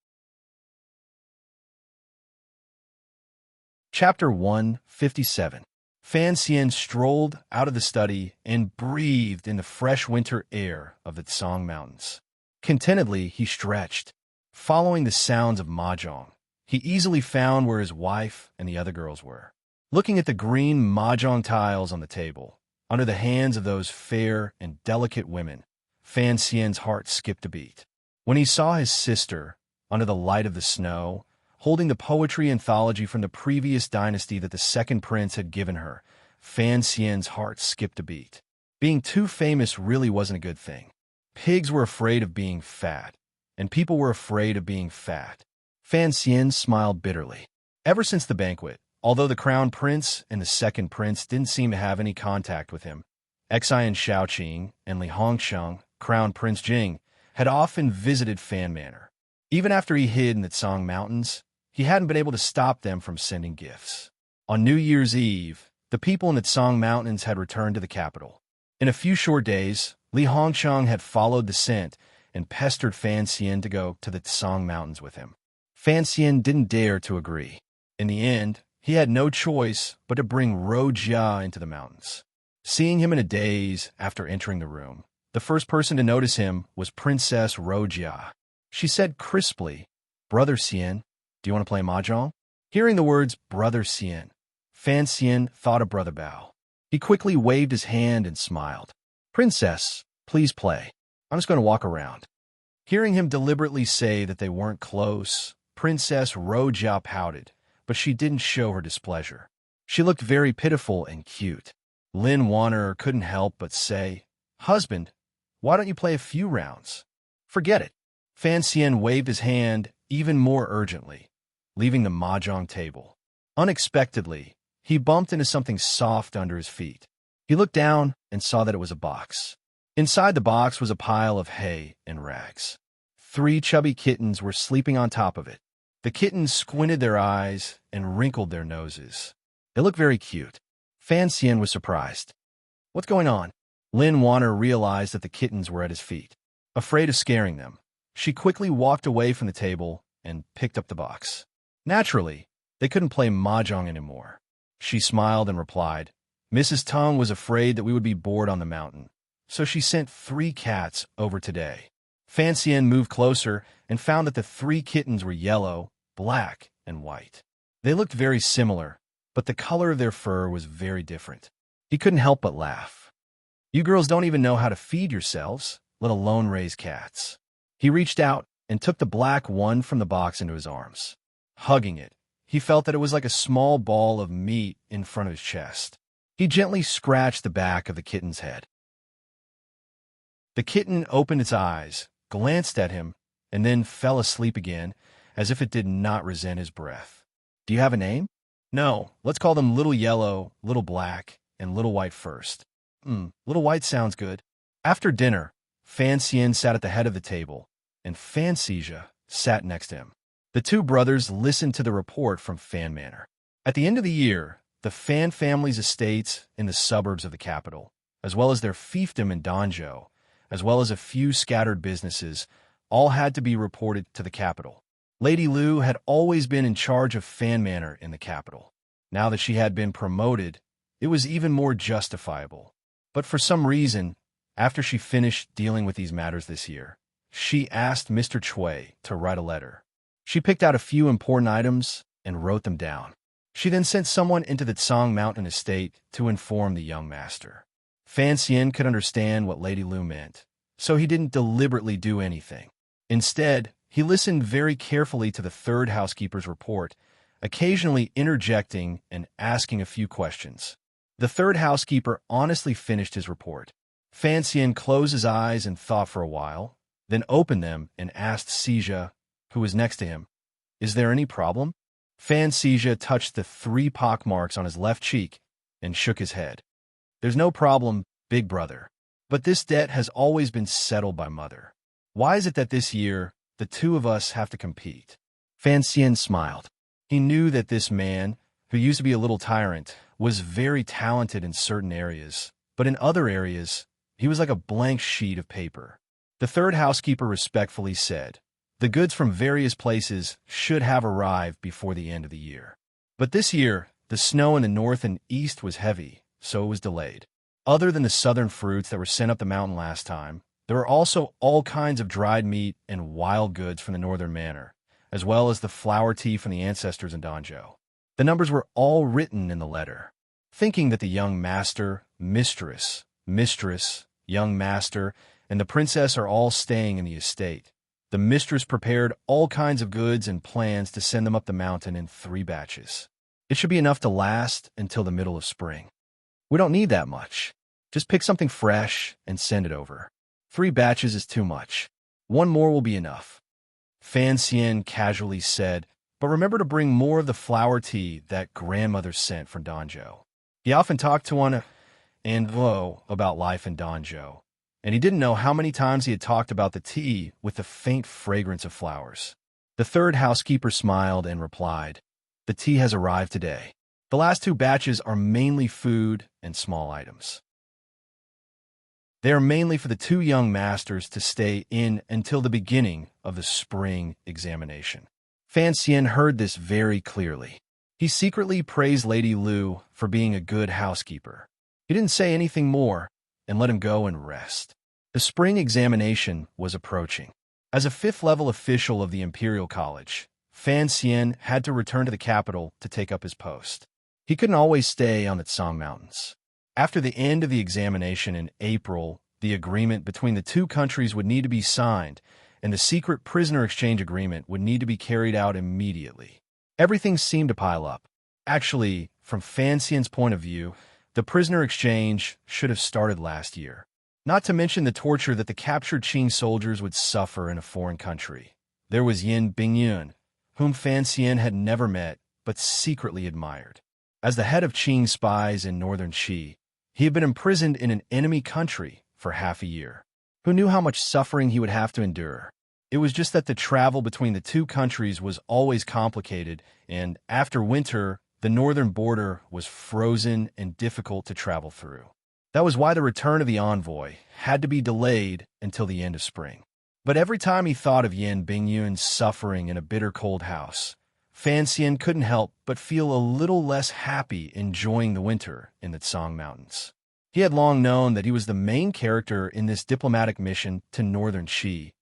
Chapter 157. Fantasia strolled out of the study and breathed in the fresh winter air of the Tsang Mountains. Contentedly, he stretched. Following the sounds of mahjong, he easily found where his wife and the other girls were. Looking at the green mahjong tiles on the table, under the hands of those fair and delicate women, Fantasia's heart skipped a beat. When he saw his sister, under the light of the snow, holding the poetry anthology from the previous dynasty that the second prince had given her, Fantasia's heart skipped a beat. Being too famous really wasn't a good thing. Pigs were afraid of being fat, and people were afraid of being fat. Fantasia smiled bitterly. Ever since the banquet, although the crown prince and the second prince didn't seem to have any contact with him, Xian Shaoqing and Li Hongsheng, Crown Prince Jing, had often visited Fan Manor. Even after he hid in the Tsang Mountains, he hadn't been able to stop them from sending gifts. On New Year's Eve, the people in the Tsang Mountains had returned to the capital. In a few short days, Li Hongsheng had followed the scent and pestered Fantasia to go to the Tsang Mountains with him. Fantasia didn't dare to agree. In the end, he had no choice but to bring Rojia into the mountains. Seeing him in a daze after entering the room, the first person to notice him was Princess Rojia. She said crisply, "Brother Xian, do you want to play mahjong?" Hearing the words Brother Xian, Fantasia thought of Brother Bao. He quickly waved his hand and smiled. "Princess, please play. I'm just going to walk around." Hearing him deliberately say that they weren't close, Princess Rojia pouted, but she didn't show her displeasure. She looked very pitiful and cute. Lin Wanner couldn't help but say, "Husband, why don't you play a few rounds?" "Forget it." Fantasia waved his hand even more urgently, leaving the mahjong table. Unexpectedly, he bumped into something soft under his feet. He looked down and saw that it was a box. Inside the box was a pile of hay and rags. 3 chubby kittens were sleeping on top of it. The kittens squinted their eyes and wrinkled their noses. They looked very cute. Fantasia was surprised. "What's going on?" Lin Wanner realized that the kittens were at his feet. Afraid of scaring them, she quickly walked away from the table and picked up the box. Naturally, they couldn't play mahjong anymore. She smiled and replied, "Mrs. Tung was afraid that we would be bored on the mountain, so she sent 3 cats over today." Fantasia moved closer and found that the 3 kittens were yellow, black, and white. They looked very similar, but the color of their fur was very different. He couldn't help but laugh. "You girls don't even know how to feed yourselves, let alone raise cats." He reached out and took the black one from the box into his arms. Hugging it, he felt that it was like a small ball of meat in front of his chest. He gently scratched the back of the kitten's head. The kitten opened its eyes, glanced at him, and then fell asleep again, as if it did not resent his breath. "Do you have a name?" "No, let's call them Little Yellow, Little Black, and Little White first." Little White sounds good." After dinner, Fantasia sat at the head of the table, and Fantasia sat next to him. The two brothers listened to the report from Fan Manor. At the end of the year, the Fan family's estates in the suburbs of the capital, as well as their fiefdom in Danzhou, as well as a few scattered businesses, all had to be reported to the capital. Lady Lu had always been in charge of Fan Manor in the capital. Now that she had been promoted, it was even more justifiable. But for some reason, after she finished dealing with these matters this year, she asked Mr. Cui to write a letter. She picked out a few important items and wrote them down. She then sent someone into the Tsang Mountain estate to inform the young master. Fan Xian could understand what Lady Lu meant, so he didn't deliberately do anything. Instead, he listened very carefully to the third housekeeper's report, occasionally interjecting and asking a few questions. The third housekeeper honestly finished his report. Fan Xian closed his eyes and thought for a while, then opened them and asked Xijia, who was next to him, "Is there any problem?" Fan Xijia touched the 3 pockmarks on his left cheek and shook his head. "There's no problem, big brother. But this debt has always been settled by Mother. Why is it that this year the two of us have to compete?" Fan Xian smiled. He knew that this man, who used to be a little tyrant, was very talented in certain areas, but in other areas, he was like a blank sheet of paper. The third housekeeper respectfully said, "The goods from various places should have arrived before the end of the year. But this year, the snow in the north and east was heavy, so it was delayed. Other than the southern fruits that were sent up the mountain last time, there were also all kinds of dried meat and wild goods from the northern manor, as well as the flower tea from the ancestors in Danzhou." The numbers were all written in the letter. Thinking that the young master, mistress, young master, and the princess are all staying in the estate, the mistress prepared all kinds of goods and plans to send them up the mountain in 3 batches. It should be enough to last until the middle of spring. "We don't need that much. Just pick something fresh and send it over. 3 batches is too much. 1 more will be enough," Fan Xian casually said, "but remember to bring more of the flower tea that grandmother sent from Danzhou." He often talked to one about life in Danzhou, and he didn't know how many times he had talked about the tea with the faint fragrance of flowers. The third housekeeper smiled and replied, "The tea has arrived today. The last 2 batches are mainly food and small items. They are mainly for the 2 young masters to stay in until the beginning of the spring examination." Fan Xian heard this very clearly. He secretly praised Lady Lu for being a good housekeeper. He didn't say anything more and let him go and rest. The spring examination was approaching. As a 5th-level official of the Imperial College, Fan Xian had to return to the capital to take up his post. He couldn't always stay on the Tsang Mountains. After the end of the examination in April, the agreement between the 2 countries would need to be signed, and the secret prisoner exchange agreement would need to be carried out immediately. Everything seemed to pile up. Actually, from Fan Xian's point of view, the prisoner exchange should have started last year. Not to mention the torture that the captured Qing soldiers would suffer in a foreign country. There was Yin Bingyun, whom Fan Xian had never met but secretly admired. As the head of Qing spies in northern Qi, he had been imprisoned in an enemy country for half a year. Who knew how much suffering he would have to endure? It was just that the travel between the 2 countries was always complicated, and after winter, the northern border was frozen and difficult to travel through. That was why the return of the envoy had to be delayed until the end of spring. But every time he thought of Yin Bingyun's suffering in a bitter cold house, Fan Xian couldn't help but feel a little less happy enjoying the winter in the Tsang Mountains. He had long known that he was the main character in this diplomatic mission to northern Qi,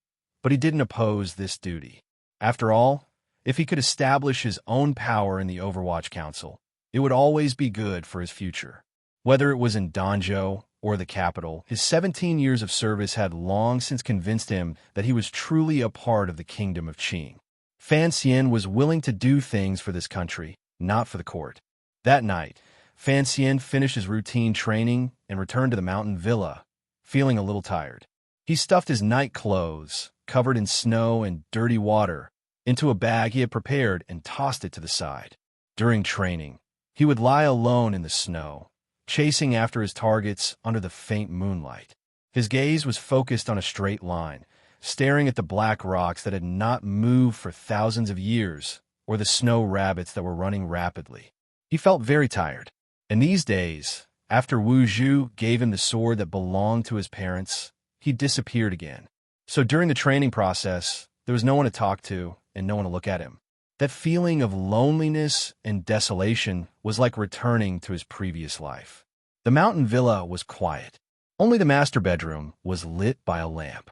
but he didn't oppose this duty. After all, if he could establish his own power in the Overwatch Council, it would always be good for his future. Whether it was in Danzhou or the capital, his 17 years of service had long since convinced him that he was truly a part of the kingdom of Qing. Fan Xian was willing to do things for this country, not for the court. That night, Fan Xian finished his routine training and returned to the mountain villa, feeling a little tired. He stuffed his night clothes, covered in snow and dirty water, into a bag he had prepared and tossed it to the side. During training, he would lie alone in the snow, chasing after his targets under the faint moonlight. His gaze was focused on a straight line, staring at the black rocks that had not moved for thousands of years, or the snow rabbits that were running rapidly. He felt very tired. And these days, after Wu Zhu gave him the sword that belonged to his parents, he disappeared again. So during the training process, there was no one to talk to and no one to look at him. That feeling of loneliness and desolation was like returning to his previous life. The mountain villa was quiet. Only the master bedroom was lit by a lamp.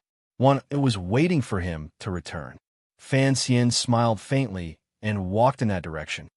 It was waiting for him to return. Fan Xian smiled faintly and walked in that direction.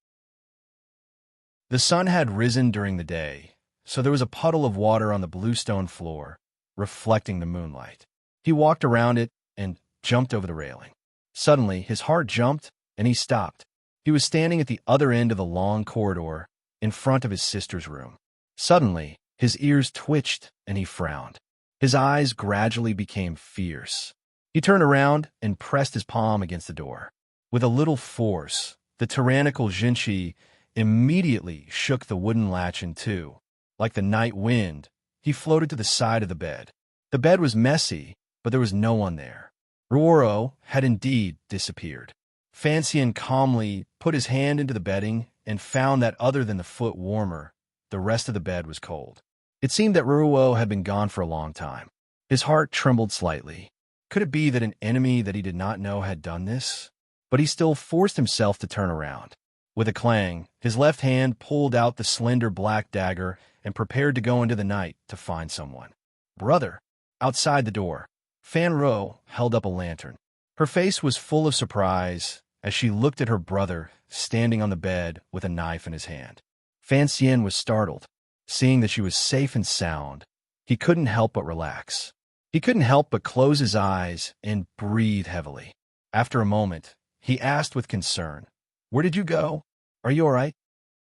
The sun had risen during the day, so there was a puddle of water on the bluestone floor, reflecting the moonlight. He walked around it and jumped over the railing. Suddenly, his heart jumped, and he stopped. He was standing at the other end of the long corridor, in front of his sister's room. Suddenly, his ears twitched, and he frowned. His eyes gradually became fierce. He turned around and pressed his palm against the door. With a little force, the tyrannical Jinshi immediately shook the wooden latch in two. Like the night wind, he floated to the side of the bed. The bed was messy, but there was no one there. Ruoro had indeed disappeared. Fan Xian calmly put his hand into the bedding and found that other than the foot warmer, the rest of the bed was cold. It seemed that Ruoro had been gone for a long time. His heart trembled slightly. Could it be that an enemy that he did not know had done this? But he still forced himself to turn around. With a clang, his left hand pulled out the slender black dagger and prepared to go into the night to find someone. Brother! Outside the door, Fan Ro held up a lantern. Her face was full of surprise as she looked at her brother standing on the bed with a knife in his hand. Fan Xian was startled. Seeing that she was safe and sound, he couldn't help but relax. He couldn't help but close his eyes and breathe heavily. After a moment, he asked with concern, "Where did you go? Are you all right?"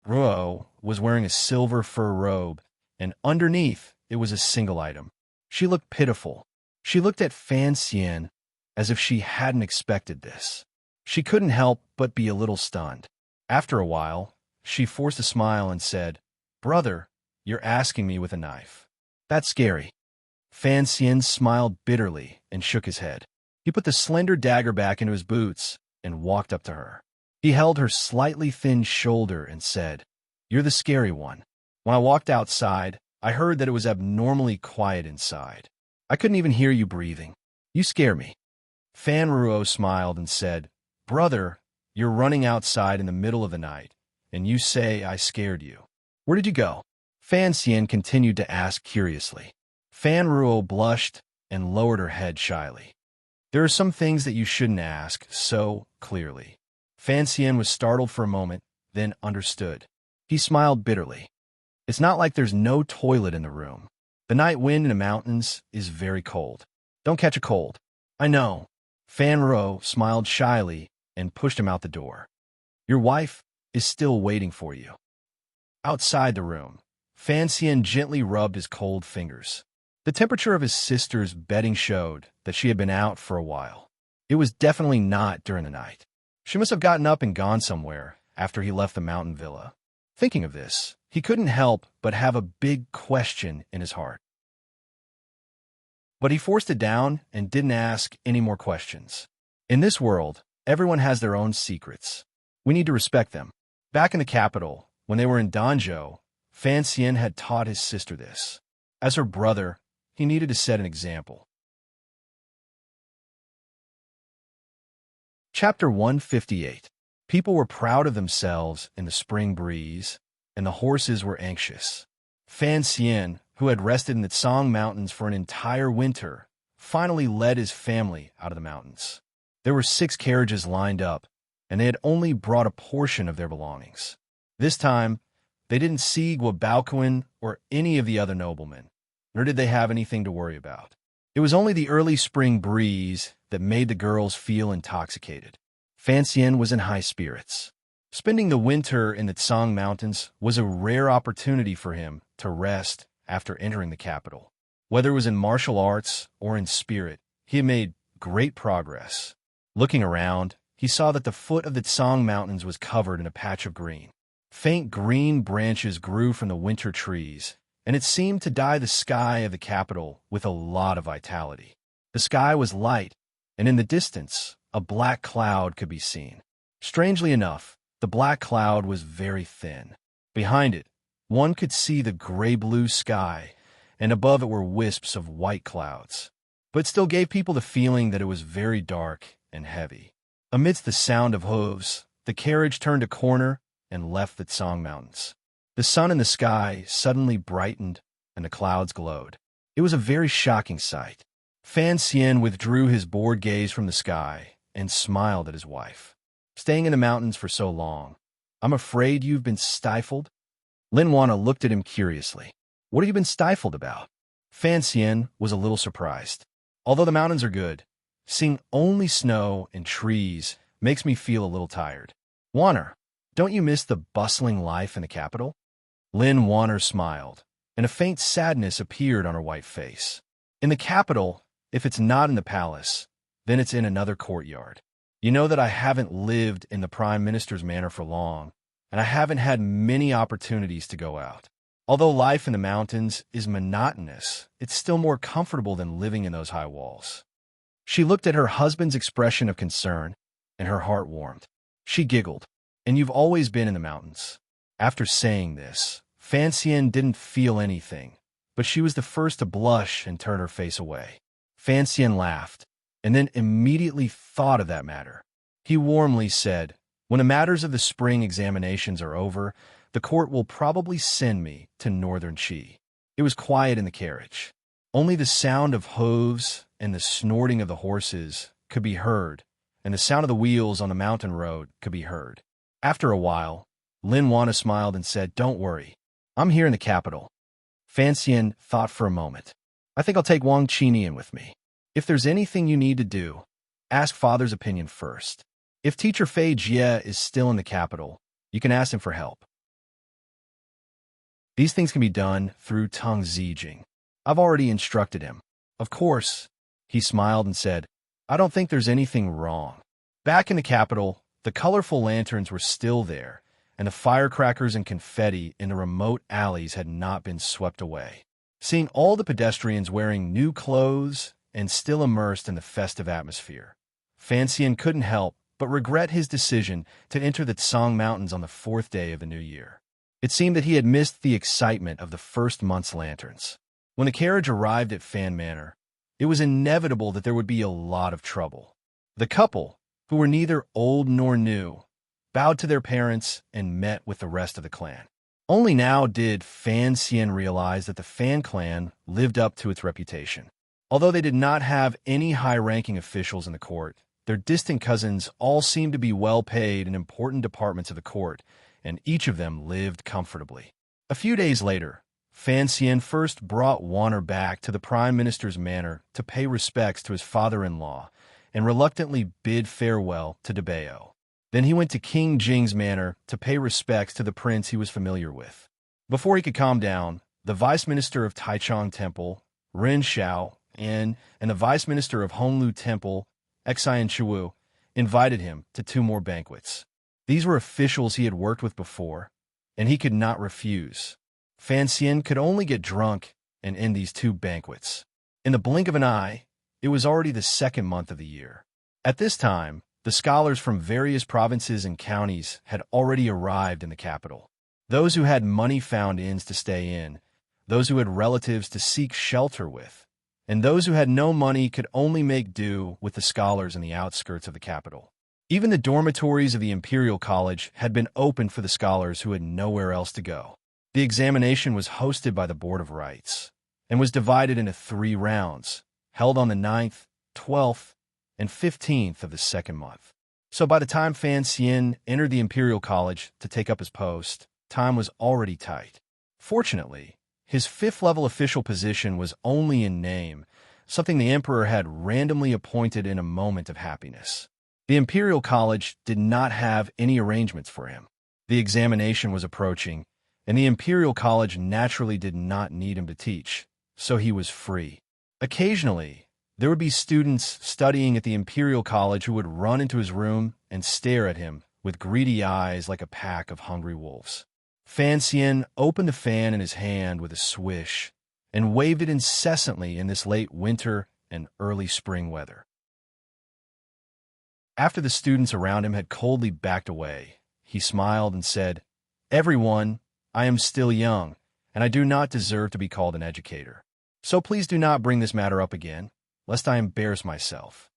Ruo was wearing a silver fur robe, and underneath it was a single item. She looked pitiful. She looked at Fan Xian as if she hadn't expected this. She couldn't help but be a little stunned. After a while, she forced a smile and said, "Brother, you're asking me with a knife. That's scary." Fan Xian smiled bitterly and shook his head. He put the slender dagger back into his boots and walked up to her. He held her slightly thin shoulder and said, "You're the scary one. When I walked outside, I heard that it was abnormally quiet inside. I couldn't even hear you breathing. You scare me." Fan Ruo smiled and said, "Brother, you're running outside in the middle of the night, and you say I scared you. Where did you go?" Fan Xian continued to ask curiously. Fan Ruo blushed and lowered her head shyly. "There are some things that you shouldn't ask so clearly." Fan Xian was startled for a moment, then understood. He smiled bitterly. "It's not like there's no toilet in the room. The night wind in the mountains is very cold. Don't catch a cold." "I know." Fan Ruo smiled shyly and pushed him out the door. "Your wife is still waiting for you." Outside the room, Fan Xian gently rubbed his cold fingers. The temperature of his sister's bedding showed that she had been out for a while. It was definitely not during the night. She must have gotten up and gone somewhere after he left the mountain villa. Thinking of this, he couldn't help but have a big question in his heart. But he forced it down and didn't ask any more questions. In this world, everyone has their own secrets. We need to respect them. Back in the capital, when they were in Danzhou, Fan Xian had taught his sister this. As her brother, he needed to set an example. Chapter 158. People were proud of themselves in the spring breeze, and the horses were anxious. Fan Xian, who had rested in the Tsang Mountains for an entire winter, finally led his family out of the mountains. There were 6 carriages lined up, and they had only brought a portion of their belongings. This time, they didn't see Guobaoquan or any of the other noblemen, nor did they have anything to worry about. It was only the early spring breeze that made the girls feel intoxicated. Fan Xian was in high spirits. Spending the winter in the Tsang Mountains was a rare opportunity for him to rest after entering the capital. Whether it was in martial arts or in spirit, he had made great progress. Looking around, he saw that the foot of the Tsang Mountains was covered in a patch of green. Faint green branches grew from the winter trees, and it seemed to dye the sky of the capital with a lot of vitality. The sky was light, and in the distance, a black cloud could be seen. Strangely enough, the black cloud was very thin. Behind it, one could see the gray-blue sky, and above it were wisps of white clouds. But it still gave people the feeling that it was very dark and heavy. Amidst the sound of hooves, the carriage turned a corner and left the Tsang Mountains. The sun in the sky suddenly brightened, and the clouds glowed. It was a very shocking sight. Fan Xian withdrew his bored gaze from the sky and smiled at his wife. "Staying in the mountains for so long, I'm afraid you've been stifled?" Lin Wana looked at him curiously. "What have you been stifled about?" Fan Xian was a little surprised. "Although the mountains are good, seeing only snow and trees makes me feel a little tired." "Wanner, don't you miss the bustling life in the capital?" Lin Wanner smiled, and a faint sadness appeared on her white face. "In the capital, if it's not in the palace, then it's in another courtyard. You know that I haven't lived in the Prime Minister's manor for long, and I haven't had many opportunities to go out. Although life in the mountains is monotonous, it's still more comfortable than living in those high walls." She looked at her husband's expression of concern, and her heart warmed. She giggled. "And you've always been in the mountains." After saying this, Fan Xian didn't feel anything, but she was the first to blush and turn her face away. Fan Xian laughed, and then immediately thought of that matter. He warmly said, "When the matters of the spring examinations are over, the court will probably send me to Northern Qi." It was quiet in the carriage. Only the sound of hooves and the snorting of the horses could be heard, and the sound of the wheels on the mountain road could be heard. After a while, Lin Wana smiled and said, "Don't worry. I'm here in the capital." Fan Xian thought for a moment. "I think I'll take Wang Qinian with me. If there's anything you need to do, ask Father's opinion first. If Teacher Fei Jie is still in the capital, you can ask him for help. These things can be done through Teng Zijing. I've already instructed him." "Of course." He smiled and said, "I don't think there's anything wrong." Back in the capital, the colorful lanterns were still there, and the firecrackers and confetti in the remote alleys had not been swept away. Seeing all the pedestrians wearing new clothes and still immersed in the festive atmosphere, Fan Xian couldn't help but regret his decision to enter the Tsang Mountains on the 4th day of the new year. It seemed that he had missed the excitement of the first month's lanterns. When the carriage arrived at Fan Manor, it was inevitable that there would be a lot of trouble. The couple, who were neither old nor new, bowed to their parents and met with the rest of the clan. Only now did Fan Xian realize that the Fan clan lived up to its reputation. Although they did not have any high-ranking officials in the court, their distant cousins all seemed to be well-paid in important departments of the court, and each of them lived comfortably. A few days later, Fan Xian first brought Wanner back to the Prime Minister's manor to pay respects to his father-in-law and reluctantly bid farewell to Debeo. Then he went to King Jing's manor to pay respects to the prince he was familiar with. Before he could calm down, the Vice Minister of Taichung Temple, Ren Xiao, and the Vice Minister of Honglu Temple, Xian Chiwu, invited him to 2 more banquets. These were officials he had worked with before, and he could not refuse. Fan Xian could only get drunk and end these 2 banquets. In the blink of an eye, it was already the 2nd month of the year. At this time, the scholars from various provinces and counties had already arrived in the capital. Those who had money found inns to stay in, those who had relatives to seek shelter with, and those who had no money could only make do with the scholars in the outskirts of the capital. Even the dormitories of the Imperial College had been opened for the scholars who had nowhere else to go. The examination was hosted by the Board of Rites and was divided into 3 rounds, held on the 9th, 12th, and 15th of the 2nd month. So by the time Fan Xian entered the Imperial College to take up his post, time was already tight. Fortunately, his 5th-level official position was only in name, something the Emperor had randomly appointed in a moment of happiness. The Imperial College did not have any arrangements for him. The examination was approaching, and the Imperial College naturally did not need him to teach, so he was free. Occasionally, there would be students studying at the Imperial College who would run into his room and stare at him with greedy eyes like a pack of hungry wolves. Fan Xian opened the fan in his hand with a swish and waved it incessantly in this late winter and early spring weather. After the students around him had coldly backed away, he smiled and said, "Everyone, I am still young, and I do not deserve to be called an educator. So please do not bring this matter up again, lest I embarrass myself."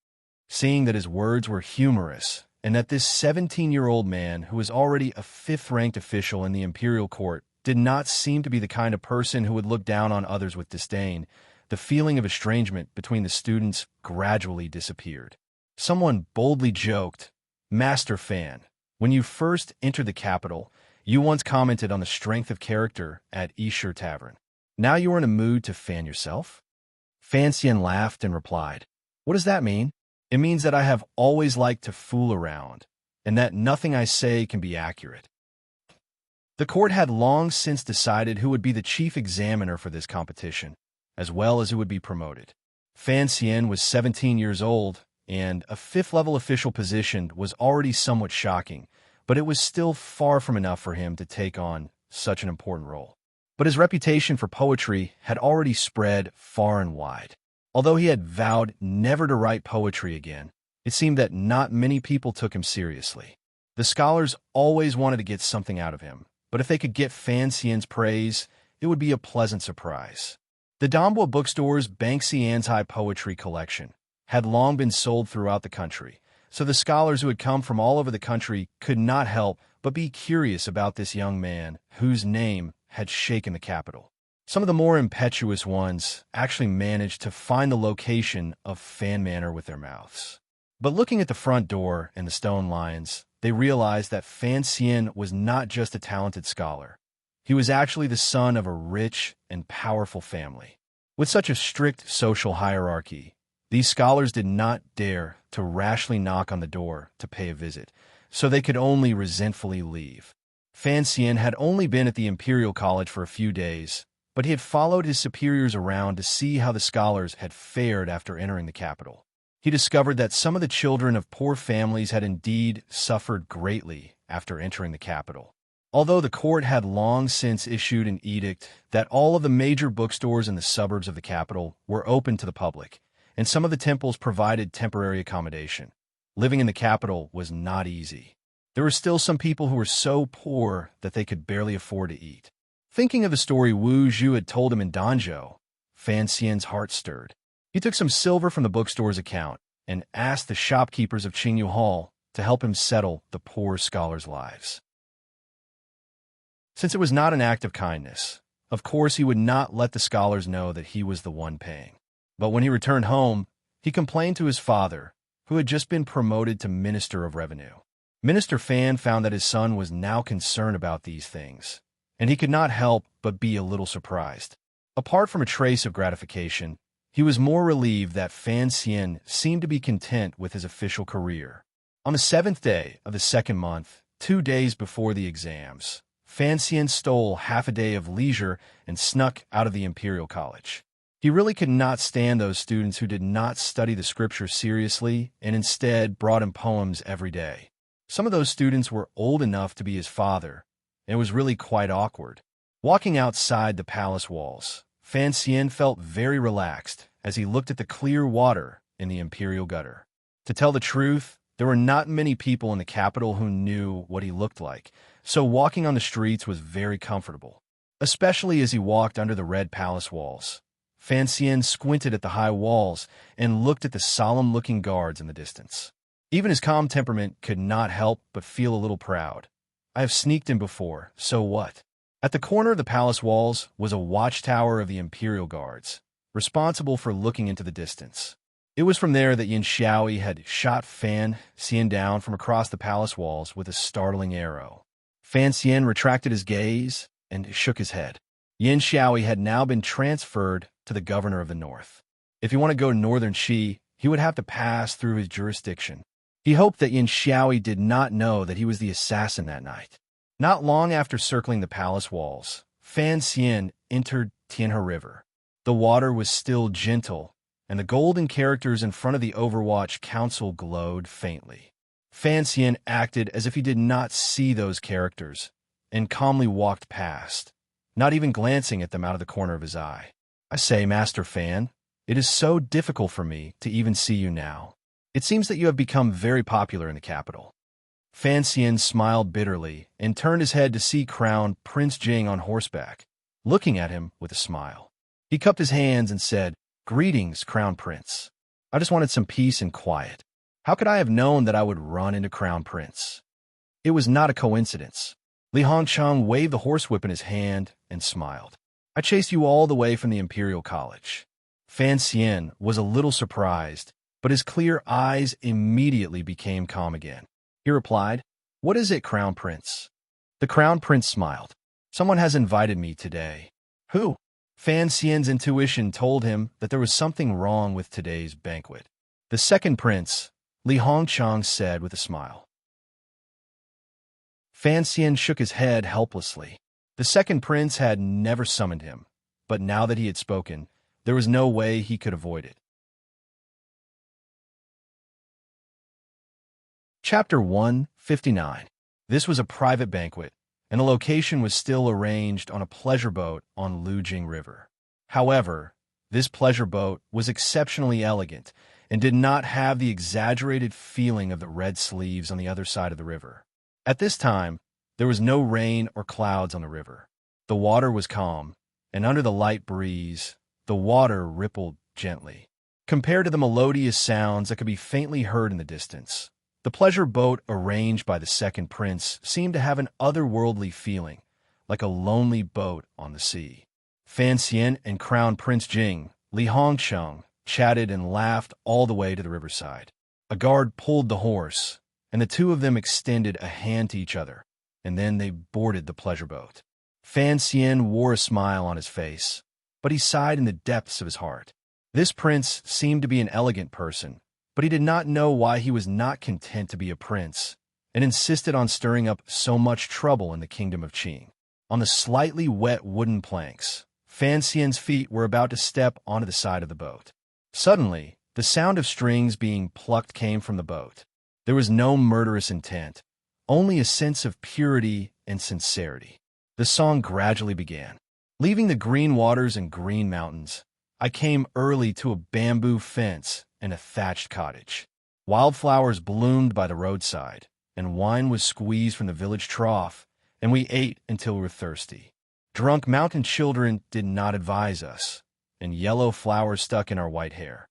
Seeing that his words were humorous, and that this 17-year-old man, who was already a fifth-ranked official in the imperial court, did not seem to be the kind of person who would look down on others with disdain, the feeling of estrangement between the students gradually disappeared. Someone boldly joked, "Master Fan, when you first entered the capital, you once commented on the strength of character at Esher Tavern. Now you are in a mood to fan yourself?" Fan Xian laughed and replied, "What does that mean?" "It means that I have always liked to fool around, and that nothing I say can be accurate." The court had long since decided who would be the chief examiner for this competition, as well as who would be promoted. Fan Xian was 17 years old, and a fifth-level official position was already somewhat shocking, but it was still far from enough for him to take on such an important role. But his reputation for poetry had already spread far and wide. Although he had vowed never to write poetry again, it seemed that not many people took him seriously. The scholars always wanted to get something out of him, but if they could get Fan Xian's praise, it would be a pleasant surprise. The Donghua bookstore's Banksy anti-poetry collection had long been sold throughout the country, so the scholars who had come from all over the country could not help but be curious about this young man whose name had shaken the capital. Some of the more impetuous ones actually managed to find the location of Fan Manor with their mouths. But looking at the front door and the stone lions, they realized that Fan Xian was not just a talented scholar. He was actually the son of a rich and powerful family. With such a strict social hierarchy, these scholars did not dare to rashly knock on the door to pay a visit, so they could only resentfully leave. Fan Xian had only been at the Imperial College for a few days, but he had followed his superiors around to see how the scholars had fared after entering the capital. He discovered that some of the children of poor families had indeed suffered greatly after entering the capital. Although the court had long since issued an edict that all of the major bookstores in the suburbs of the capital were open to the public, and some of the temples provided temporary accommodation, living in the capital was not easy. There were still some people who were so poor that they could barely afford to eat. Thinking of the story Wu Zhu had told him in Danzhou, Fan Xian's heart stirred. He took some silver from the bookstore's account and asked the shopkeepers of Qingyu Hall to help him settle the poor scholars' lives. Since it was not an act of kindness, of course he would not let the scholars know that he was the one paying. But when he returned home, he complained to his father, who had just been promoted to Minister of Revenue. Minister Fan found that his son was now concerned about these things, and he could not help but be a little surprised. Apart from a trace of gratification, he was more relieved that Fan Xian seemed to be content with his official career. On the 7th day of the second month, 2 days before the exams, Fan Xian stole half a day of leisure and snuck out of the Imperial College. He really could not stand those students who did not study the scripture seriously and instead brought him poems every day. Some of those students were old enough to be his father, and it was really quite awkward. Walking outside the palace walls, Fan Xian felt very relaxed as he looked at the clear water in the imperial gutter. To tell the truth, there were not many people in the capital who knew what he looked like, so walking on the streets was very comfortable, especially as he walked under the red palace walls. Fan Xian squinted at the high walls and looked at the solemn-looking guards in the distance. Even his calm temperament could not help but feel a little proud. I have sneaked in before, so what? At the corner of the palace walls was a watchtower of the Imperial Guards, responsible for looking into the distance. It was from there that Yin Xiaoyi had shot Fan Xian down from across the palace walls with a startling arrow. Fan Xian retracted his gaze and shook his head. Yin Xiaoyi had now been transferred to the governor of the north. If he wanted to go to northern Qi, he would have to pass through his jurisdiction. He hoped that Yin Xiaoyi did not know that he was the assassin that night. Not long after circling the palace walls, Fan Xian entered Tianhe River. The water was still gentle, and the golden characters in front of the Overwatch Council glowed faintly. Fan Xian acted as if he did not see those characters, and calmly walked past, not even glancing at them out of the corner of his eye. "I say, Master Fan, it is so difficult for me to even see you now. It seems that you have become very popular in the capital. Fan Xian smiled bitterly and turned his head to see Crown Prince Jing on horseback, looking at him with a smile. He cupped his hands and said, "Greetings, Crown Prince. I just wanted some peace and quiet. How could I have known that I would run into Crown Prince?" It was not a coincidence. Li Hongcheng waved the horsewhip in his hand and smiled. "I chased you all the way from the Imperial College." Fan Xian was a little surprised, but his clear eyes immediately became calm again. He replied, "What is it, Crown Prince?" The Crown Prince smiled. "Someone has invited me today." "Who?" Fan Xian's intuition told him that there was something wrong with today's banquet. "The second prince," Li Hongcheng said with a smile. Fan Xian shook his head helplessly. The second prince had never summoned him, but now that he had spoken, there was no way he could avoid it. Chapter 159. This was a private banquet, and the location was still arranged on a pleasure boat on Lujing River. However, this pleasure boat was exceptionally elegant and did not have the exaggerated feeling of the red sleeves on the other side of the river. At this time, there was no rain or clouds on the river. The water was calm, and under the light breeze, the water rippled gently. Compared to the melodious sounds that could be faintly heard in the distance, the pleasure boat arranged by the second prince seemed to have an otherworldly feeling, like a lonely boat on the sea. Fan Xian and Crown Prince Jing, Li Hongcheng, chatted and laughed all the way to the riverside. A guard pulled the horse, and the two of them extended a hand to each other, and then they boarded the pleasure boat. Fan Xian wore a smile on his face, but he sighed in the depths of his heart. This prince seemed to be an elegant person, but he did not know why he was not content to be a prince, and insisted on stirring up so much trouble in the kingdom of Qing. On the slightly wet wooden planks, Fan Xian's feet were about to step onto the side of the boat. Suddenly, the sound of strings being plucked came from the boat. There was no murderous intent, only a sense of purity and sincerity. The song gradually began. "Leaving the green waters and green mountains, I came early to a bamboo fence and a thatched cottage. Wildflowers bloomed by the roadside, and wine was squeezed from the village trough, and we ate until we were thirsty. Drunk mountain children did not advise us, and yellow flowers stuck in our white hair."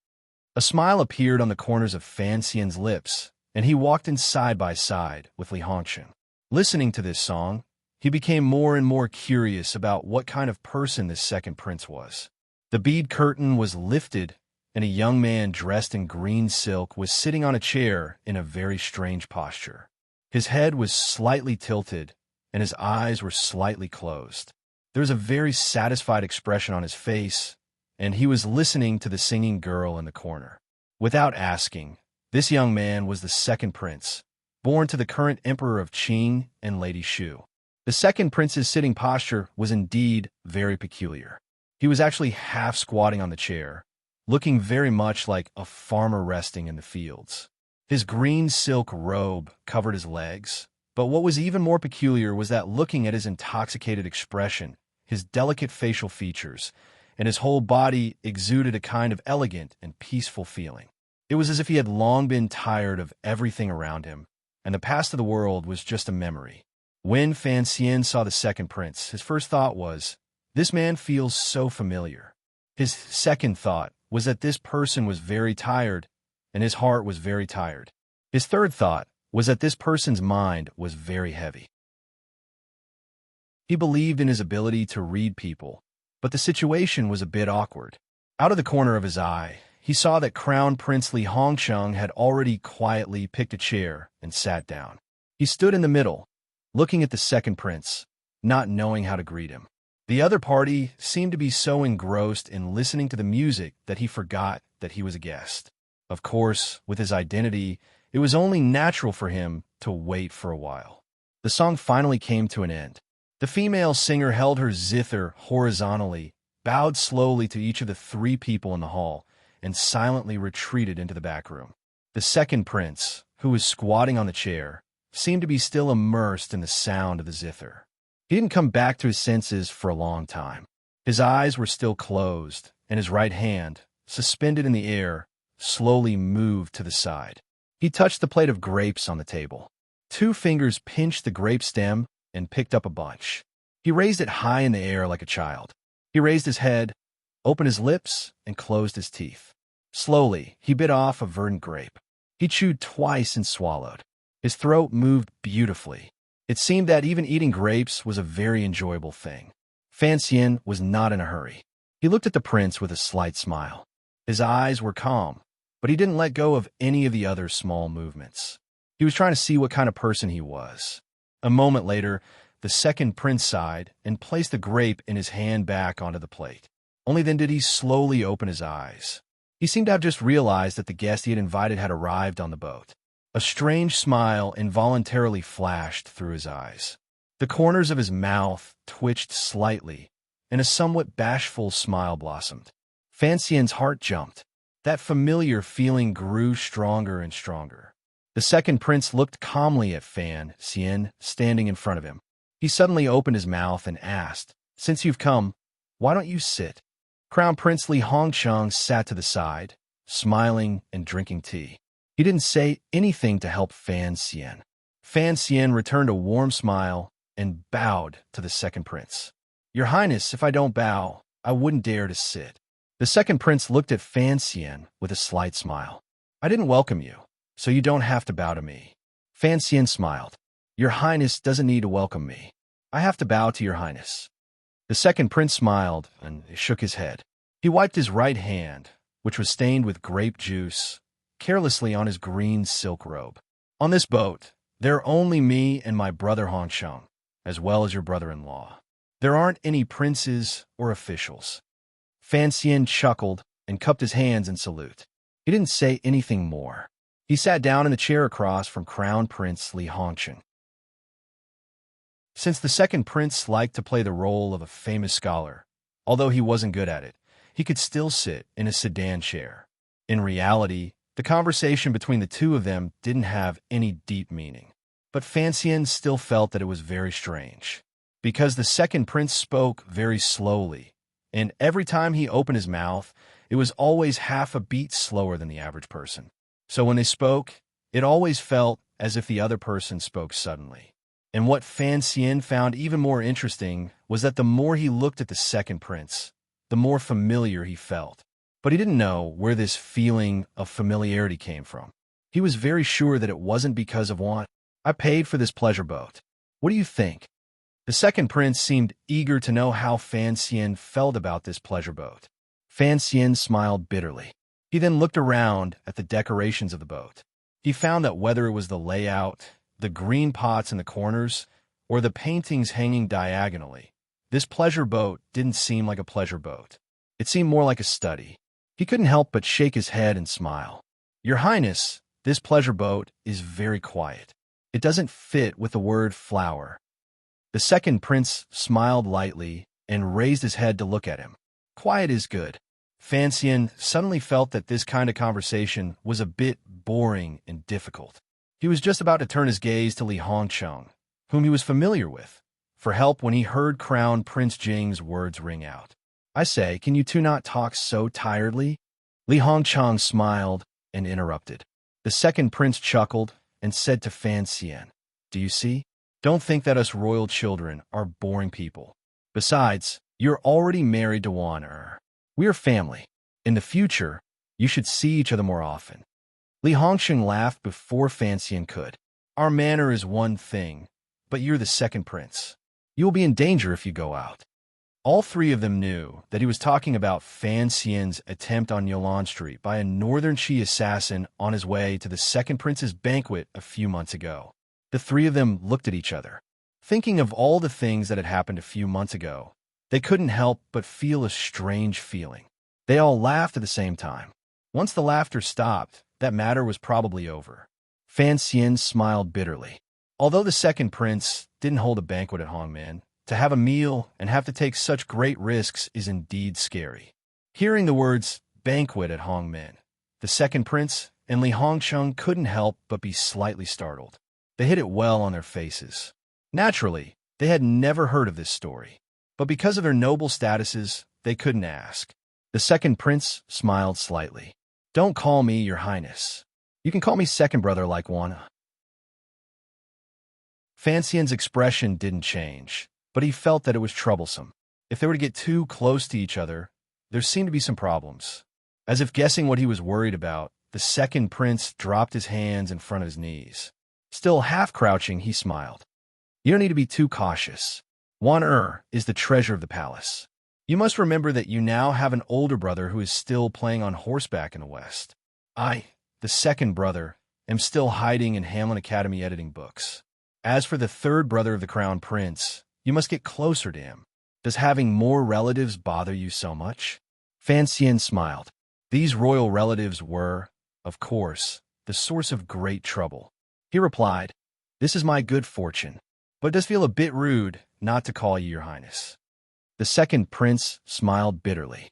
A smile appeared on the corners of Fan Xian's lips, and he walked in side by side with Li Hongcheng. Listening to this song, he became more and more curious about what kind of person this second prince was. The bead curtain was lifted, and a young man dressed in green silk was sitting on a chair in a very strange posture. His head was slightly tilted, and his eyes were slightly closed. There was a very satisfied expression on his face, and he was listening to the singing girl in the corner. Without asking, this young man was the second prince, born to the current emperor of Qing and Lady Shu. The second prince's sitting posture was indeed very peculiar. He was actually half squatting on the chair, looking very much like a farmer resting in the fields. His green silk robe covered his legs, but what was even more peculiar was that looking at his intoxicated expression, his delicate facial features, and his whole body exuded a kind of elegant and peaceful feeling. It was as if he had long been tired of everything around him, and the past of the world was just a memory. When Fan Xian saw the second prince, his first thought was, "This man feels so familiar." His second thought was that this person was very tired, and his heart was very tired. His third thought was that this person's mind was very heavy. He believed in his ability to read people, but the situation was a bit awkward. Out of the corner of his eye, he saw that Crown Prince Li Hongcheng had already quietly picked a chair and sat down. He stood in the middle, looking at the second prince, not knowing how to greet him. The other party seemed to be so engrossed in listening to the music that he forgot that he was a guest. Of course, with his identity, it was only natural for him to wait for a while. The song finally came to an end. The female singer held her zither horizontally, bowed slowly to each of the three people in the hall, and silently retreated into the back room. The second prince, who was squatting on the chair, seemed to be still immersed in the sound of the zither. He didn't come back to his senses for a long time. His eyes were still closed, and his right hand, suspended in the air, slowly moved to the side. He touched the plate of grapes on the table. 2 fingers pinched the grape stem and picked up a bunch. He raised it high in the air like a child. He raised his head, opened his lips, and closed his teeth. Slowly, he bit off a verdant grape. He chewed twice and swallowed. His throat moved beautifully. It seemed that even eating grapes was a very enjoyable thing. Fan Xian was not in a hurry. He looked at the prince with a slight smile. His eyes were calm, but he didn't let go of any of the other small movements. He was trying to see what kind of person he was. A moment later, the second prince sighed and placed the grape in his hand back onto the plate. Only then did he slowly open his eyes. He seemed to have just realized that the guest he had invited had arrived on the boat. A strange smile involuntarily flashed through his eyes. The corners of his mouth twitched slightly, and a somewhat bashful smile blossomed. Fan Xian's heart jumped. That familiar feeling grew stronger and stronger. The second prince looked calmly at Fan Xian, standing in front of him. He suddenly opened his mouth and asked, "Since you've come, why don't you sit?" Crown Prince Li Hongcheng sat to the side, smiling and drinking tea. He didn't say anything to help Fan Xian. Fan Xian returned a warm smile and bowed to the second prince. "Your Highness, if I don't bow, I wouldn't dare to sit." The second prince looked at Fan Xian with a slight smile. "I didn't welcome you, so you don't have to bow to me." Fan Xian smiled. "Your Highness doesn't need to welcome me. I have to bow to your Highness." The second prince smiled and shook his head. He wiped his right hand, which was stained with grape juice, carelessly on his green silk robe. "On this boat, there are only me and my brother Hongsheng, as well as your brother-in-law. There aren't any princes or officials." Fan Xian chuckled and cupped his hands in salute. He didn't say anything more. He sat down in the chair across from Crown Prince Li Hongcheng. Since the second prince liked to play the role of a famous scholar, although he wasn't good at it, he could still sit in a sedan chair. In reality, the conversation between the two of them didn't have any deep meaning. But Fan Xian still felt that it was very strange, because the second prince spoke very slowly, and every time he opened his mouth, it was always half a beat slower than the average person. So when they spoke, it always felt as if the other person spoke suddenly. And what Fan Xian found even more interesting was that the more he looked at the second prince, the more familiar he felt. But he didn't know where this feeling of familiarity came from. He was very sure that it wasn't because of want. "I paid for this pleasure boat. What do you think?" The second prince seemed eager to know how Fan Xian felt about this pleasure boat. Fan Xian smiled bitterly. He then looked around at the decorations of the boat. He found that whether it was the layout, the green pots in the corners, or the paintings hanging diagonally, this pleasure boat didn't seem like a pleasure boat. It seemed more like a study. He couldn't help but shake his head and smile. "Your Highness, this pleasure boat is very quiet. It doesn't fit with the word flower." The second prince smiled lightly and raised his head to look at him. "Quiet is good." Fan Xian suddenly felt that this kind of conversation was a bit boring and difficult. He was just about to turn his gaze to Li Hongcheng, whom he was familiar with, for help when he heard Crown Prince Jing's words ring out. "I say, can you two not talk so tiredly?" Li Hongcheng smiled and interrupted. The second prince chuckled and said to Fan Xian, "Do you see? Don't think that us royal children are boring people. Besides, you're already married to Wan Er. We are family. In the future, you should see each other more often." Li Hongcheng laughed before Fan Xian could. "Our manner is one thing, but you're the second prince. You will be in danger if you go out." All three of them knew that he was talking about Fan Xian's attempt on Yolan Street by a northern Qi assassin on his way to the second prince's banquet a few months ago. The three of them looked at each other. Thinking of all the things that had happened a few months ago, they couldn't help but feel a strange feeling. They all laughed at the same time. Once the laughter stopped, that matter was probably over. Fan Xian smiled bitterly. Although the second prince didn't hold a banquet at Hongmen, to have a meal and have to take such great risks is indeed scary. Hearing the words banquet at Hongmen, the second prince and Li Hongcheng couldn't help but be slightly startled. They hid it well on their faces. Naturally, they had never heard of this story, but because of their noble statuses, they couldn't ask. The second prince smiled slightly. Don't call me Your Highness. You can call me second brother like Juana. Fanxian's expression didn't change, but he felt that it was troublesome. If they were to get too close to each other, there seemed to be some problems. As if guessing what he was worried about, the second prince dropped his hands in front of his knees. Still half-crouching, he smiled. You don't need to be too cautious. Juan is the treasure of the palace. You must remember that you now have an older brother who is still playing on horseback in the West. I, the second brother, am still hiding in Hamlin Academy editing books. As for the third brother of the crown prince, you must get closer to him. Does having more relatives bother you so much? Fanxian smiled. These royal relatives were, of course, the source of great trouble. He replied, This is my good fortune, but it does feel a bit rude not to call you Your Highness. The second prince smiled bitterly.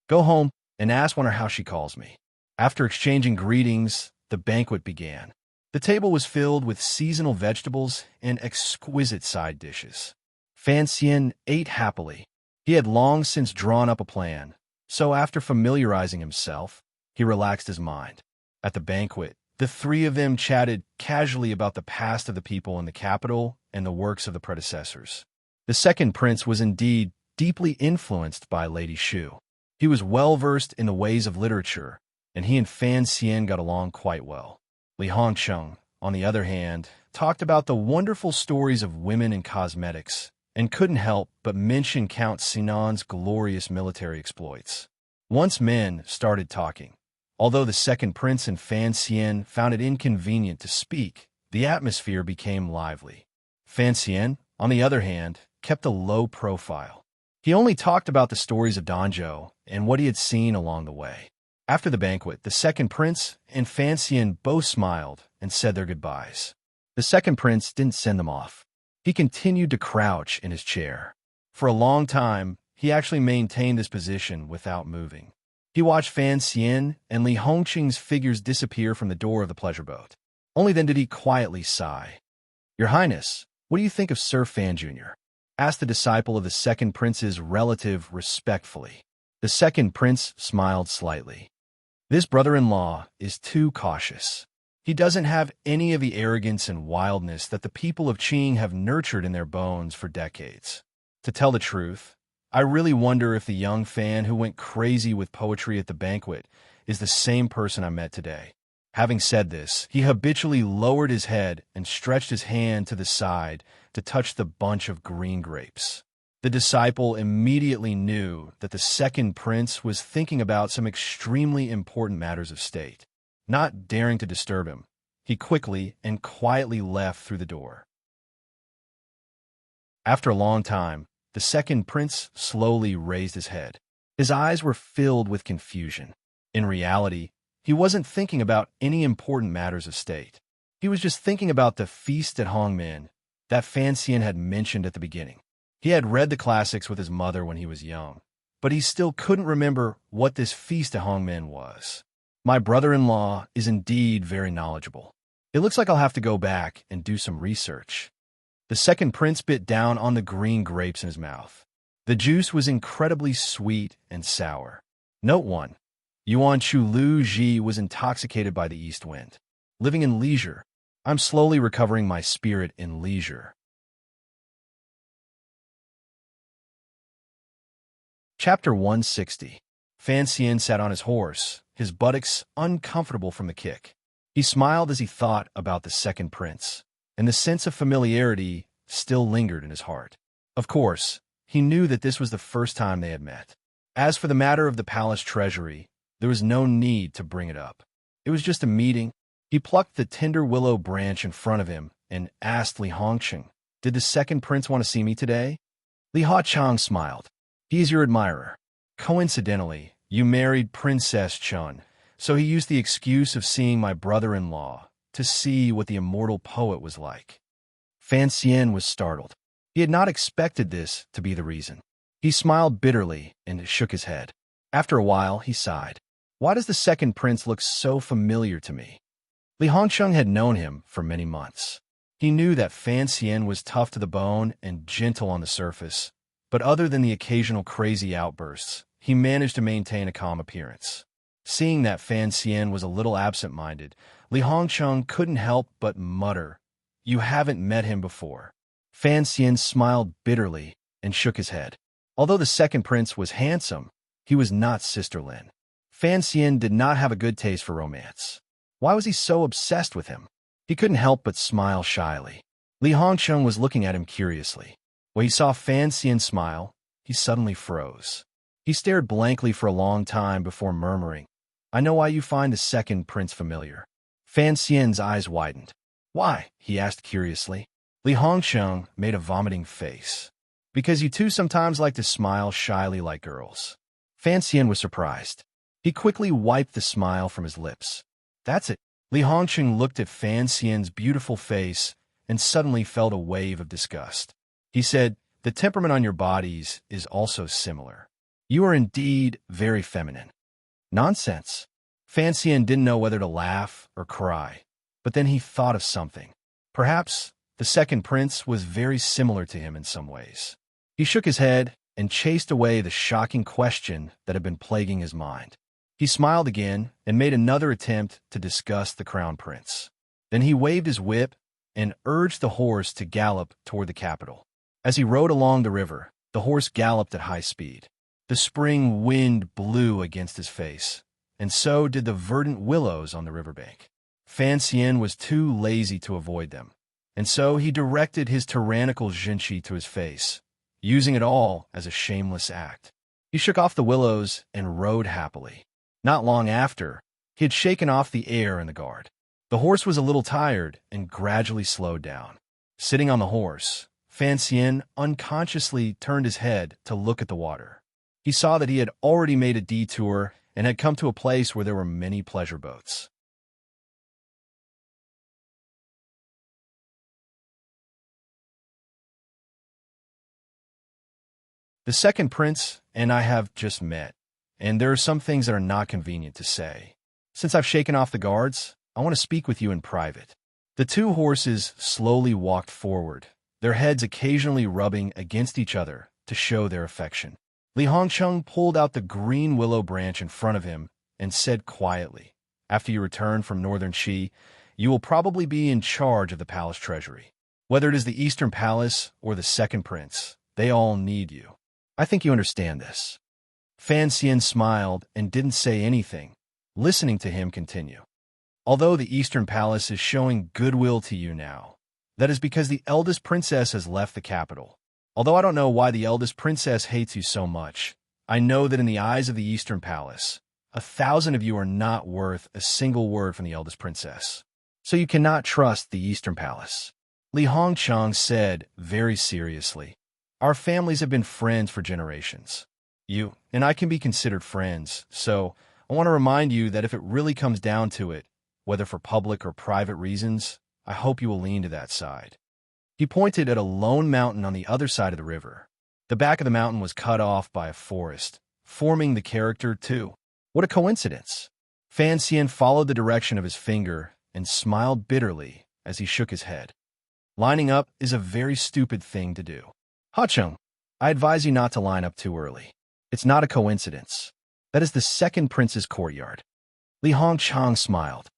Go home and ask Juana how she calls me. After exchanging greetings, the banquet began. The table was filled with seasonal vegetables and exquisite side dishes. Fanxian ate happily. He had long since drawn up a plan, so after familiarizing himself, he relaxed his mind. At the banquet, the three of them chatted casually about the past of the people in the capital and the works of the predecessors. The second prince was indeed deeply influenced by Lady Shu. He was well-versed in the ways of literature, and he and Fanxian got along quite well. Li Hongcheng, on the other hand, talked about the wonderful stories of women in cosmetics, and couldn't help but mention Count Sinan's glorious military exploits. Once men started talking, although the second prince and Fanxian found it inconvenient to speak, the atmosphere became lively. Fanxian, on the other hand, kept a low profile. He only talked about the stories of Danzhou and what he had seen along the way. After the banquet, the second prince and Fanxian both smiled and said their goodbyes. The second prince didn't send them off. He continued to crouch in his chair. For a long time, he actually maintained this position without moving. He watched Fanxian and Li Hongqing's figures disappear from the door of the pleasure boat. Only then did he quietly sigh. Your Highness, what do you think of Sir Fan Jr.? Asked the disciple of the second prince's relative respectfully. The second prince smiled slightly. This brother-in-law is too cautious. He doesn't have any of the arrogance and wildness that the people of Qing have nurtured in their bones for decades. To tell the truth, I really wonder if the young fan who went crazy with poetry at the banquet is the same person I met today. Having said this, he habitually lowered his head and stretched his hand to the side to touch the bunch of green grapes. The disciple immediately knew that the second prince was thinking about some extremely important matters of state. Not daring to disturb him, he quickly and quietly left through the door. After a long time, the second prince slowly raised his head. His eyes were filled with confusion. In reality, he wasn't thinking about any important matters of state. He was just thinking about the feast at Hongmen that Fanxian had mentioned at the beginning. He had read the classics with his mother when he was young, but he still couldn't remember what this feast at Hongmen was. My brother-in-law is indeed very knowledgeable. It looks like I'll have to go back and do some research. The second prince bit down on the green grapes in his mouth. The juice was incredibly sweet and sour. Note 1. Yuan Chu Lu Ji was intoxicated by the east wind. Living in leisure, I'm slowly recovering my spirit in leisure. Chapter 160. Fanxian sat on his horse, his buttocks uncomfortable from the kick. He smiled as he thought about the second prince, and the sense of familiarity still lingered in his heart. Of course, he knew that this was the first time they had met. As for the matter of the palace treasury, there was no need to bring it up. It was just a meeting. He plucked the tender willow branch in front of him and asked Li Hongcheng, Did the second prince want to see me today? Li Hongcheng smiled. He is your admirer. Coincidentally, you married Princess Chun, so he used the excuse of seeing my brother-in-law to see what the immortal poet was like. Fanxian was startled. He had not expected this to be the reason. He smiled bitterly and shook his head. After a while, he sighed. Why does the second prince look so familiar to me? Li Hongcheng had known him for many months. He knew that Fanxian was tough to the bone and gentle on the surface, but other than the occasional crazy outbursts, he managed to maintain a calm appearance. Seeing that Fan Xian was a little absent-minded, Li Hongcheng couldn't help but mutter, "You haven't met him before." Fan Xian smiled bitterly and shook his head. Although the second prince was handsome, he was not Sister Lin. Fan Xian did not have a good taste for romance. Why was he so obsessed with him? He couldn't help but smile shyly. Li Hongcheng was looking at him curiously. When he saw Fan Xian smile, he suddenly froze. He stared blankly for a long time before murmuring, "I know why you find the second prince familiar." Fan Xian's eyes widened. "Why?" he asked curiously. Li Hongcheng made a vomiting face. "Because you two sometimes like to smile shyly like girls." Fan Xian was surprised. He quickly wiped the smile from his lips. "That's it." Li Hongcheng looked at Fan Xian's beautiful face and suddenly felt a wave of disgust. He said, "The temperament on your bodies is also similar. You are indeed very feminine." Nonsense. Fan Xian didn't know whether to laugh or cry, but then he thought of something. Perhaps the second prince was very similar to him in some ways. He shook his head and chased away the shocking question that had been plaguing his mind. He smiled again and made another attempt to discuss the crown prince. Then he waved his whip and urged the horse to gallop toward the capital. As he rode along the river, the horse galloped at high speed. The spring wind blew against his face, and so did the verdant willows on the riverbank. Fan Xian was too lazy to avoid them, and so he directed his tyrannical Jinshi to his face, using it all as a shameless act. He shook off the willows and rode happily. Not long after, he had shaken off the air in the guard. The horse was a little tired and gradually slowed down. Sitting on the horse, Fan Xian unconsciously turned his head to look at the water. He saw that he had already made a detour and had come to a place where there were many pleasure boats. The second prince and I have just met, and there are some things that are not convenient to say. Since I've shaken off the guards, I want to speak with you in private. The two horses slowly walked forward, their heads occasionally rubbing against each other to show their affection. Li Hongcheng pulled out the green willow branch in front of him and said quietly, "After you return from northern Qi, you will probably be in charge of the palace treasury. Whether it is the Eastern Palace or the second prince, they all need you. I think you understand this." Fan Xian smiled and didn't say anything, listening to him continue. "Although the Eastern Palace is showing goodwill to you now, that is because the eldest princess has left the capital. Although I don't know why the eldest princess hates you so much, I know that in the eyes of the Eastern Palace, 1,000 of you are not worth a single word from the eldest princess. So you cannot trust the Eastern Palace." Li Hongcheng said very seriously, "Our families have been friends for generations. You and I can be considered friends, so I want to remind you that if it really comes down to it, whether for public or private reasons, I hope you will lean to that side." He pointed at a lone mountain on the other side of the river. The back of the mountain was cut off by a forest, forming the character too. What a coincidence! Fan Xian followed the direction of his finger and smiled bitterly as he shook his head. Lining up is a very stupid thing to do. Hacheng, I advise you not to line up too early. It's not a coincidence. That is the second prince's courtyard. Li Hongcheng smiled.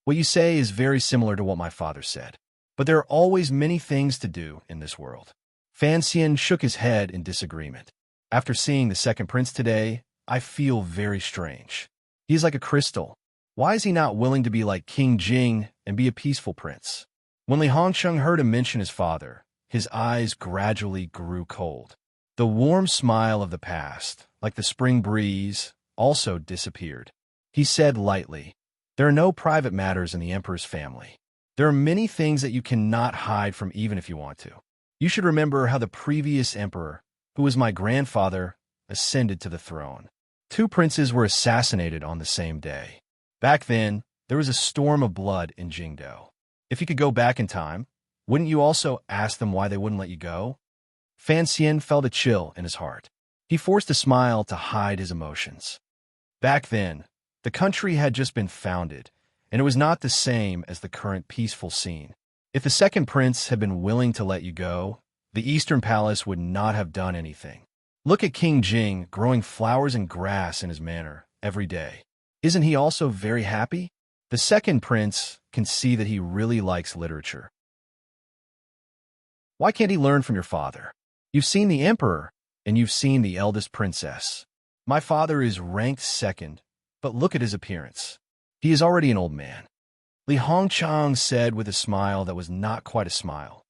What you say is very similar to what my father said. But there are always many things to do in this world. Fan Xian shook his head in disagreement. After seeing the second prince today, I feel very strange. He is like a crystal. Why is he not willing to be like King Jing and be a peaceful prince? When Li Hongcheng heard him mention his father, his eyes gradually grew cold. The warm smile of the past, like the spring breeze, also disappeared. He said lightly, "There are no private matters in the emperor's family. There are many things that you cannot hide from even if you want to. You should remember how the previous emperor, who was my grandfather, ascended to the throne. 2 princes were assassinated on the same day. Back then, there was a storm of blood in Jingdou. If you could go back in time, wouldn't you also ask them why they wouldn't let you go?" Fan Xian felt a chill in his heart. He forced a smile to hide his emotions. Back then, the country had just been founded, and it was not the same as the current peaceful scene. If the second prince had been willing to let you go, the Eastern Palace would not have done anything. Look at King Jing growing flowers and grass in his manor every day. Isn't he also very happy? The second prince can see that he really likes literature. Why can't he learn from your father? You've seen the emperor, and you've seen the eldest princess. My father is ranked second, but look at his appearance. He is already an old man. Li Hongchang said with a smile that was not quite a smile.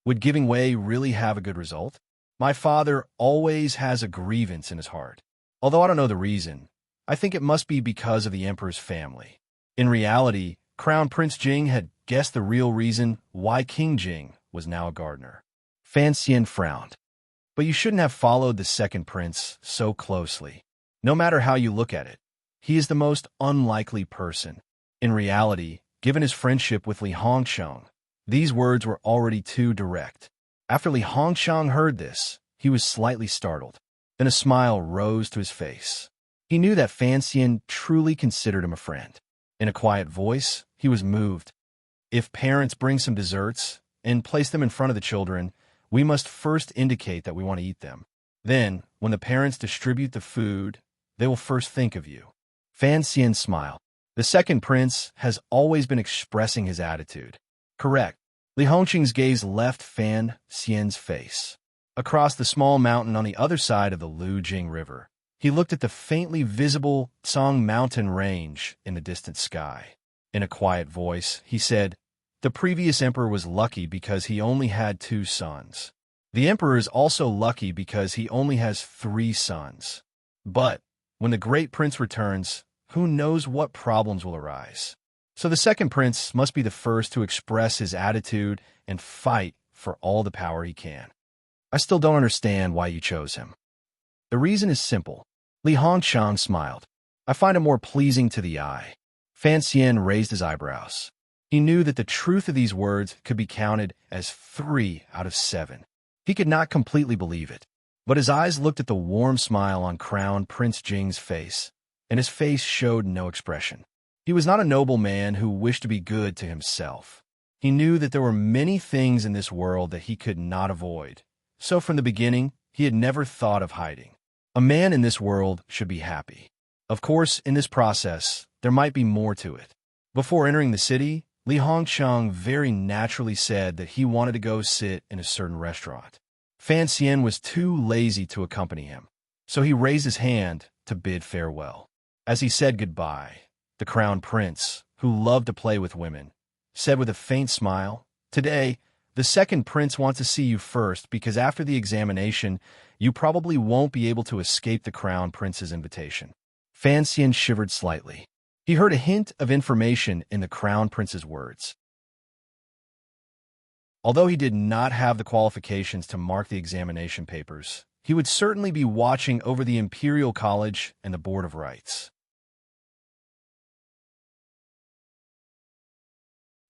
Would giving way really have a good result? My father always has a grievance in his heart. Although I don't know the reason, I think it must be because of the emperor's family. In reality, Crown Prince Jing had guessed the real reason why King Jing was now a gardener. Fan Xian frowned. But you shouldn't have followed the second prince so closely. No matter how you look at it, he is the most unlikely person. In reality, given his friendship with Li Hongchang, these words were already too direct. After Li Hongchang heard this, he was slightly startled. Then a smile rose to his face. He knew that Fan Xian truly considered him a friend. In a quiet voice, he was moved. If parents bring some desserts and place them in front of the children, we must first indicate that we want to eat them. Then, when the parents distribute the food, they will first think of you. Fan Xian smiled. The second prince has always been expressing his attitude. Correct. Li Hongqing's gaze left Fan Xian's face. Across the small mountain on the other side of the Lujing River, he looked at the faintly visible Song mountain range in the distant sky. In a quiet voice, he said, "The previous emperor was lucky because he only had 2 sons. The emperor is also lucky because he only has 3 sons. But when the great prince returns, who knows what problems will arise? So the second prince must be the first to express his attitude and fight for all the power he can. I still don't understand why you chose him." The reason is simple. Li Hongchang smiled. "I find him more pleasing to the eye." Fan Xian raised his eyebrows. He knew that the truth of these words could be counted as 3 out of 7. He could not completely believe it, but his eyes looked at the warm smile on Crown Prince Jing's face, and his face showed no expression. He was not a noble man who wished to be good to himself. He knew that there were many things in this world that he could not avoid, so from the beginning, he had never thought of hiding. A man in this world should be happy. Of course, in this process, there might be more to it. Before entering the city, Li Hongchang very naturally said that he wanted to go sit in a certain restaurant. Fan Xian was too lazy to accompany him, so he raised his hand to bid farewell. As he said goodbye, the crown prince, who loved to play with women, said with a faint smile, "Today, the second prince wants to see you first because after the examination, you probably won't be able to escape the crown prince's invitation." Fan Xian shivered slightly. He heard a hint of information in the crown prince's words. Although he did not have the qualifications to mark the examination papers, he would certainly be watching over the Imperial College and the Board of Rights.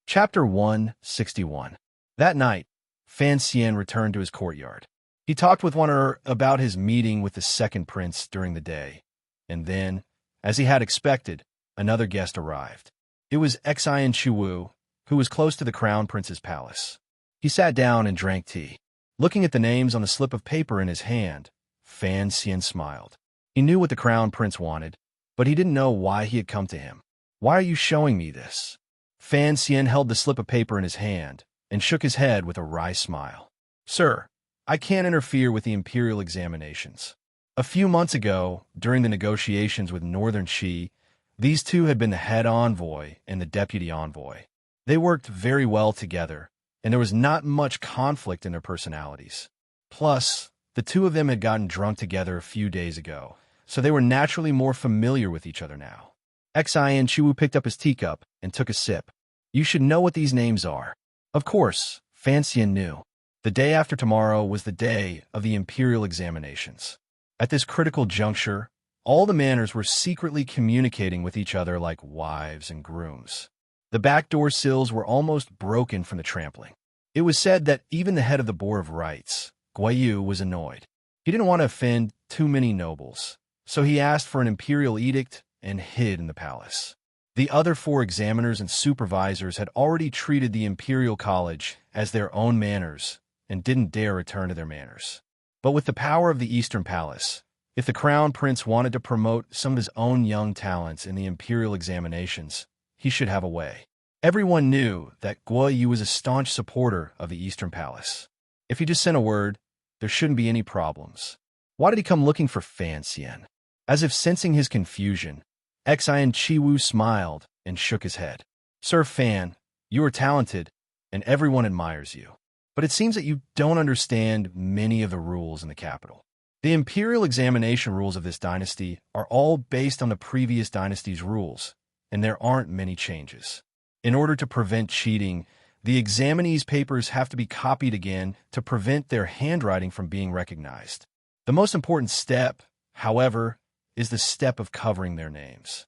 Chapter 161. That night, Fan Xian returned to his courtyard. He talked with one about his meeting with the second prince during the day, and then, as he had expected, another guest arrived. It was Xian Chiwu, who was close to the crown prince's palace. He sat down and drank tea. Looking at the names on the slip of paper in his hand, Fan Xian smiled. He knew what the crown prince wanted, but he didn't know why he had come to him. "Why are you showing me this?" Fan Xian held the slip of paper in his hand and shook his head with a wry smile. "Sir, I can't interfere with the imperial examinations. A few months ago, during the negotiations with Northern Qi, these two had been the head envoy and the deputy envoy. They worked very well together, and there was not much conflict in their personalities. Plus, the two of them had gotten drunk together a few days ago, so they were naturally more familiar with each other now." Xian Chiwu picked up his teacup and took a sip. "You should know what these names are." Of course, Fan Xian knew. The day after tomorrow was the day of the imperial examinations. At this critical juncture, all the manors were secretly communicating with each other like wives and grooms. The back door sills were almost broken from the trampling. It was said that even the head of the Board of Rights, Guiyu, was annoyed. He didn't want to offend too many nobles, so he asked for an imperial edict and hid in the palace. The other 4 examiners and supervisors had already treated the Imperial College as their own manors and didn't dare return to their manors. But with the power of the Eastern Palace, If the crown prince wanted to promote some of his own young talents in the imperial examinations, he should have a way. Everyone knew that Guo Yu was a staunch supporter of the Eastern Palace. If he just sent a word, there shouldn't be any problems. Why did he come looking for Fan Xian? As if sensing his confusion, Xian Chiwu smiled and shook his head. Sir Fan, you are talented, and everyone admires you. But it seems that you don't understand many of the rules in the capital. The imperial examination rules of this dynasty are all based on the previous dynasty's rules, and there aren't many changes. In order to prevent cheating, the examinees' papers have to be copied again to prevent their handwriting from being recognized. The most important step, however, is the step of covering their names.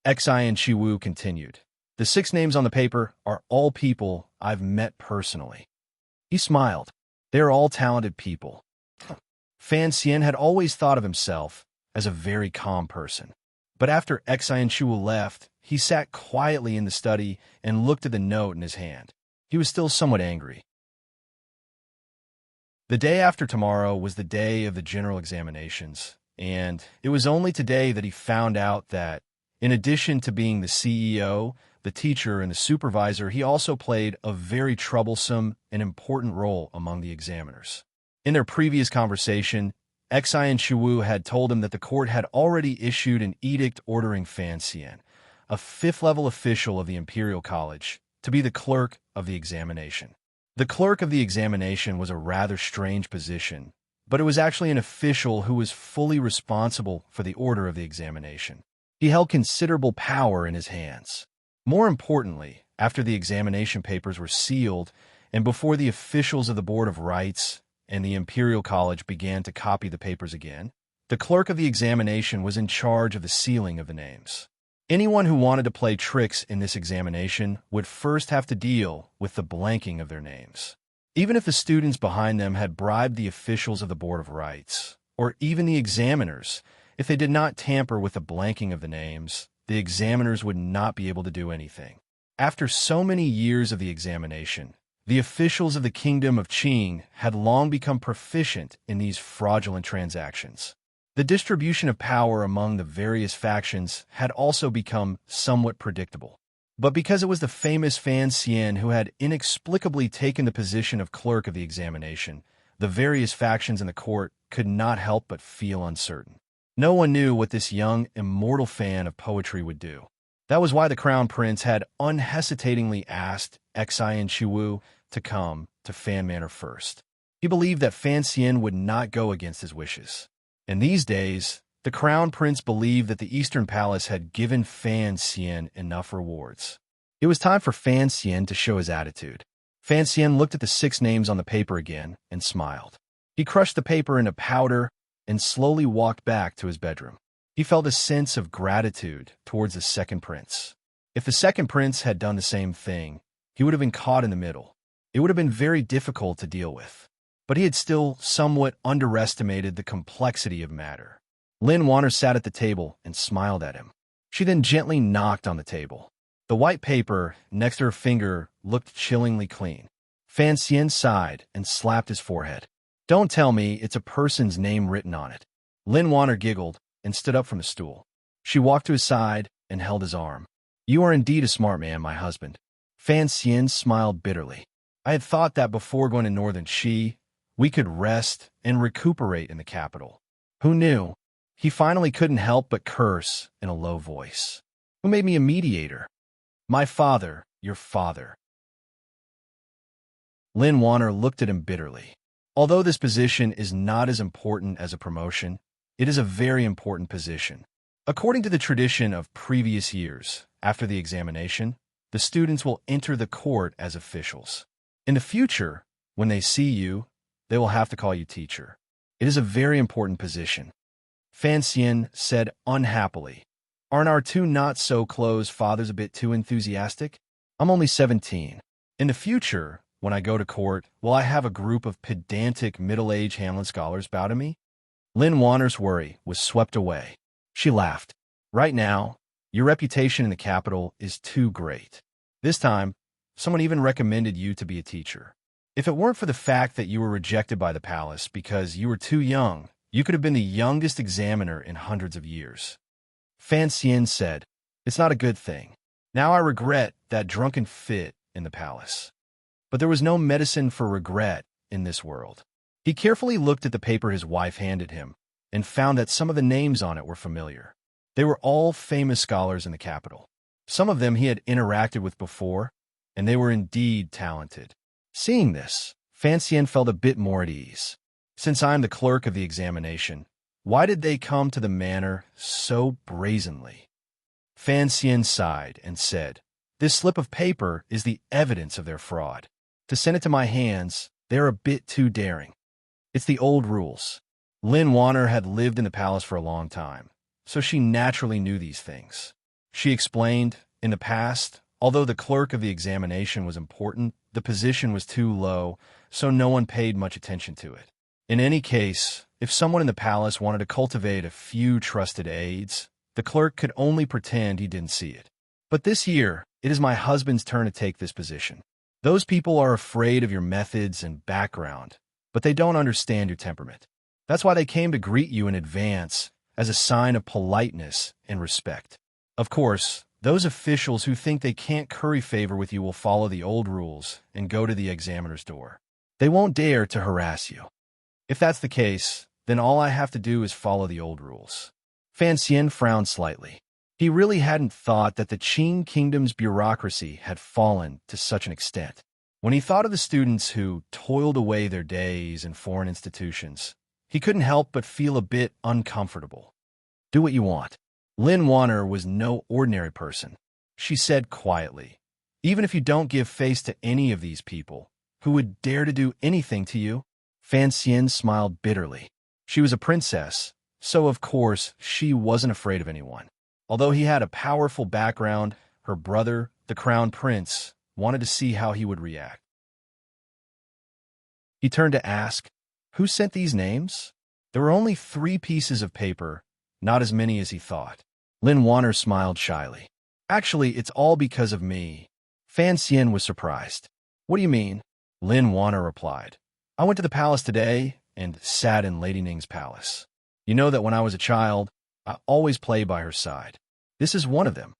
Xian Chiwu continued. The 6 names on the paper are all people I've met personally. He smiled. They are all talented people. Fan Xian had always thought of himself as a very calm person. But after Xian Chiwu left, he sat quietly in the study and looked at the note in his hand. He was still somewhat angry. The day after tomorrow was the day of the general examinations, and it was only today that he found out that, in addition to being the CEO, the teacher, and the supervisor, he also played a very troublesome and important role among the examiners. In their previous conversation, Xian Chiwu had told him that the court had already issued an edict ordering Fan Xian, a 5th-level official of the Imperial College, to be the clerk of the examination. The clerk of the examination was a rather strange position, but it was actually an official who was fully responsible for the order of the examination. He held considerable power in his hands. More importantly, after the examination papers were sealed and before the officials of the Board of Rights and the Imperial College began to copy the papers again, the clerk of the examination was in charge of the sealing of the names. Anyone who wanted to play tricks in this examination would first have to deal with the blanking of their names. Even if the students behind them had bribed the officials of the Board of Rights, or even the examiners, if they did not tamper with the blanking of the names, the examiners would not be able to do anything. After so many years of the examination, the officials of the Kingdom of Qing had long become proficient in these fraudulent transactions. The distribution of power among the various factions had also become somewhat predictable. But because it was the famous Fan Xian who had inexplicably taken the position of clerk of the examination, the various factions in the court could not help but feel uncertain. No one knew what this young, immortal fan of poetry would do. That was why the Crown Prince had unhesitatingly asked Xian Chiwu to come to Fan Manor first. He believed that Fan Xian would not go against his wishes. In these days, the Crown Prince believed that the Eastern Palace had given Fan Xian enough rewards. It was time for Fan Xian to show his attitude. Fan Xian looked at the 6 names on the paper again and smiled. He crushed the paper into powder and slowly walked back to his bedroom. He felt a sense of gratitude towards the second prince. If the second prince had done the same thing, he would have been caught in the middle. It would have been very difficult to deal with. But he had still somewhat underestimated the complexity of matter. Lin Wanner sat at the table and smiled at him. She then gently knocked on the table. The white paper next to her finger looked chillingly clean. Fan Xian sighed and slapped his forehead. Don't tell me it's a person's name written on it. Lin Wanner giggled and stood up from the stool. She walked to his side and held his arm. You are indeed a smart man, my husband. Fan Xian smiled bitterly. I had thought that before going to Northern Qi, we could rest and recuperate in the capital. Who knew? He finally couldn't help but curse in a low voice. Who made me a mediator? My father, your father. Lin Wanner looked at him bitterly. Although this position is not as important as a promotion, it is a very important position. According to the tradition of previous years, after the examination, the students will enter the court as officials. In the future, when they see you, they will have to call you teacher. It is a very important position. Fan Xian said unhappily. Aren't our 2 not-so-close fathers a bit too enthusiastic? I'm only 17. In the future, when I go to court, will I have a group of pedantic middle-aged Hamlin scholars bow to me? Lin Wanner's worry was swept away. She laughed. Right now, your reputation in the capital is too great. This time, someone even recommended you to be a teacher. If it weren't for the fact that you were rejected by the palace because you were too young, You could have been the youngest examiner in hundreds of years. Fan Xian said, "It's not a good thing. Now I regret that drunken fit in the palace." But there was no medicine for regret in this world. He carefully looked at the paper his wife handed him and found that some of the names on it were familiar. They were all famous scholars in the capital. Some of them he had interacted with before, and they were indeed talented. Seeing this, Fan Xian felt a bit more at ease. Since I am the clerk of the examination, why did they come to the manor so brazenly? Fan Xian sighed and said, "This slip of paper is the evidence of their fraud. To send it to my hands, they're a bit too daring. It's the old rules." Lin Wanner had lived in the palace for a long time, so she naturally knew these things. She explained, in the past, although the clerk of the examination was important, the position was too low, so no one paid much attention to it. In any case, if someone in the palace wanted to cultivate a few trusted aides, the clerk could only pretend he didn't see it. But this year, it is my husband's turn to take this position. Those people are afraid of your methods and background, but they don't understand your temperament. That's why they came to greet you in advance as a sign of politeness and respect. Of course, those officials who think they can't curry favor with you will follow the old rules and go to the examiner's door. They won't dare to harass you. If that's the case, then all I have to do is follow the old rules. Fan Xian frowned slightly. He really hadn't thought that the Qing Kingdom's bureaucracy had fallen to such an extent. When he thought of the students who toiled away their days in foreign institutions, he couldn't help but feel a bit uncomfortable. "Do what you want." Lin Wanner was no ordinary person. She said quietly, "Even if you don't give face to any of these people, who would dare to do anything to you?" Fan Xian smiled bitterly. She was a princess, so of course she wasn't afraid of anyone. Although he had a powerful background, her brother, the crown prince, wanted to see how he would react. He turned to ask, "Who sent these names?" There were only 3 pieces of paper, not as many as he thought. Lin Wanner smiled shyly. "Actually, it's all because of me." Fan Xian was surprised. "What do you mean?" Lin Wanner replied, "I went to the palace today and sat in Lady Ning's palace. You know that when I was a child, I always played by her side. This is one of them."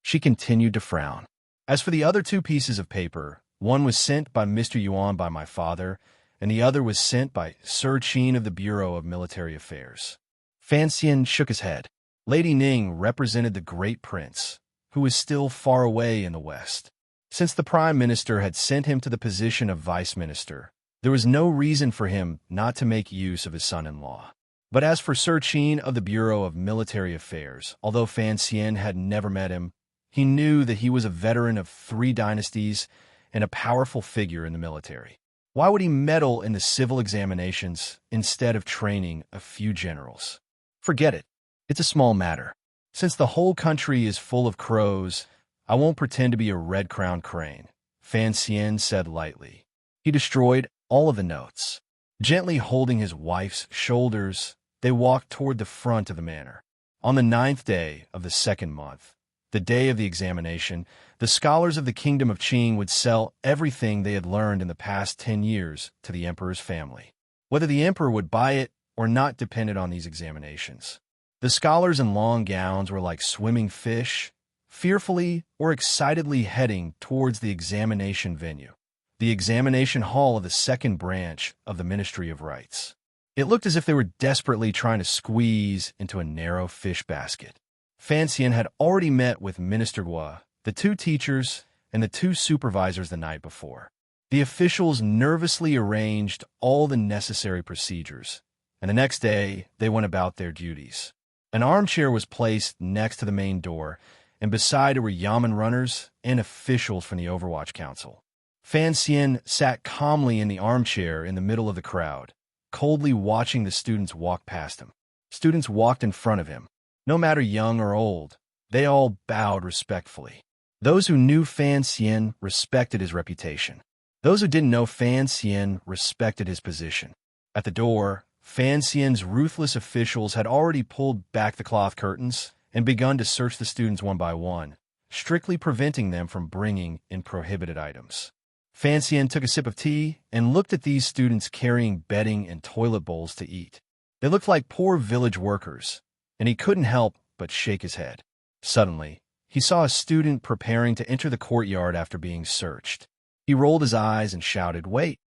She continued to frown. "As for the other 2 pieces of paper, one was sent by Mr. Yuan by my father, and the other was sent by Sir Qin of the Bureau of Military Affairs." Fan Xian shook his head. Lady Ning represented the great prince, who was still far away in the west. Since the prime minister had sent him to the position of vice minister, there was no reason for him not to make use of his son-in-law. But as for Sir Qin of the Bureau of Military Affairs, although Fan Xian had never met him, he knew that he was a veteran of 3 dynasties and a powerful figure in the military. Why would he meddle in the civil examinations instead of training a few generals? Forget it. It's a small matter. Since the whole country is full of crows, I won't pretend to be a red-crowned crane, Fan Xian said lightly. He destroyed all of the notes. Gently holding his wife's shoulders, they walked toward the front of the manor. On the 9th day of the 2nd month, the day of the examination, the scholars of the Kingdom of Qing would sell everything they had learned in the past 10 years to the emperor's family. Whether the emperor would buy it or not depended on these examinations. The scholars in long gowns were like swimming fish, fearfully or excitedly heading towards the examination venue, the examination hall of the 2nd branch of the Ministry of Rites. It looked as if they were desperately trying to squeeze into a narrow fish basket. Fan Xian had already met with Minister Gua, the 2 teachers, and the 2 supervisors the night before. The officials nervously arranged all the necessary procedures, and the next day they went about their duties. An armchair was placed next to the main door, and beside it were yamen runners and officials from the Overwatch Council. Fan Xian sat calmly in the armchair in the middle of the crowd, coldly watching the students walk past him. Students walked in front of him. No matter young or old, they all bowed respectfully. Those who knew Fan Xian respected his reputation. Those who didn't know Fan Xian respected his position. At the door, Fan Xian's ruthless officials had already pulled back the cloth curtains and begun to search the students one by one, strictly preventing them from bringing in prohibited items. Fan Xian took a sip of tea and looked at these students carrying bedding and toilet bowls to eat. They looked like poor village workers, and he couldn't help but shake his head. Suddenly, he saw a student preparing to enter the courtyard after being searched. He rolled his eyes and shouted, "Wait!"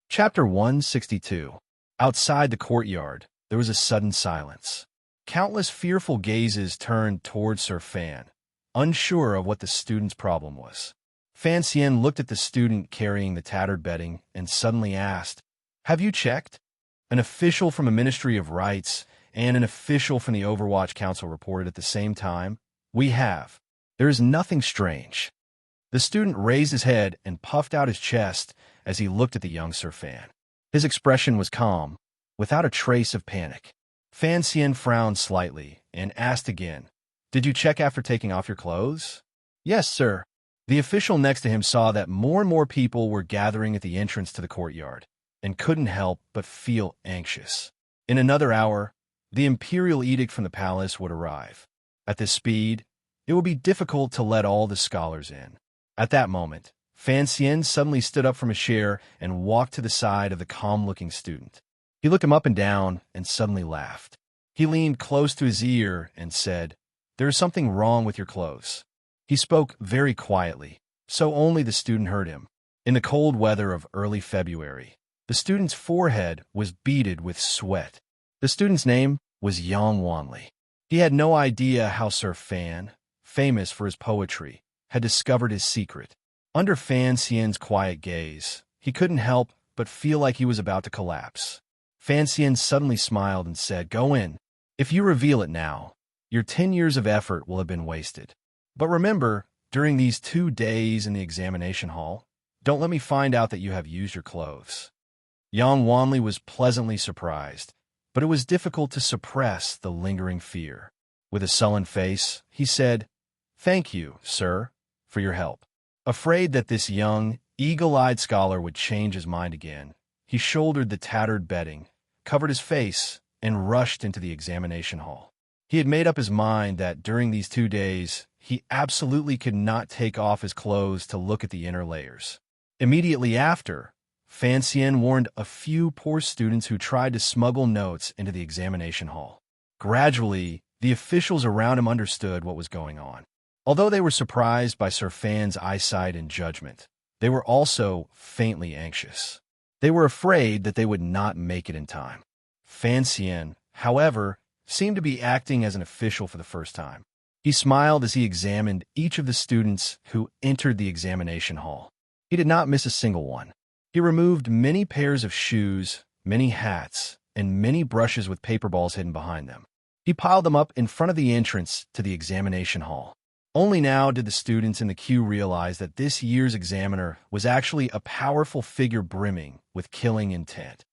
Chapter 162. Outside the courtyard, there was a sudden silence. Countless fearful gazes turned toward Sir Fan, unsure of what the student's problem was. Fan Xian looked at the student carrying the tattered bedding and suddenly asked, "Have you checked?" An official from the Ministry of Rights and an official from the Overwatch Council reported at the same time. "We have. There is nothing strange." The student raised his head and puffed out his chest as he looked at the young Sir Fan. His expression was calm, without a trace of panic. Fan Xian frowned slightly and asked again, "Did you check after taking off your clothes?" "Yes, sir." The official next to him saw that more and more people were gathering at the entrance to the courtyard and couldn't help but feel anxious. In another hour, the imperial edict from the palace would arrive. At this speed, it would be difficult to let all the scholars in. At that moment, Fan Xian suddenly stood up from his chair and walked to the side of the calm-looking student. He looked him up and down and suddenly laughed. He leaned close to his ear and said, "There is something wrong with your clothes." He spoke very quietly, so only the student heard him. In the cold weather of early February, the student's forehead was beaded with sweat. The student's name was Yang Wanli. He had no idea how Sir Fan, famous for his poetry, had discovered his secret. Under Fan Xian's quiet gaze, he couldn't help but feel like he was about to collapse. Fan Xian suddenly smiled and said, "Go in. If you reveal it now, your 10 years of effort will have been wasted. But remember, during these 2 days in the examination hall, don't let me find out that you have used your clothes." Yang Wanli was pleasantly surprised, but it was difficult to suppress the lingering fear. With a sullen face, he said, "Thank you, sir, for your help." Afraid that this young, eagle-eyed scholar would change his mind again, he shouldered the tattered bedding, covered his face, and rushed into the examination hall. He had made up his mind that during these 2 days, he absolutely could not take off his clothes to look at the inner layers. Immediately after, Fan Xian warned a few poor students who tried to smuggle notes into the examination hall. Gradually, the officials around him understood what was going on. Although they were surprised by Sir Fan's eyesight and judgment, they were also faintly anxious. They were afraid that they would not make it in time. Fan Xian, however, seemed to be acting as an official for the first time. He smiled as he examined each of the students who entered the examination hall. He did not miss a single one. He removed many pairs of shoes, many hats, and many brushes with paper balls hidden behind them. He piled them up in front of the entrance to the examination hall. Only now did the students in the queue realize that this year's examiner was actually a powerful figure brimming with killing intent.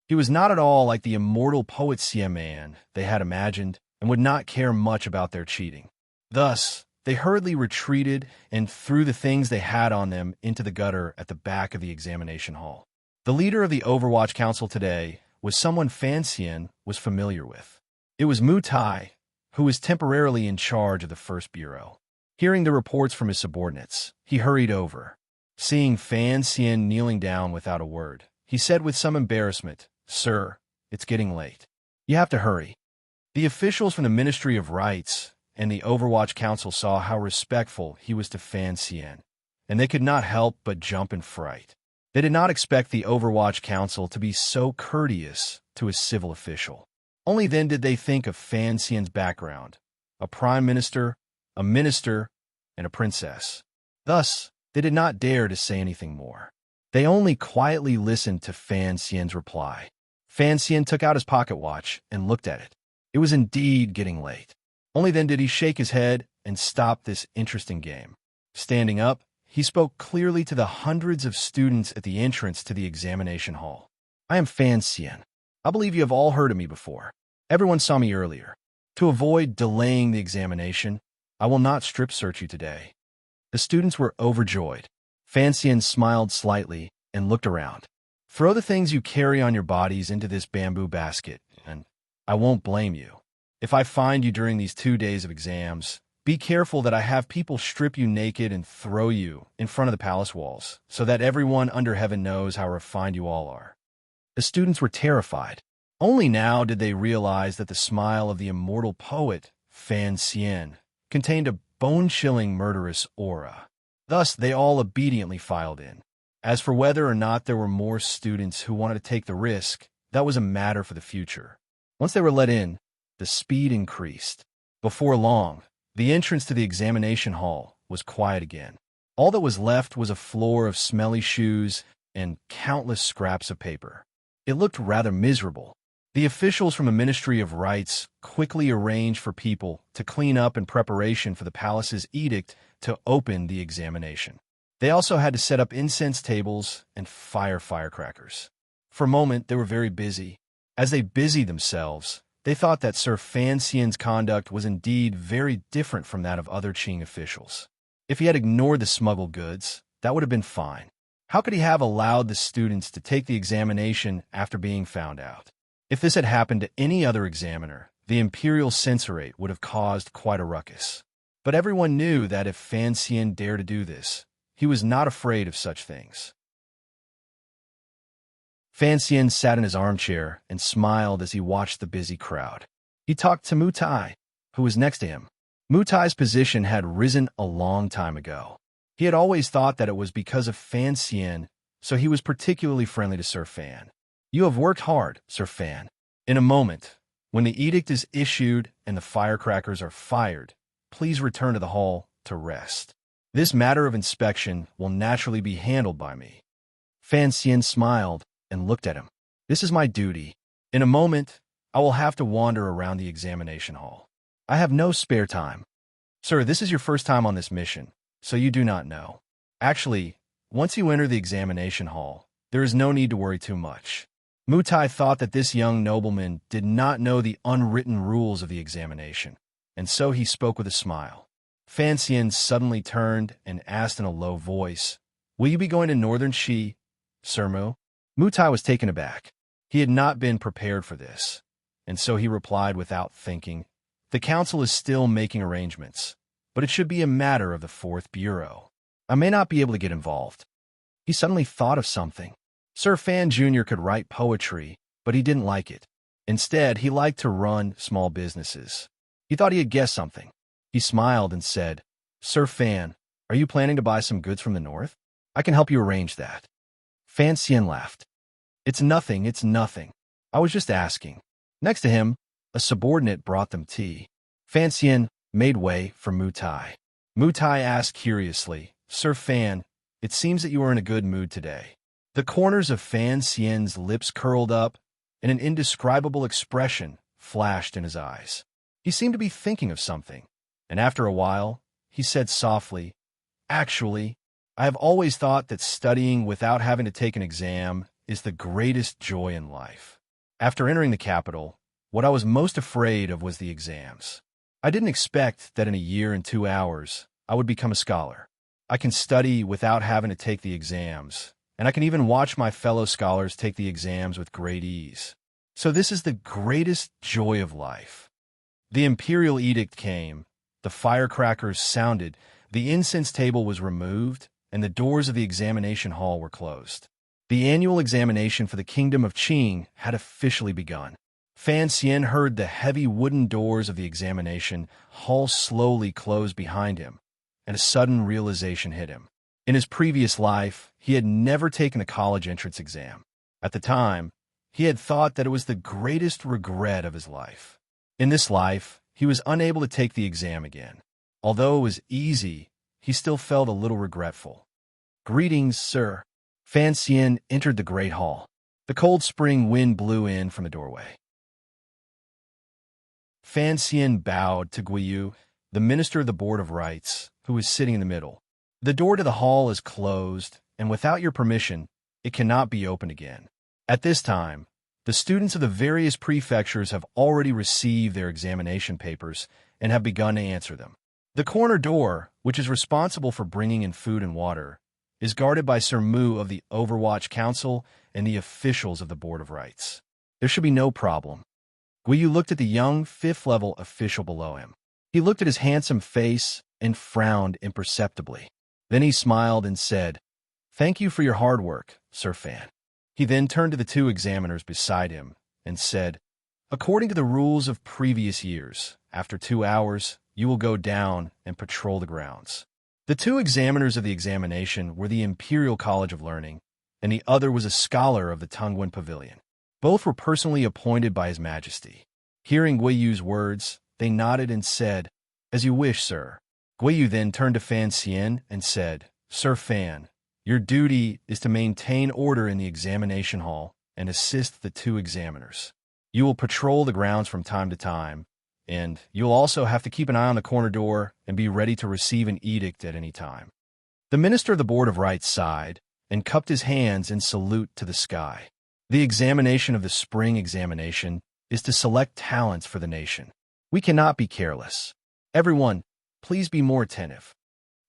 He was not at all like the immortal poet Xie Man they had imagined and would not care much about their cheating. Thus, they hurriedly retreated and threw the things they had on them into the gutter at the back of the examination hall. The leader of the Overwatch Council today was someone Fan Xian was familiar with. It was Mu Tai, who was temporarily in charge of the First Bureau. Hearing the reports from his subordinates, he hurried over. Seeing Fan Xian kneeling down without a word, he said with some embarrassment, "Sir, it's getting late. You have to hurry." The officials from the Ministry of Rights and the Overwatch Council saw how respectful he was to Fan Xian, and they could not help but jump in fright. They did not expect the Overwatch Council to be so courteous to a civil official. Only then did they think of Fan Xian's background, a prime minister, a minister, and a princess. Thus, they did not dare to say anything more. They only quietly listened to Fan Xian's reply. Fan Xian took out his pocket watch and looked at it. It was indeed getting late. Only then did he shake his head and stop this interesting game. Standing up, he spoke clearly to the hundreds of students at the entrance to the examination hall. "I am Fan Xian. I believe you have all heard of me before. Everyone saw me earlier. To avoid delaying the examination, I will not strip search you today." The students were overjoyed. Fan Xian smiled slightly and looked around. "Throw the things you carry on your bodies into this bamboo basket, and I won't blame you. If I find you during these 2 days of exams, Be careful that I have people strip you naked and throw you in front of the palace walls, so that everyone under heaven knows how refined you all are." The students were terrified. Only now did they realize that the smile of the immortal poet, Fan Xian, contained a bone-chilling murderous aura. Thus, they all obediently filed in. As for whether or not there were more students who wanted to take the risk, that was a matter for the future. Once they were let in, the speed increased. Before long, the entrance to the examination hall was quiet again. All that was left was a floor of smelly shoes and countless scraps of paper. It looked rather miserable. The officials from the Ministry of Rites quickly arranged for people to clean up in preparation for the palace's edict to open the examination. They also had to set up incense tables and fire firecrackers. For a moment, they were very busy. As they busied themselves, they thought that Sir Fan Xian's conduct was indeed very different from that of other Qing officials. If he had ignored the smuggled goods, that would have been fine. How could he have allowed the students to take the examination after being found out? If this had happened to any other examiner, the imperial censorate would have caused quite a ruckus. But everyone knew that if Fan Xian dared to do this, he was not afraid of such things. Fan Xian sat in his armchair and smiled as he watched the busy crowd. He talked to Mu Tai, who was next to him. Mu Tai's position had risen a long time ago. He had always thought that it was because of Fan Xian, so he was particularly friendly to Sir Fan. "You have worked hard, Sir Fan. In a moment, when the edict is issued and the firecrackers are fired, please return to the hall to rest. This matter of inspection will naturally be handled by me." Fan Xian smiled and looked at him. "This is my duty. In a moment, I will have to wander around the examination hall. I have no spare time. Sir, this is your first time on this mission, so you do not know. Actually, once you enter the examination hall, there is no need to worry too much." Mu Tai thought that this young nobleman did not know the unwritten rules of the examination, and so he spoke with a smile. Fan Xian suddenly turned and asked in a low voice, "Will you be going to Northern Xi, Sir Mu?" Mu Tai was taken aback. He had not been prepared for this, and so he replied without thinking, "The council is still making arrangements, but it should be a matter of the 4th Bureau. I may not be able to get involved." He suddenly thought of something. Sir Fan Jr. could write poetry, but he didn't like it. Instead, he liked to run small businesses. He thought he had guessed something. He smiled and said, "Sir Fan, are you planning to buy some goods from the north? I can help you arrange that." Fan Xian laughed. It's nothing. I was just asking." Next to him, a subordinate brought them tea. Fan Xian made way for Mu Tai. Mu Tai asked curiously, "Sir Fan, it seems that you are in a good mood today." The corners of Fan Xian's lips curled up, and an indescribable expression flashed in his eyes. He seemed to be thinking of something, and after a while, he said softly, "Actually, I have always thought that studying without having to take an exam is the greatest joy in life. After entering the capital, what I was most afraid of was the exams. I didn't expect that in a year and 2 hours, I would become a scholar. I can study without having to take the exams, and I can even watch my fellow scholars take the exams with great ease. So this is the greatest joy of life." The imperial edict came, the firecrackers sounded, the incense table was removed, and the doors of the examination hall were closed. The annual examination for the Kingdom of Qing had officially begun. Fan Xian heard the heavy wooden doors of the examination hall slowly close behind him, and a sudden realization hit him. In his previous life, he had never taken a college entrance exam. At the time, he had thought that it was the greatest regret of his life. In this life, he was unable to take the exam again. Although it was easy, he still felt a little regretful. "Greetings, sir." Fan Xian entered the great hall. The cold spring wind blew in from the doorway. Fan Xian bowed to Guiyu, the minister of the Board of Rites, who was sitting in the middle. "The door to the hall is closed, and without your permission, it cannot be opened again. At this time, the students of the various prefectures have already received their examination papers and have begun to answer them. The corner door, which is responsible for bringing in food and water, is guarded by Sir Mu of the Overwatch Council and the officials of the Board of Rites. There should be no problem." Guiyu looked at the young 5th-level official below him. He looked at his handsome face and frowned imperceptibly. Then he smiled and said, "Thank you for your hard work, Sir Fan." He then turned to the two examiners beside him and said, "According to the rules of previous years, after 2 hours, you will go down and patrol the grounds." The two examiners of the examination were the Imperial College of Learning, and the other was a scholar of the Tungwen Pavilion. Both were personally appointed by His Majesty. Hearing Guiyu's words, they nodded and said, "As you wish, sir." Guiyu then turned to Fan Xian and said, "Sir Fan, your duty is to maintain order in the examination hall and assist the two examiners. You will patrol the grounds from time to time, and you'll also have to keep an eye on the corner door and be ready to receive an edict at any time." The Minister of the Board of Rites sighed and cupped his hands in salute to the sky. The examination of the spring examination is to select talents for the nation. We cannot be careless. Everyone, please be more attentive.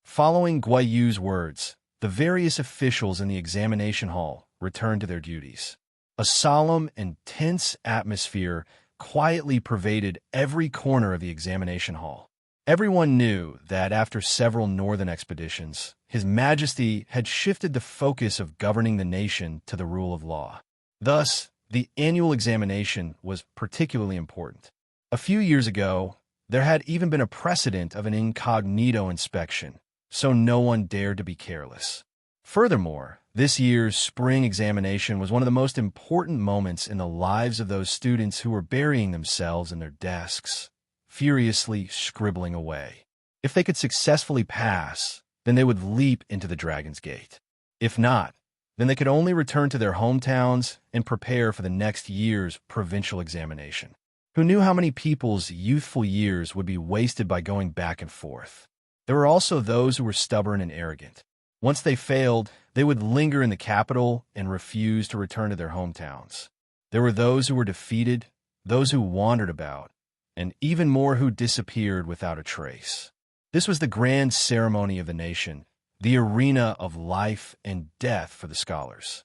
Following Guiyu's words, the various officials in the examination hall returned to their duties. A solemn and tense atmosphere quietly pervaded every corner of the examination hall. Everyone knew that after several northern expeditions, His Majesty had shifted the focus of governing the nation to the rule of law. Thus, the annual examination was particularly important. A few years ago, there had even been a precedent of an incognito inspection, so no one dared to be careless. Furthermore, this year's spring examination was one of the most important moments in the lives of those students who were burying themselves in their desks, furiously scribbling away. If they could successfully pass, then they would leap into the Dragon's Gate. If not, then they could only return to their hometowns and prepare for the next year's provincial examination. Who knew how many people's youthful years would be wasted by going back and forth? There were also those who were stubborn and arrogant. Once they failed, they would linger in the capital and refuse to return to their hometowns. There were those who were defeated, those who wandered about, and even more who disappeared without a trace. This was the grand ceremony of the nation, the arena of life and death for the scholars.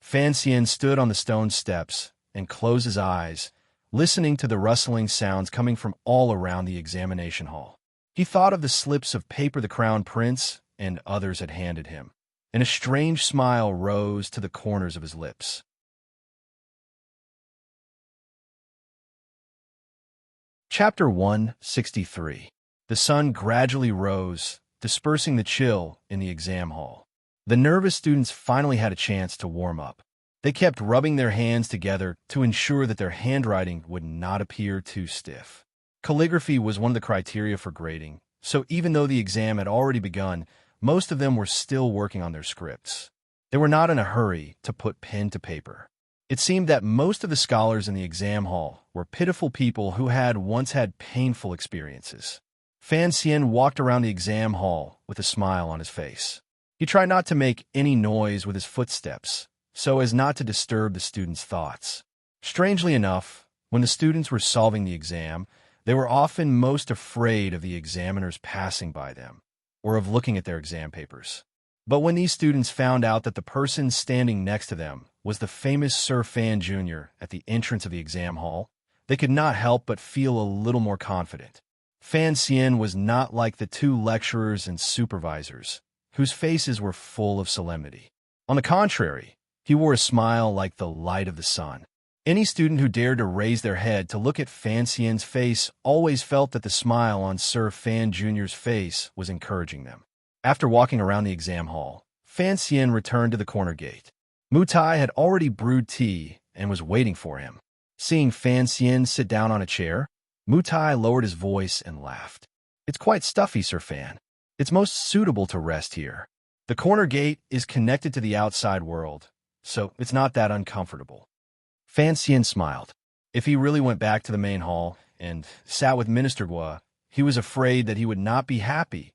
Fan Xian stood on the stone steps and closed his eyes, listening to the rustling sounds coming from all around the examination hall. He thought of the slips of paper the Crown Prince and others had handed him, and a strange smile rose to the corners of his lips. Chapter 163. The sun gradually rose, dispersing the chill in the exam hall. The nervous students finally had a chance to warm up. They kept rubbing their hands together to ensure that their handwriting would not appear too stiff. Calligraphy was one of the criteria for grading, so even though the exam had already begun, most of them were still working on their scripts. They were not in a hurry to put pen to paper. It seemed that most of the scholars in the exam hall were pitiful people who had once had painful experiences. Fan Xian walked around the exam hall with a smile on his face. He tried not to make any noise with his footsteps, so as not to disturb the students' thoughts. Strangely enough, when the students were solving the exam, they were often most afraid of the examiners passing by them, or of looking at their exam papers. But when these students found out that the person standing next to them was the famous Sir Fan Jr. at the entrance of the exam hall, they could not help but feel a little more confident. Fan Xian was not like the two lecturers and supervisors, whose faces were full of solemnity. On the contrary, he wore a smile like the light of the sun. Any student who dared to raise their head to look at Fan Xian's face always felt that the smile on Sir Fan Jr.'s face was encouraging them. After walking around the exam hall, Fan Xian returned to the corner gate. Mutai had already brewed tea and was waiting for him. Seeing Fan Xian sit down on a chair, Mutai lowered his voice and laughed. "It's quite stuffy, Sir Fan. It's most suitable to rest here. The corner gate is connected to the outside world, so it's not that uncomfortable." Fan Xian smiled. If he really went back to the main hall and sat with Minister Gua, he was afraid that he would not be happy,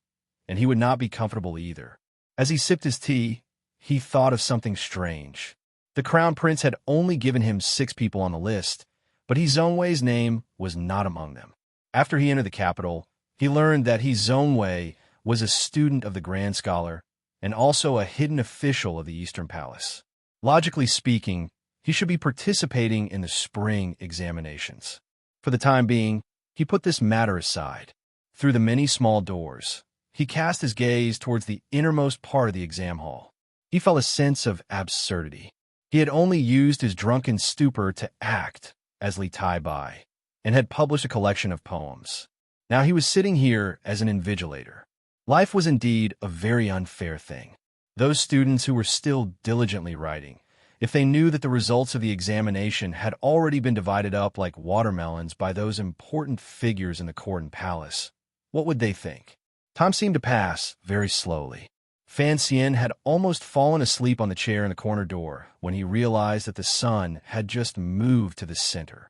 and he would not be comfortable either. As he sipped his tea, he thought of something strange. The Crown Prince had only given him 6 people on the list, but Zhongwei's name was not among them. After he entered the capital, he learned that Zhongwei was a student of the Grand Scholar and also a hidden official of the Eastern Palace. Logically speaking, he should be participating in the spring examinations. For the time being, He put this matter aside. Through the many small doors, he cast his gaze towards the innermost part of the exam hall. He felt a sense of absurdity. He had only used his drunken stupor to act as Li Tai Bai, and had published a collection of poems. Now he was sitting here as an invigilator. Life was indeed a very unfair thing. Those students who were still diligently writing, if they knew that the results of the examination had already been divided up like watermelons by those important figures in the court and palace, what would they think? Time seemed to pass very slowly. Fan Xian had almost fallen asleep on the chair in the corner door when he realized that the sun had just moved to the center.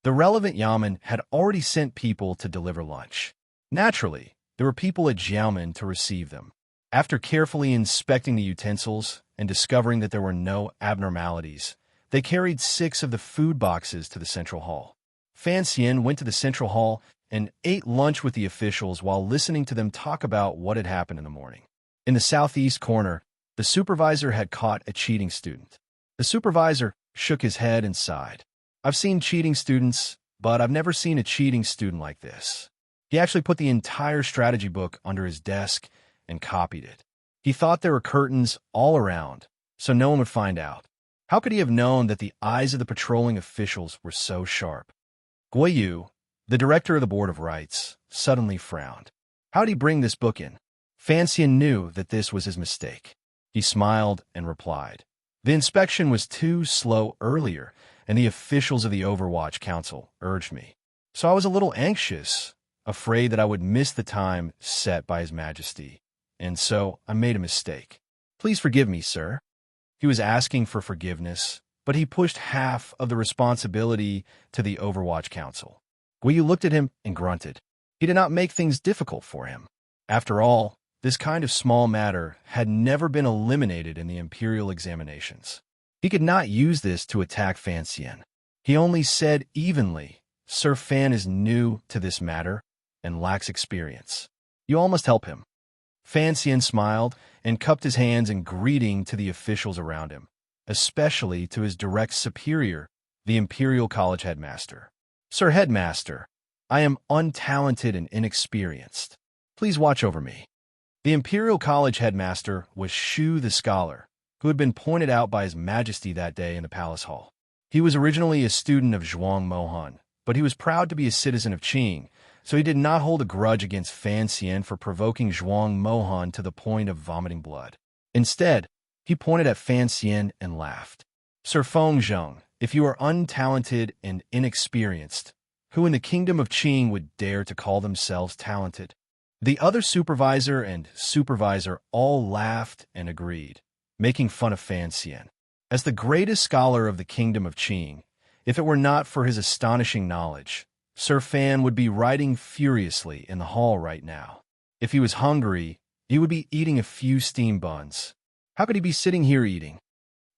The relevant Yamen had already sent people to deliver lunch. Naturally, there were people at Jiaomen to receive them. After carefully inspecting the utensils and discovering that there were no abnormalities, they carried 6 of the food boxes to the central hall. Fan Xian went to the central hall and ate lunch with the officials while listening to them talk about what had happened in the morning. In the southeast corner, the supervisor had caught a cheating student. The supervisor shook his head and sighed. I've seen cheating students, but I've never seen a cheating student like this. He actually put the entire strategy book under his desk and copied it. He thought there were curtains all around, so no one would find out. How could he have known that the eyes of the patrolling officials were so sharp? Guo Yu, the director of the Board of Rights, suddenly frowned. How did he bring this book in? Fan Xian knew that this was his mistake. He smiled and replied, the inspection was too slow earlier, and the officials of the Overwatch Council urged me. So I was a little anxious, afraid that I would miss the time set by His Majesty, and so I made a mistake. Please forgive me, sir. He was asking for forgiveness, but he pushed half of the responsibility to the Overwatch Council. Guo Yu looked at him and grunted. He did not make things difficult for him. After all, this kind of small matter had never been eliminated in the imperial examinations. He could not use this to attack Fan Xian. He only said evenly, Sir Fan is new to this matter and lacks experience. You all must help him. Fan Xian smiled and cupped his hands in greeting to the officials around him, especially to his direct superior, the Imperial College headmaster. Sir Headmaster, I am untalented and inexperienced. Please watch over me. The Imperial College headmaster was Shu the scholar, who had been pointed out by His Majesty that day in the palace hall. He was originally a student of Zhuang Mohan, but he was proud to be a citizen of Qing, so he did not hold a grudge against Fan Xian for provoking Zhuang Mohan to the point of vomiting blood. Instead, he pointed at Fan Xian and laughed. Sir Feng Zheng, if you are untalented and inexperienced, who in the kingdom of Qing would dare to call themselves talented? The other supervisor and supervisor all laughed and agreed, making fun of Fan Xian. As the greatest scholar of the kingdom of Qing, if it were not for his astonishing knowledge, Sir Fan would be writing furiously in the hall right now. If he was hungry, he would be eating a few steam buns. How could he be sitting here eating?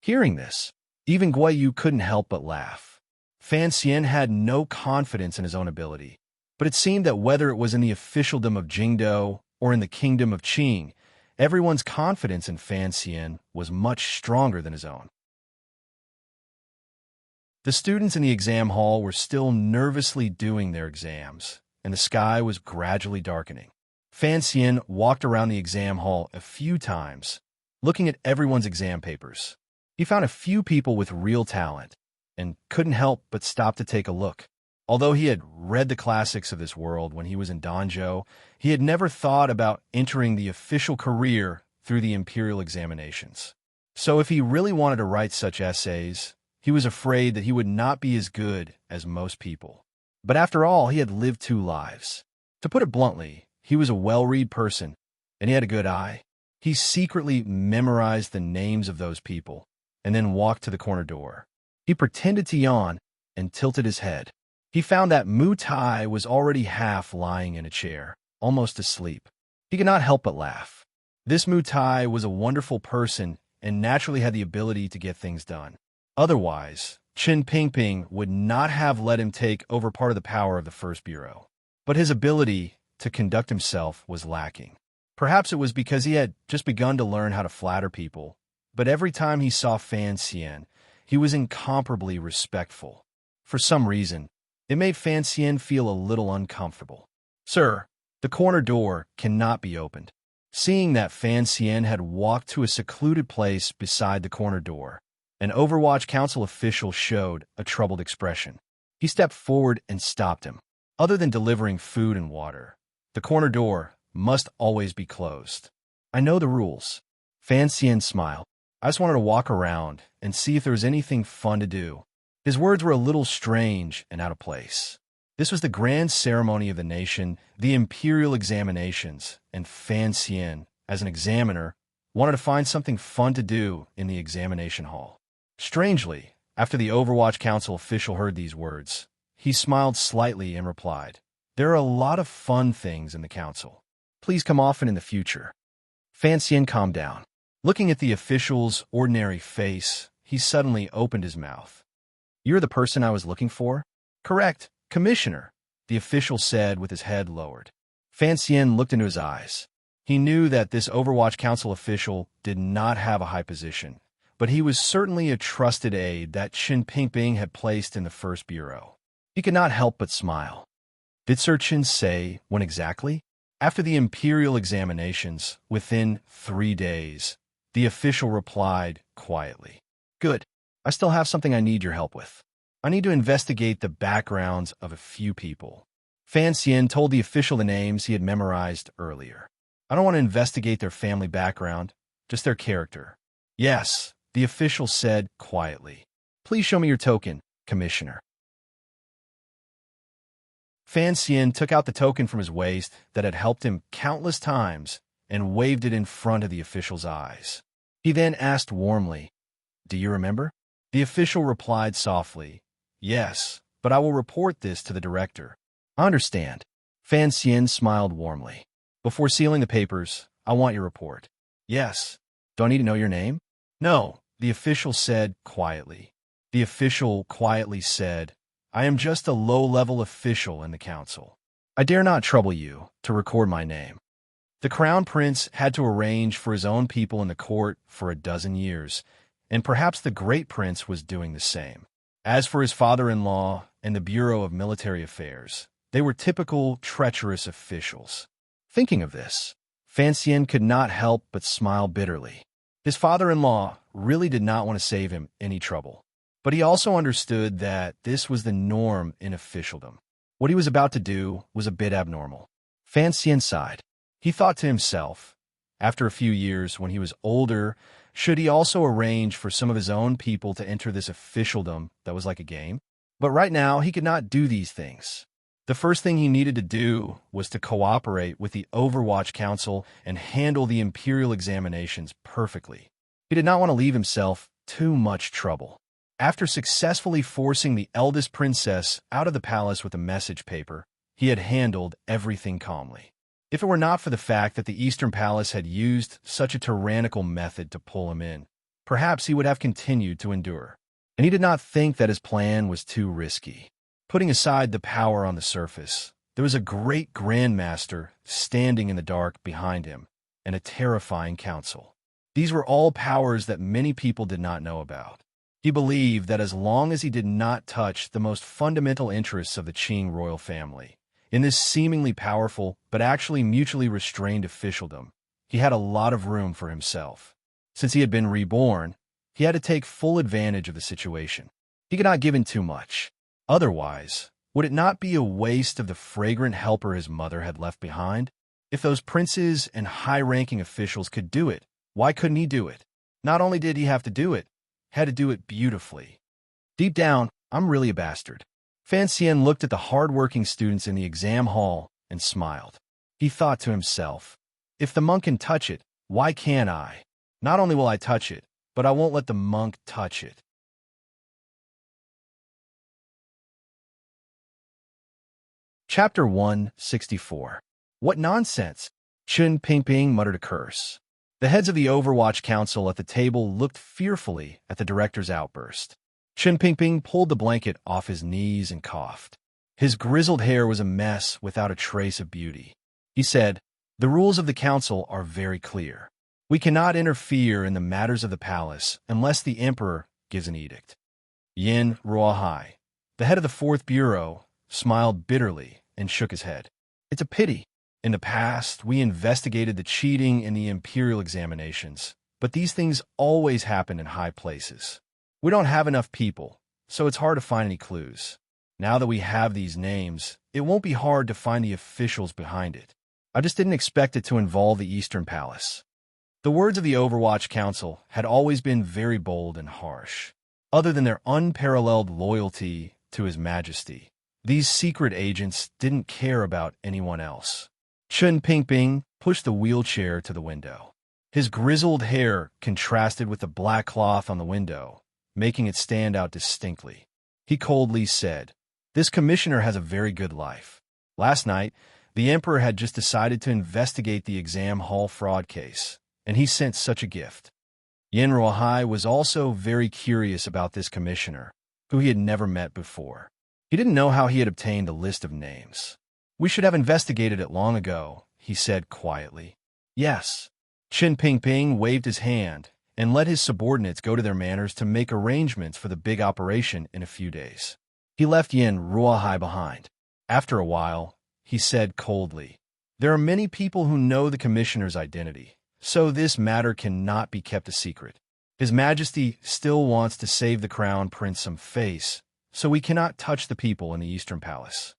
Hearing this, even Guo Yu couldn't help but laugh. Fan Xian had no confidence in his own ability, but it seemed that whether it was in the officialdom of Jingdo or in the kingdom of Qing, everyone's confidence in Fan Xian was much stronger than his own. The students in the exam hall were still nervously doing their exams, and the sky was gradually darkening. Fan Xian walked around the exam hall a few times, looking at everyone's exam papers. He found a few people with real talent, and couldn't help but stop to take a look. Although he had read the classics of this world when he was in Danzhou, he had never thought about entering the official career through the imperial examinations. So if he really wanted to write such essays, he was afraid that he would not be as good as most people. But after all, he had lived 2 lives. To put it bluntly, he was a well-read person, and he had a good eye. He secretly memorized the names of those people, and then walked to the corner door. He pretended to yawn and tilted his head. He found that Mu Tai was already half lying in a chair, almost asleep. He could not help but laugh. This Mu Tai was a wonderful person and naturally had the ability to get things done. Otherwise, Qin Pingping would not have let him take over part of the power of the First Bureau. But his ability to conduct himself was lacking. Perhaps it was because he had just begun to learn how to flatter people, but every time he saw Fan Xian, he was incomparably respectful. For some reason, it made Fancienne feel a little uncomfortable. "Sir, the corner door cannot be opened." Seeing that Fancienne had walked to a secluded place beside the corner door, an Overwatch Council official showed a troubled expression. He stepped forward and stopped him. "Other than delivering food and water, the corner door must always be closed." "I know the rules." Fancienne smiled. "I just wanted to walk around and see if there was anything fun to do." His words were a little strange and out of place. This was the grand ceremony of the nation, the imperial examinations, and Fancienne, as an examiner, wanted to find something fun to do in the examination hall. Strangely, after the Overwatch Council official heard these words, he smiled slightly and replied, "There are a lot of fun things in the council. Please come often in the future." Fancienne calmed down. Looking at the official's ordinary face, he suddenly opened his mouth. "You're the person I was looking for?" "Correct, Commissioner," the official said with his head lowered. Fancienne looked into his eyes. He knew that this Overwatch Council official did not have a high position, but he was certainly a trusted aide that Qin Pingping had placed in the First Bureau. He could not help but smile. Did Sir Qin say when exactly? After the imperial examinations, within 3 days, the official replied quietly. "Good. I still have something I need your help with. I need to investigate the backgrounds of a few people." Fancienne told the official the names he had memorized earlier. "I don't want to investigate their family background, just their character." "Yes," the official said quietly. "Please show me your token, Commissioner." Fancienne took out the token from his waist that had helped him countless times and waved it in front of the official's eyes. He then asked warmly, "Do you remember?" The official replied softly, "Yes, but I will report this to the director." "I understand." Fancienne smiled warmly. "Before sealing the papers, I want your report." "Yes." "Do I need to know your name?" "No," the official said quietly. The official quietly said, "I am just a low-level official in the council. I dare not trouble you to record my name." The crown prince had to arrange for his own people in the court for 12 years, and perhaps the great prince was doing the same. As for his father-in-law and the Bureau of Military Affairs, they were typical treacherous officials. Thinking of this, Fancienne could not help but smile bitterly. His father-in-law really did not want to save him any trouble. But he also understood that this was the norm in officialdom. What he was about to do was a bit abnormal. Fancienne sighed. He thought to himself, after a few years, when he was older, should he also arrange for some of his own people to enter this officialdom that was like a game? But right now, he could not do these things. The first thing he needed to do was to cooperate with the Overwatch Council and handle the imperial examinations perfectly. He did not want to leave himself too much trouble. After successfully forcing the eldest princess out of the palace with a message paper, he had handled everything calmly. If it were not for the fact that the Eastern Palace had used such a tyrannical method to pull him in, perhaps he would have continued to endure. And he did not think that his plan was too risky. Putting aside the power on the surface, there was a great grandmaster standing in the dark behind him, and a terrifying council. These were all powers that many people did not know about. He believed that as long as he did not touch the most fundamental interests of the Qing royal family, in this seemingly powerful but actually mutually restrained officialdom, he had a lot of room for himself. Since he had been reborn, he had to take full advantage of the situation. He could not give in too much. Otherwise, would it not be a waste of the fragrant helper his mother had left behind? If those princes and high-ranking officials could do it, why couldn't he do it? Not only did he have to do it, had to do it beautifully. Deep down, I'm really a bastard. Fancienne looked at the hard-working students in the exam hall and smiled. He thought to himself, if the monk can touch it, why can't I? Not only will I touch it, but I won't let the monk touch it. Chapter 164. What nonsense! Qin Pingping muttered a curse. The heads of the Overwatch Council at the table looked fearfully at the director's outburst. Qin Pingping pulled the blanket off his knees and coughed. His grizzled hair was a mess without a trace of beauty. He said, "The rules of the council are very clear. We cannot interfere in the matters of the palace unless the emperor gives an edict." Yin Ruohai, The head of the fourth bureau smiled bitterly and shook his head. It's a pity. In the past, we investigated the cheating in the imperial examinations, but these things always happen in high places. We don't have enough people, so it's hard to find any clues. Now that we have these names, it won't be hard to find the officials behind it. I just didn't expect it to involve the Eastern Palace. The words of the Overwatch Council had always been very bold and harsh. Other than their unparalleled loyalty to His Majesty, these secret agents didn't care about anyone else. Chen Pingping pushed the wheelchair to the window. His grizzled hair contrasted with the black cloth on the window, making it stand out distinctly. He coldly said, "This commissioner has a very good life. Last night, the Emperor had just decided to investigate the exam hall fraud case, and he sent such a gift." Yin Ruohai was also very curious about this commissioner, who he had never met before. He didn't know how he had obtained a list of names. "We should have investigated it long ago," he said quietly. "Yes." Chen Pingping waved his hand and let his subordinates go to their manors to make arrangements for the big operation in a few days. He left Yin Ruohai behind. After a while, he said coldly, "There are many people who know the commissioner's identity, so this matter cannot be kept a secret. His Majesty still wants to save the Crown Prince some face, so we cannot touch the people in the Eastern Palace."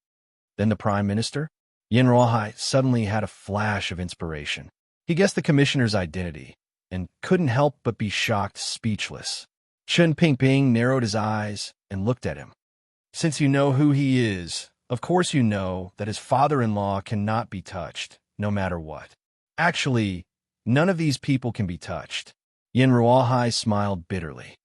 Then the Prime Minister? Yin Ruohai suddenly had a flash of inspiration. He guessed the commissioner's identity, and couldn't help but be shocked speechless. Chen Pingping narrowed his eyes and looked at him. "Since you know who he is, of course you know that his father-in-law cannot be touched, no matter what. Actually, none of these people can be touched." Yin Ruohai smiled bitterly.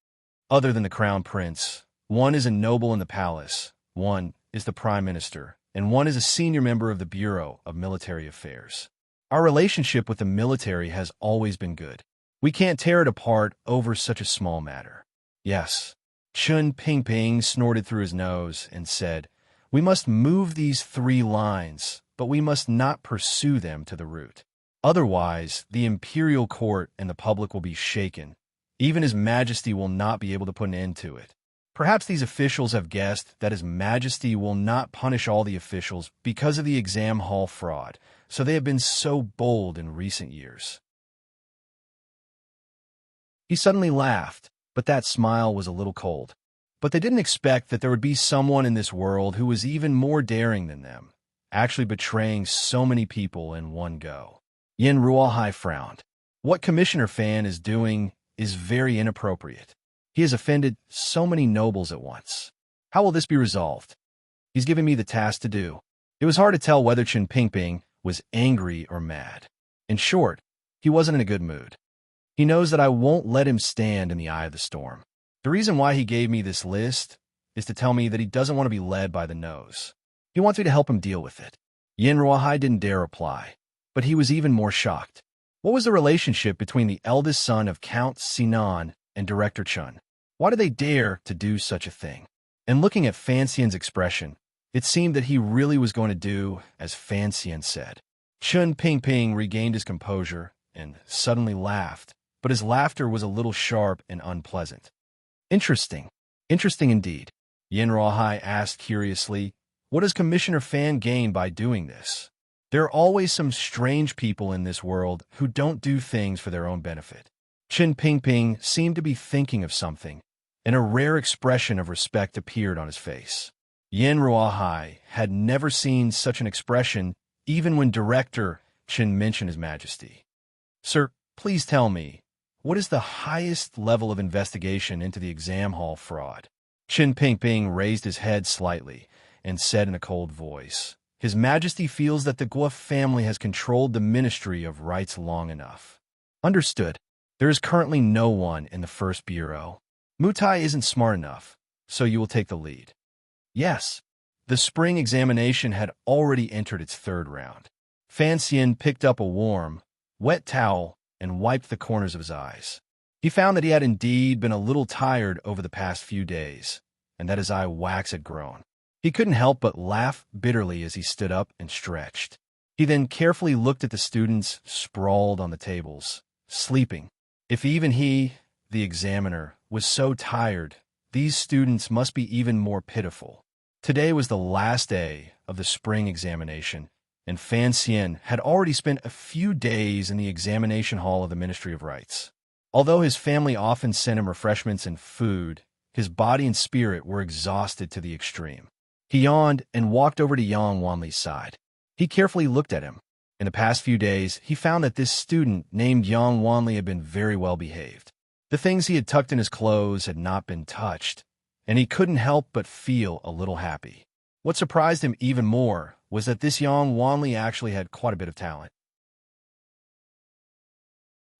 "Other than the Crown Prince, one is a noble in the palace, one is the Prime Minister, and one is a senior member of the Bureau of Military Affairs. Our relationship with the military has always been good. We can't tear it apart over such a small matter." "Yes." Chen Pingping snorted through his nose and said, "We must move these 3 lines, but we must not pursue them to the root. Otherwise, the imperial court and the public will be shaken. Even His Majesty will not be able to put an end to it. Perhaps these officials have guessed that His Majesty will not punish all the officials because of the exam hall fraud, so they have been so bold in recent years." He suddenly laughed, but that smile was a little cold. But they didn't expect that there would be someone in this world who was even more daring than them, actually betraying so many people in one go. Yin Ruohai frowned. What Commissioner Fan is doing is very inappropriate. He has offended so many nobles at once. How will this be resolved? He's given me the task to do. It was hard to tell whether Chen Pingping was angry or mad. In short, he wasn't in a good mood. He knows that I won't let him stand in the eye of the storm. The reason why he gave me this list is to tell me that he doesn't want to be led by the nose. He wants me to help him deal with it. Yin Ruohai didn't dare reply, but he was even more shocked. What was the relationship between the eldest son of Count Sinan and Director Chun? Why did they dare to do such a thing? And looking at Fan Xian's expression, it seemed that he really was going to do as Fan Xian said. Chen Pingping regained his composure and suddenly laughed, but his laughter was a little sharp and unpleasant. "Interesting. Interesting indeed." Yin Ruohai asked curiously, "What does Commissioner Fan gain by doing this? There are always some strange people in this world who don't do things for their own benefit." Chen Pingping seemed to be thinking of something, and a rare expression of respect appeared on his face. Yin Ruohai had never seen such an expression even when Director Chen mentioned His Majesty. "Sir, please tell me, what is the highest level of investigation into the exam hall fraud?" Chen Pingping raised his head slightly and said in a cold voice, "His Majesty feels that the Guo family has controlled the Ministry of Rights long enough." "Understood. There is currently no one in the First Bureau. Mutai isn't smart enough, so you will take the lead." "Yes." The spring examination had already entered its 3rd round. Fan Xian picked up a warm, wet towel and wiped the corners of his eyes. He found that he had indeed been a little tired over the past few days, and that his eye wax had grown. He couldn't help but laugh bitterly as he stood up and stretched. He then carefully looked at the students sprawled on the tables, sleeping. If even he, the examiner, was so tired, these students must be even more pitiful. Today was the last day of the spring examination, and Fan Xian had already spent a few days in the examination hall of the Ministry of Rites. Although his family often sent him refreshments and food, his body and spirit were exhausted to the extreme. He yawned and walked over to Yang Wanli's side. He carefully looked at him. In the past few days, he found that this student named Yang Wanli had been very well behaved. The things he had tucked in his clothes had not been touched, and he couldn't help but feel a little happy. What surprised him even more was that this Yang Wanli actually had quite a bit of talent.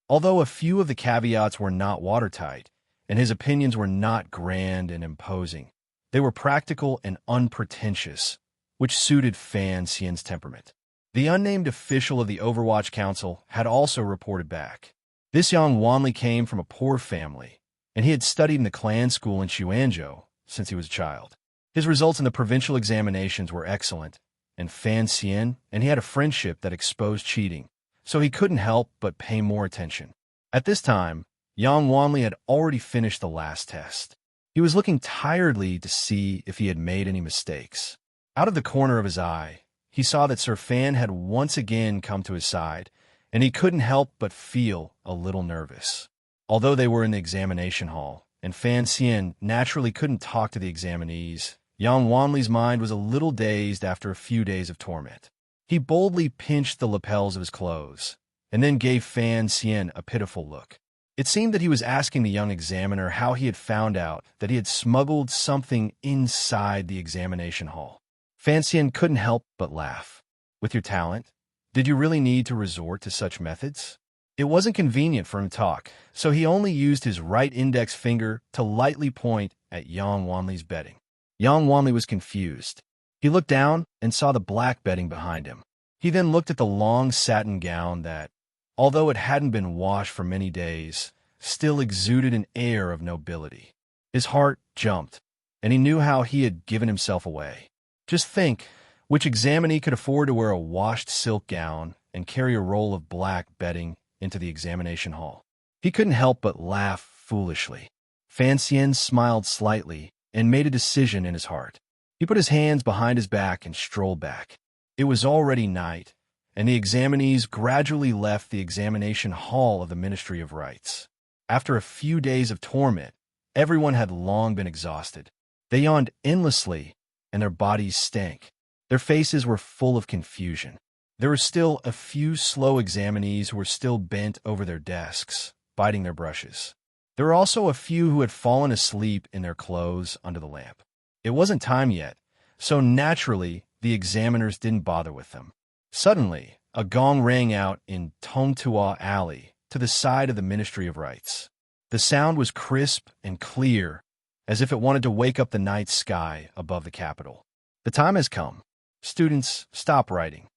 Although a few of the caveats were not watertight, and his opinions were not grand and imposing, they were practical and unpretentious, which suited Fan Xian's temperament. The unnamed official of the Overwatch Council had also reported back. This Yang Wanli came from a poor family, and he had studied in the clan school in Xuanzhou since he was a child. His results in the provincial examinations were excellent, and Fan Xian and he had a friendship that exposed cheating, so he couldn't help but pay more attention. At this time, Yang Wanli had already finished the last test. He was looking tiredly to see if he had made any mistakes. Out of the corner of his eye, he saw that Sir Fan had once again come to his side, and he couldn't help but feel a little nervous. Although they were in the examination hall, and Fan Xian naturally couldn't talk to the examinees, Yang Wanli's mind was a little dazed after a few days of torment. He boldly pinched the lapels of his clothes, and then gave Fan Xian a pitiful look. It seemed that he was asking the young examiner how he had found out that he had smuggled something inside the examination hall. Fan Xian couldn't help but laugh. With your talent, did you really need to resort to such methods? It wasn't convenient for him to talk, so he only used his right index finger to lightly point at Yang Wanli's bedding. Yang Wanli was confused. He looked down and saw the black bedding behind him. He then looked at the long satin gown that, although it hadn't been washed for many days, still exuded an air of nobility. His heart jumped, and he knew how he had given himself away. Just think, which examinee could afford to wear a washed silk gown and carry a roll of black bedding into the examination hall? He couldn't help but laugh foolishly. Fan Xian smiled slightly and made a decision in his heart. He put his hands behind his back and strolled back. It was already night, and the examinees gradually left the examination hall of the Ministry of Rites. After a few days of torment, everyone had long been exhausted. They yawned endlessly, and their bodies stank. Their faces were full of confusion. There were still a few slow examinees who were still bent over their desks, biting their brushes. There were also a few who had fallen asleep in their clothes under the lamp. It wasn't time yet, so naturally the examiners didn't bother with them. Suddenly, a gong rang out in Tongtua Alley to the side of the Ministry of Rites. The sound was crisp and clear, as if it wanted to wake up the night sky above the capital. The time has come. Students, stop writing.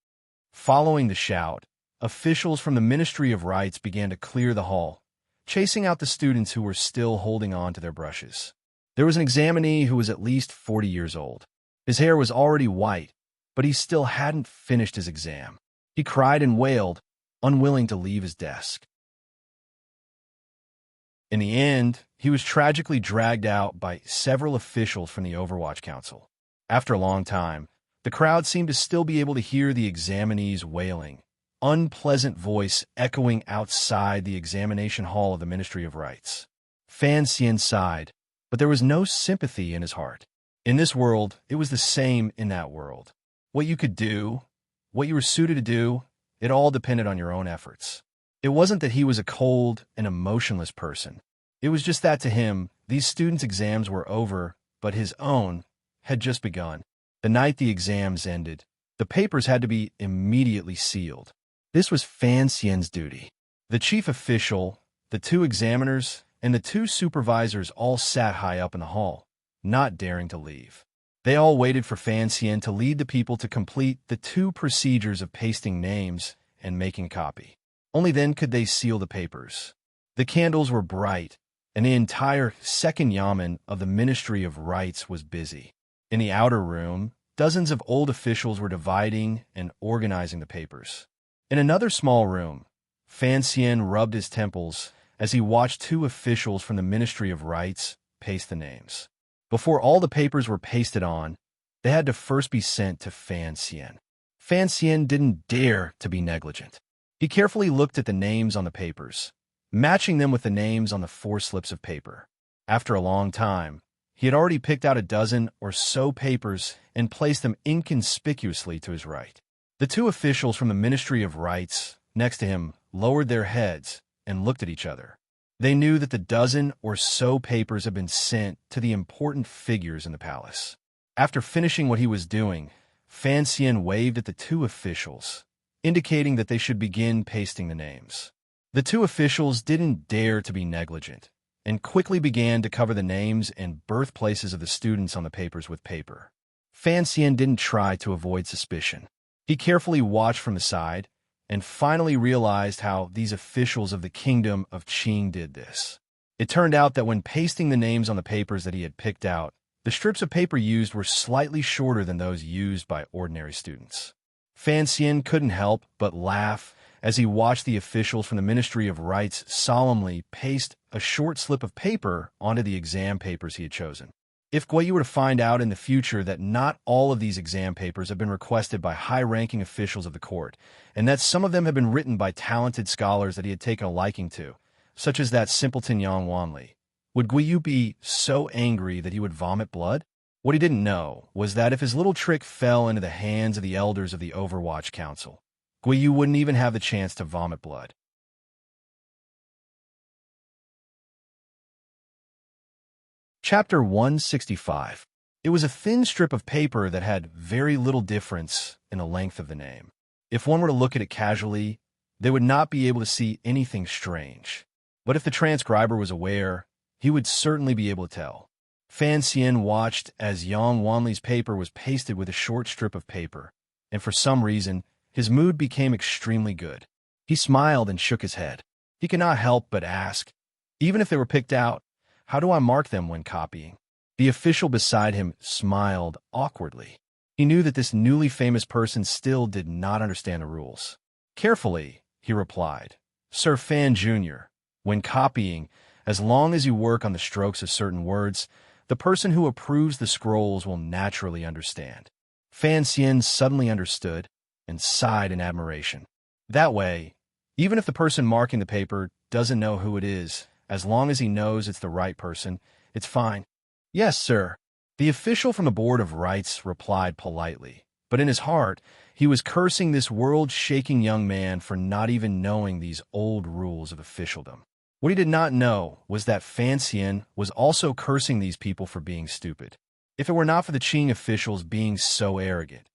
Following the shout, officials from the Ministry of Rites began to clear the hall, chasing out the students who were still holding on to their brushes. There was an examinee who was at least 40 years old. His hair was already white, but he still hadn't finished his exam. He cried and wailed, unwilling to leave his desk. In the end, he was tragically dragged out by several officials from the Overwatch Council. After a long time, the crowd seemed to still be able to hear the examinee's wailing, unpleasant voice echoing outside the examination hall of the Ministry of Rites. Fan Xian sighed, but there was no sympathy in his heart. In this world, it was the same in that world. What you could do, what you were suited to do, it all depended on your own efforts. It wasn't that he was a cold and emotionless person. It was just that to him, these students' exams were over, but his own had just begun. The night the exams ended, the papers had to be immediately sealed. This was Fan Xian's duty. The chief official, the two examiners, and the two supervisors all sat high up in the hall, not daring to leave. They all waited for Fan Xian to lead the people to complete the two procedures of pasting names and making a copy. Only then could they seal the papers. The candles were bright, and the entire second yamen of the Ministry of Rites was busy. In the outer room, dozens of old officials were dividing and organizing the papers. In another small room, Fan Xian rubbed his temples as he watched two officials from the Ministry of Rites paste the names. Before all the papers were pasted on, They had to first be sent to Fan Xian. Fan Xian didn't dare to be negligent. He carefully looked at the names on the papers, matching them with the names on the 4 slips of paper. After a long time, he had already picked out a dozen or so papers and placed them inconspicuously to his right. The 2 officials from the Ministry of Rites next to him lowered their heads and looked at each other. They knew that the dozen or so papers had been sent to the important figures in the palace. After finishing what he was doing, Fan Xian waved at the 2 officials, indicating that they should begin pasting the names. The 2 officials didn't dare to be negligent and quickly began to cover the names and birthplaces of the students on the papers with paper. Fan Xian didn't try to avoid suspicion. He carefully watched from the side and finally realized how these officials of the kingdom of Qing did this. It turned out that when pasting the names on the papers that he had picked out, the strips of paper used were slightly shorter than those used by ordinary students. Fan Xian couldn't help but laugh as he watched the officials from the Ministry of Rites solemnly paste a short slip of paper onto the exam papers he had chosen. If Guiyu were to find out in the future that not all of these exam papers have been requested by high-ranking officials of the court, and that some of them have been written by talented scholars that he had taken a liking to, such as that simpleton Yang Wanli, would Guiyu be so angry that he would vomit blood? What he didn't know was that if his little trick fell into the hands of the elders of the Overwatch Council, Guiyu wouldn't even have the chance to vomit blood. Chapter 165. It was a thin strip of paper that had very little difference in the length of the name. If one were to look at it casually, they would not be able to see anything strange. But if the transcriber was aware, he would certainly be able to tell. Fan Xian watched as Yang Wanli's paper was pasted with a short strip of paper, and for some reason, his mood became extremely good. He smiled and shook his head. He could not help but ask, even if they were picked out, how do I mark them when copying? The official beside him smiled awkwardly. He knew that this newly famous person still did not understand the rules. Carefully, he replied, Sir Fan Jr., when copying, as long as you work on the strokes of certain words, the person who approves the scrolls will naturally understand. Fan Xian suddenly understood and sighed in admiration. That way, even if the person marking the paper doesn't know who it is, as long as he knows it's the right person, it's fine. Yes, sir. The official from the Board of Rites replied politely, but in his heart, he was cursing this world-shaking young man for not even knowing these old rules of officialdom. What he did not know was that Fan Xian was also cursing these people for being stupid. If it were not for the Qing officials being so arrogant,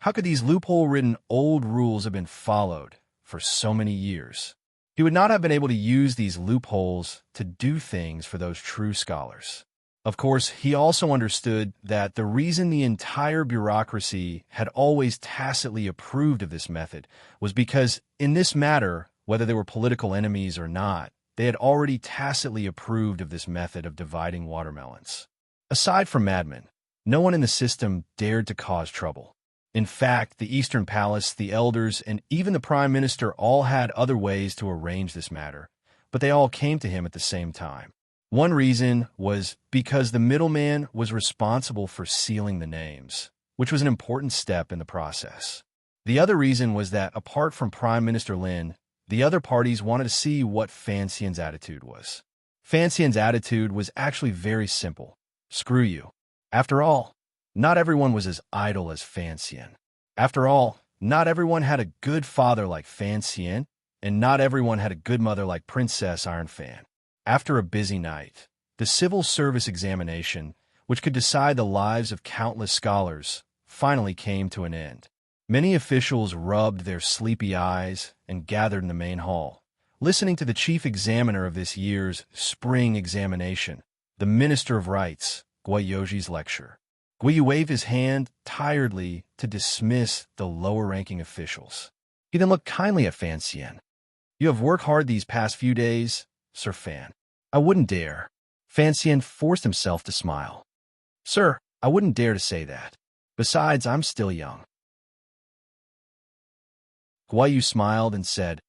how could these loophole-ridden old rules have been followed for so many years? He would not have been able to use these loopholes to do things for those true scholars. Of course, he also understood that the reason the entire bureaucracy had always tacitly approved of this method was because, in this matter, whether they were political enemies or not, they had already tacitly approved of this method of dividing watermelons. Aside from madmen, no one in the system dared to cause trouble. In fact, the Eastern Palace, the elders, and even the Prime Minister all had other ways to arrange this matter, but they all came to him at the same time. One reason was because the middleman was responsible for sealing the names, which was an important step in the process. The other reason was that, apart from Prime Minister Lin, the other parties wanted to see what Fan Xian's attitude was. Fan Xian's attitude was actually very simple. Screw you. After all, not everyone was as idle as Fan Xian. After all, not everyone had a good father like Fan Xian, and not everyone had a good mother like Princess Iron Fan. After a busy night, the civil service examination, which could decide the lives of countless scholars, finally came to an end. Many officials rubbed their sleepy eyes and gathered in the main hall, listening to the chief examiner of this year's spring examination, the Minister of Rites, Guiyoji's lecture. Guiyu waved his hand tiredly to dismiss the lower-ranking officials. He then looked kindly at Fan Xian. You have worked hard these past few days, Sir Fan. I wouldn't dare. Fan Xian forced himself to smile. Sir, I wouldn't dare to say that. Besides, I'm still young. Guiyu smiled and said,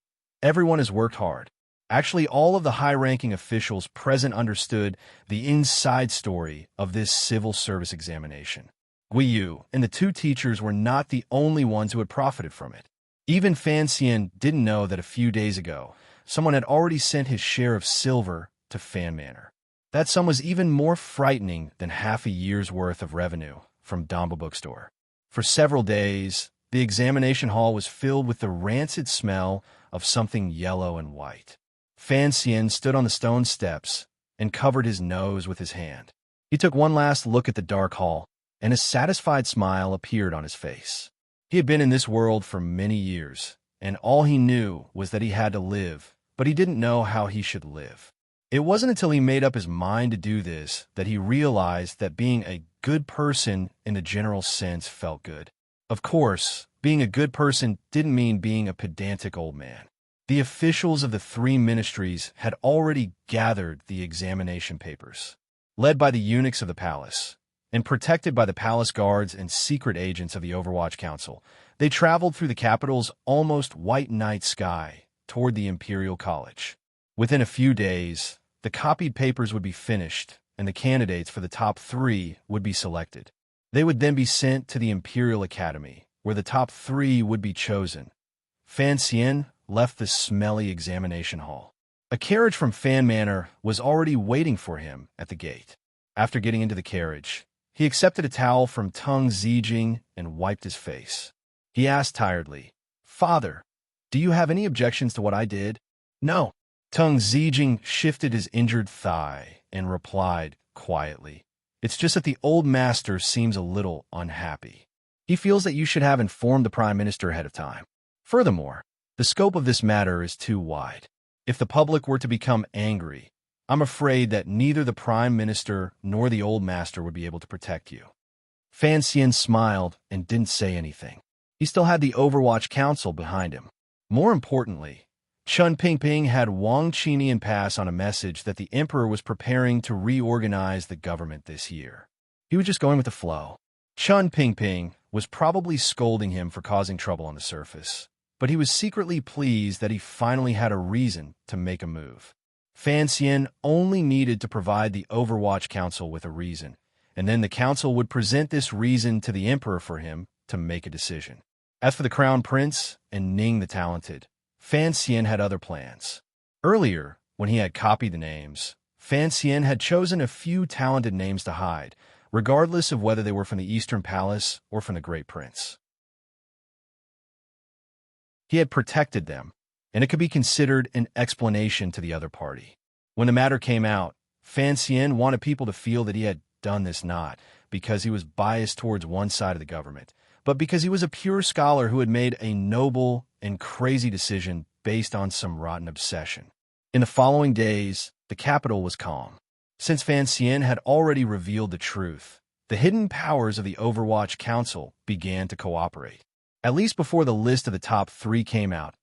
Everyone has worked hard. Actually, all of the high-ranking officials present understood the inside story of this civil service examination. Guiyu and the two teachers were not the only ones who had profited from it. Even Fan Xian didn't know that a few days ago, someone had already sent his share of silver to Fan Manor. That sum was even more frightening than half a year's worth of revenue from Damba Bookstore. For several days, the examination hall was filled with the rancid smell of something yellow and white. Fan Xian stood on the stone steps and covered his nose with his hand. He took one last look at the dark hall, and a satisfied smile appeared on his face. He had been in this world for many years, and all he knew was that he had to live, but he didn't know how he should live. It wasn't until he made up his mind to do this that he realized that being a good person in the general sense felt good. Of course, being a good person didn't mean being a pedantic old man. The officials of the three ministries had already gathered the examination papers. Led by the eunuchs of the palace, and protected by the palace guards and secret agents of the Overwatch Council, they traveled through the capital's almost white night sky toward the Imperial College. Within a few days, the copied papers would be finished, and the candidates for the top 3 would be selected. They would then be sent to the Imperial Academy, where the top 3 would be chosen. Fan Xian left the smelly examination hall. A carriage from Fan Manor was already waiting for him at the gate. After getting into the carriage, he accepted a towel from Tung Zijing and wiped his face. He asked tiredly, "Father, do you have any objections to what I did?" "No." Tung Zijing shifted his injured thigh and replied quietly, "It's just that the old master seems a little unhappy. He feels that you should have informed the Prime Minister ahead of time. Furthermore, the scope of this matter is too wide. If the public were to become angry, I'm afraid that neither the Prime Minister nor the Old Master would be able to protect you." Fan Xian smiled and didn't say anything. He still had the Overwatch Council behind him. More importantly, Chun Pingping had Wang Qinian pass on a message that the Emperor was preparing to reorganize the government this year. He was just going with the flow. Chun Pingping was probably scolding him for causing trouble on the surface, but he was secretly pleased that he finally had a reason to make a move. Fan Xian only needed to provide the Overwatch Council with a reason, and then the Council would present this reason to the Emperor for him to make a decision. As for the Crown Prince and Ning the Talented, Fan Xian had other plans. Earlier, when he had copied the names, Fan Xian had chosen a few talented names to hide, regardless of whether they were from the Eastern Palace or from the Great Prince. He had protected them, and it could be considered an explanation to the other party. When the matter came out, Fan Xian wanted people to feel that he had done this not because he was biased towards one side of the government, but because he was a pure scholar who had made a noble and crazy decision based on some rotten obsession. In the following days, the capital was calm. Since Fan Xian had already revealed the truth, the hidden powers of the Overwatch Council began to cooperate. At least before the list of the top 3 came out,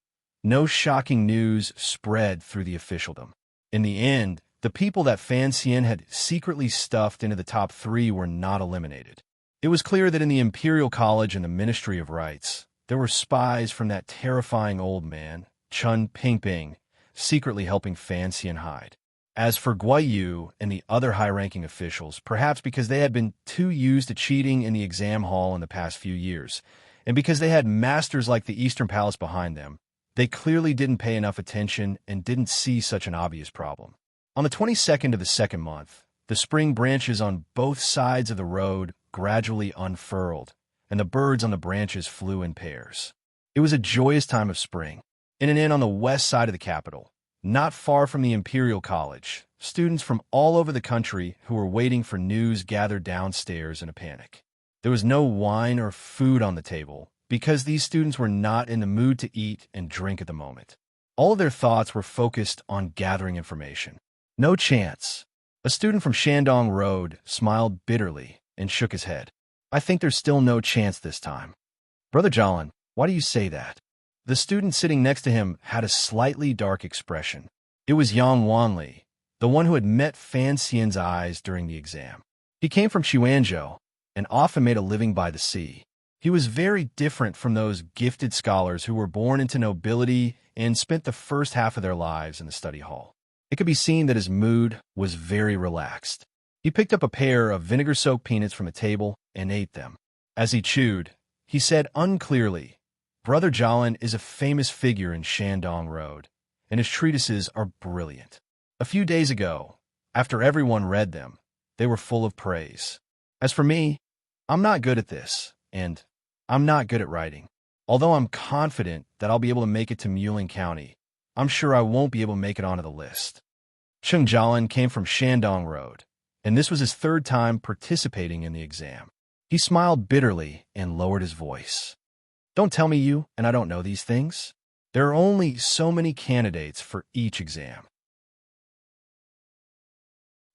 no shocking news spread through the officialdom. In the end, the people that Fan Xian had secretly stuffed into the top 3 were not eliminated. It was clear that in the Imperial College and the Ministry of Rights, there were spies from that terrifying old man, Chun Pingping, secretly helping Fan Xian hide. As for Guiyu and the other high-ranking officials, perhaps because they had been too used to cheating in the exam hall in the past few years, and because they had masters like the Eastern Palace behind them, they clearly didn't pay enough attention and didn't see such an obvious problem. On the 22nd of the second month, the spring branches on both sides of the road gradually unfurled, and the birds on the branches flew in pairs. It was a joyous time of spring. In an inn on the west side of the capital, not far from the Imperial College, students from all over the country who were waiting for news gathered downstairs in a panic. There was no wine or food on the table because these students were not in the mood to eat and drink at the moment. All of their thoughts were focused on gathering information. No chance. A student from Shandong Road smiled bitterly and shook his head. "I think there's still no chance this time." "Brother Jolin, why do you say that?" The student sitting next to him had a slightly dark expression. It was Yang Wanli, the one who had met Fan Xian's eyes during the exam. He came from Xuanzhou and often made a living by the sea. He was very different from those gifted scholars who were born into nobility and spent the first half of their lives in the study hall. It could be seen that his mood was very relaxed. He picked up a pair of vinegar-soaked peanuts from a table and ate them. As he chewed, he said unclearly, "Brother Jolin is a famous figure in Shandong Road, and his treatises are brilliant. A few days ago, after everyone read them, they were full of praise. As for me, I'm not good at this, and I'm not good at writing. Although I'm confident that I'll be able to make it to Muling County, I'm sure I won't be able to make it onto the list." Cheng Jolin came from Shandong Road, and this was his third time participating in the exam. He smiled bitterly and lowered his voice. "Don't tell me you and I don't know these things. There are only so many candidates for each exam."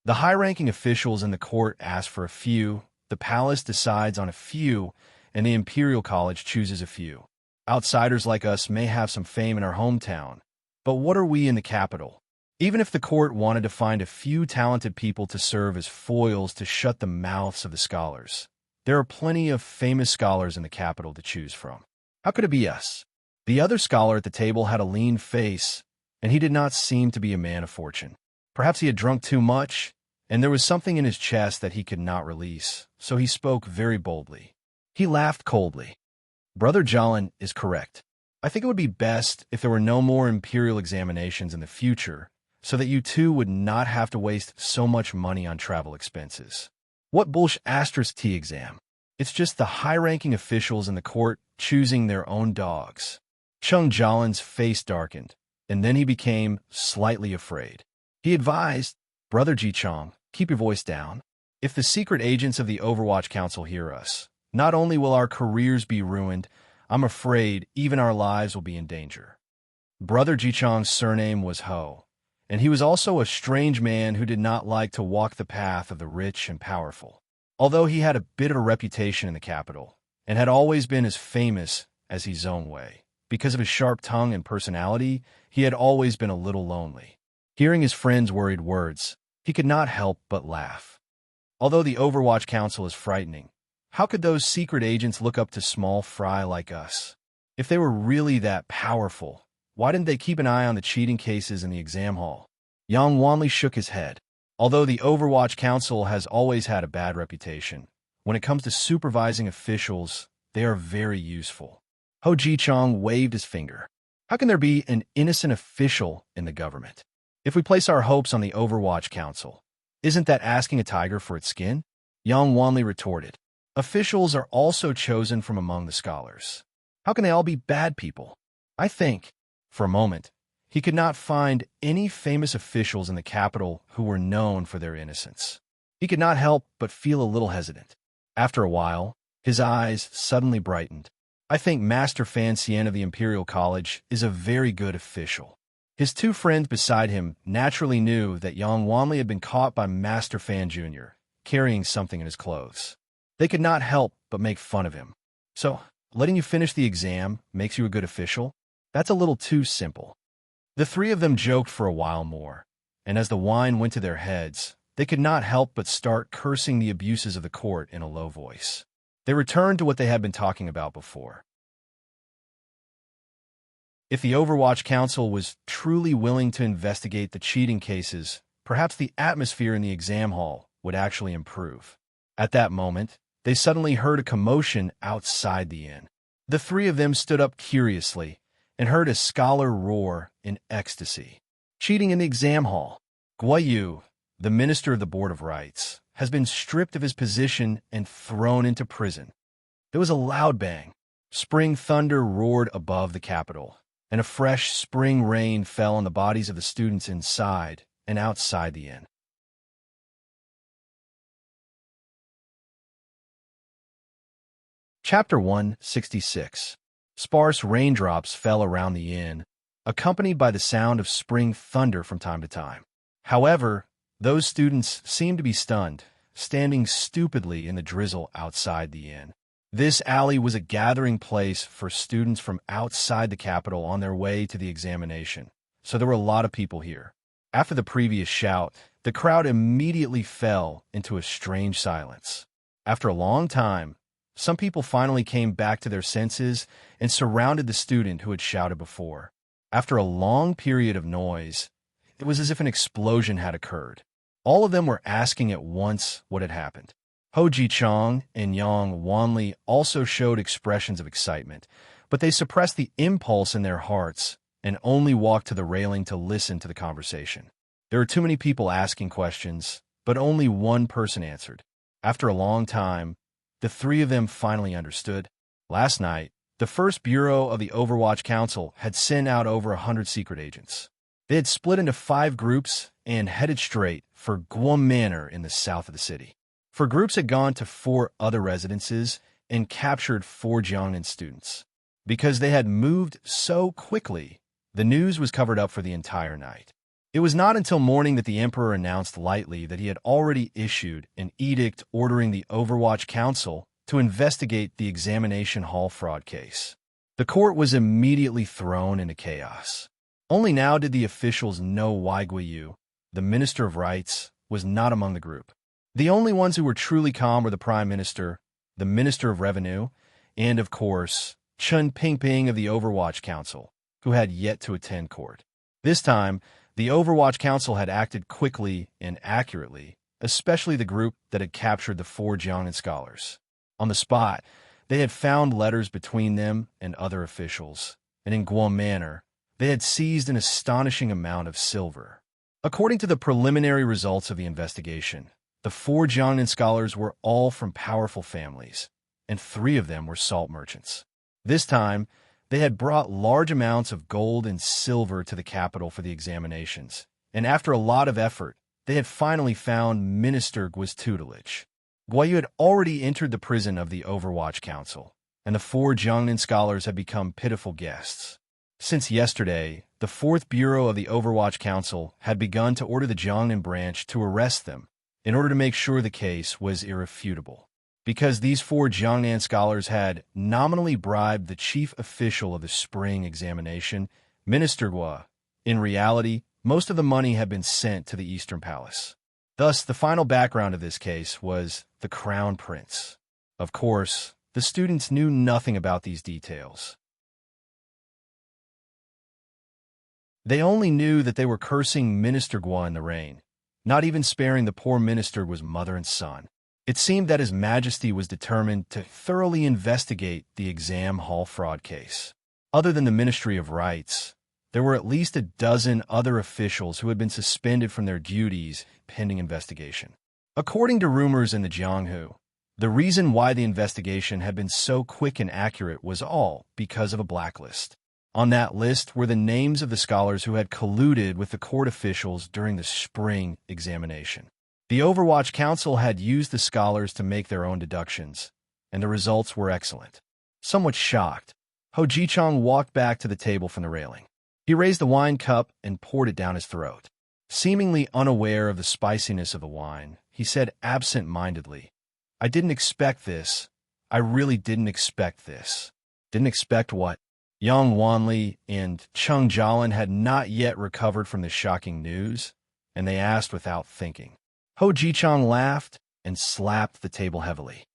The high-ranking officials in the court ask for a few, the palace decides on a few, and the Imperial College chooses a few. Outsiders like us may have some fame in our hometown, but what are we in the capital? Even if the court wanted to find a few talented people to serve as foils to shut the mouths of the scholars, there are plenty of famous scholars in the capital to choose from. How could it be us? The other scholar at the table had a lean face, and he did not seem to be a man of fortune. Perhaps he had drunk too much, and there was something in his chest that he could not release, so he spoke very boldly. He laughed coldly. "Brother Jolin is correct. I think it would be best if there were no more imperial examinations in the future, so that you two would not have to waste so much money on travel expenses. What bullsh** *T exam? It's just the high-ranking officials in the court choosing their own dogs." Cheng Jolin's face darkened, and then he became slightly afraid. He advised, "Brother Ji Chong, keep your voice down. If the secret agents of the Overwatch Council hear us, not only will our careers be ruined, I'm afraid even our lives will be in danger." Brother Ji Chong's surname was Ho, and he was also a strange man who did not like to walk the path of the rich and powerful. Although he had a bit of a reputation in the capital, and had always been as famous as his own way, because of his sharp tongue and personality, he had always been a little lonely. Hearing his friend's worried words, he could not help but laugh. Although the Overwatch Council is frightening, how could those secret agents look up to small fry like us? If they were really that powerful, why didn't they keep an eye on the cheating cases in the exam hall? Yang Wanli shook his head. Although the Overwatch Council has always had a bad reputation, when it comes to supervising officials, they are very useful. Ho Ji-chong waved his finger. "How can there be an innocent official in the government? If we place our hopes on the Overwatch Council, isn't that asking a tiger for its skin?" Yang Wanli retorted. "Officials are also chosen from among the scholars. How can they all be bad people?" I think, for a moment, he could not find any famous officials in the capital who were known for their innocence. He could not help but feel a little hesitant. After a while, his eyes suddenly brightened. "I think Master Fan Xian of the Imperial College is a very good official." His two friends beside him naturally knew that Yang Wanli had been caught by Master Fan Jr., carrying something in his clothes. They could not help but make fun of him. "So, letting you finish the exam makes you a good official? That's a little too simple." The three of them joked for a while more, and as the wine went to their heads, they could not help but start cursing the abuses of the court in a low voice. They returned to what they had been talking about before. If the Overwatch Council was truly willing to investigate the cheating cases, perhaps the atmosphere in the exam hall would actually improve. At that moment, they suddenly heard a commotion outside the inn. The three of them stood up curiously and heard a scholar roar in ecstasy. "Cheating in the exam hall! Guayu, the minister of the Board of Rights, has been stripped of his position and thrown into prison." There was a loud bang. Spring thunder roared above the capital, and a fresh spring rain fell on the bodies of the students inside and outside the inn. Chapter 166. Sparse raindrops fell around the inn, accompanied by the sound of spring thunder from time to time. However, those students seemed to be stunned, standing stupidly in the drizzle outside the inn. This alley was a gathering place for students from outside the capital on their way to the examination, so there were a lot of people here. After the previous shout, the crowd immediately fell into a strange silence. After a long time, some people finally came back to their senses and surrounded the student who had shouted before. After a long period of noise, it was as if an explosion had occurred. All of them were asking at once what had happened. Ho Ji-chang and Yang Wanli also showed expressions of excitement, but they suppressed the impulse in their hearts and only walked to the railing to listen to the conversation. There were too many people asking questions, but only one person answered. After a long time, the three of them finally understood. Last night, the first bureau of the Overwatch Council had sent out over 100 secret agents. They had split into 5 groups and headed straight for Guam Manor in the south of the city. 4 groups had gone to 4 other residences and captured 4 Jiangnan students. Because they had moved so quickly, the news was covered up for the entire night. It was not until morning that the Emperor announced lightly that he had already issued an edict ordering the Overwatch Council to investigate the examination hall fraud case. The court was immediately thrown into chaos. Only now did the officials know why Guiyu, the Minister of Rights, was not among the group. The only ones who were truly calm were the Prime Minister, the Minister of Revenue, and, of course, Chen Pingping of the Overwatch Council, who had yet to attend court. This time, the Overwatch Council had acted quickly and accurately, especially the group that had captured the 4 Jiangnan scholars. On the spot, they had found letters between them and other officials, and in Guam Manor, they had seized an astonishing amount of silver. According to the preliminary results of the investigation, the 4 Jiangnan scholars were all from powerful families, and 3 of them were salt merchants. This time, they had brought large amounts of gold and silver to the capital for the examinations, and after a lot of effort, they had finally found Minister Gui's tutelage. Guiyu had already entered the prison of the Overwatch Council, and the 4 Jiangnan scholars had become pitiful guests. Since yesterday, the 4th Bureau of the Overwatch Council had begun to order the Jiangnan branch to arrest them in order to make sure the case was irrefutable. Because these 4 Jiangnan scholars had nominally bribed the chief official of the spring examination, Minister Gui, in reality, most of the money had been sent to the Eastern Palace. Thus, the final background of this case was the Crown Prince. Of course, the students knew nothing about these details. They only knew that they were cursing Minister Gui in the rain, not even sparing the poor Minister Gui's mother and son. It seemed that His Majesty was determined to thoroughly investigate the exam hall fraud case. Other than the Ministry of Rights, there were at least a dozen other officials who had been suspended from their duties pending investigation. According to rumors in the Jianghu, the reason why the investigation had been so quick and accurate was all because of a blacklist. On that list were the names of the scholars who had colluded with the court officials during the spring examination. The Overwatch Council had used the scholars to make their own deductions, and the results were excellent. Somewhat shocked, Ho Ji-chang walked back to the table from the railing. He raised the wine cup and poured it down his throat. Seemingly unaware of the spiciness of the wine, he said absent-mindedly, "I didn't expect this. I really didn't expect this." Didn't expect what? Yang Wanli and Cheng Jialin had not yet recovered from the shocking news, and they asked without thinking. Ho Ji-chang laughed and slapped the table heavily.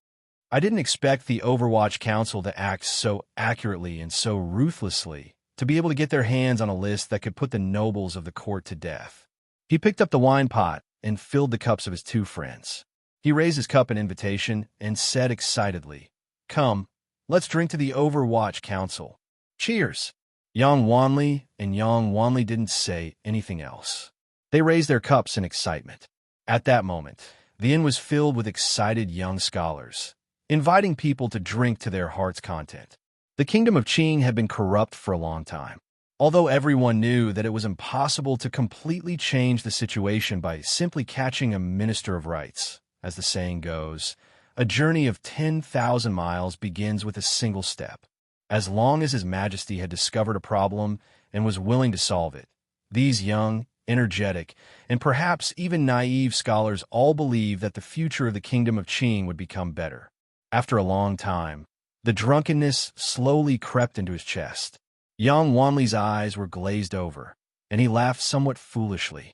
"I didn't expect the Overwatch Council to act so accurately and so ruthlessly, to be able to get their hands on a list that could put the nobles of the court to death." He picked up the wine pot and filled the cups of his 2 friends. He raised his cup in invitation and said excitedly, "Come, let's drink to the Overwatch Council. Cheers!" Yang Wanli didn't say anything else. They raised their cups in excitement. At that moment, the inn was filled with excited young scholars, inviting people to drink to their heart's content. The kingdom of Qing had been corrupt for a long time. Although everyone knew that it was impossible to completely change the situation by simply catching a Minister of Rights, as the saying goes, a journey of 10,000 miles begins with a single step. As long as His Majesty had discovered a problem and was willing to solve it, these young, energetic, and perhaps even naive scholars all believed that the future of the kingdom of Qing would become better. After a long time, the drunkenness slowly crept into his chest. Yang Wanli's eyes were glazed over, and he laughed somewhat foolishly.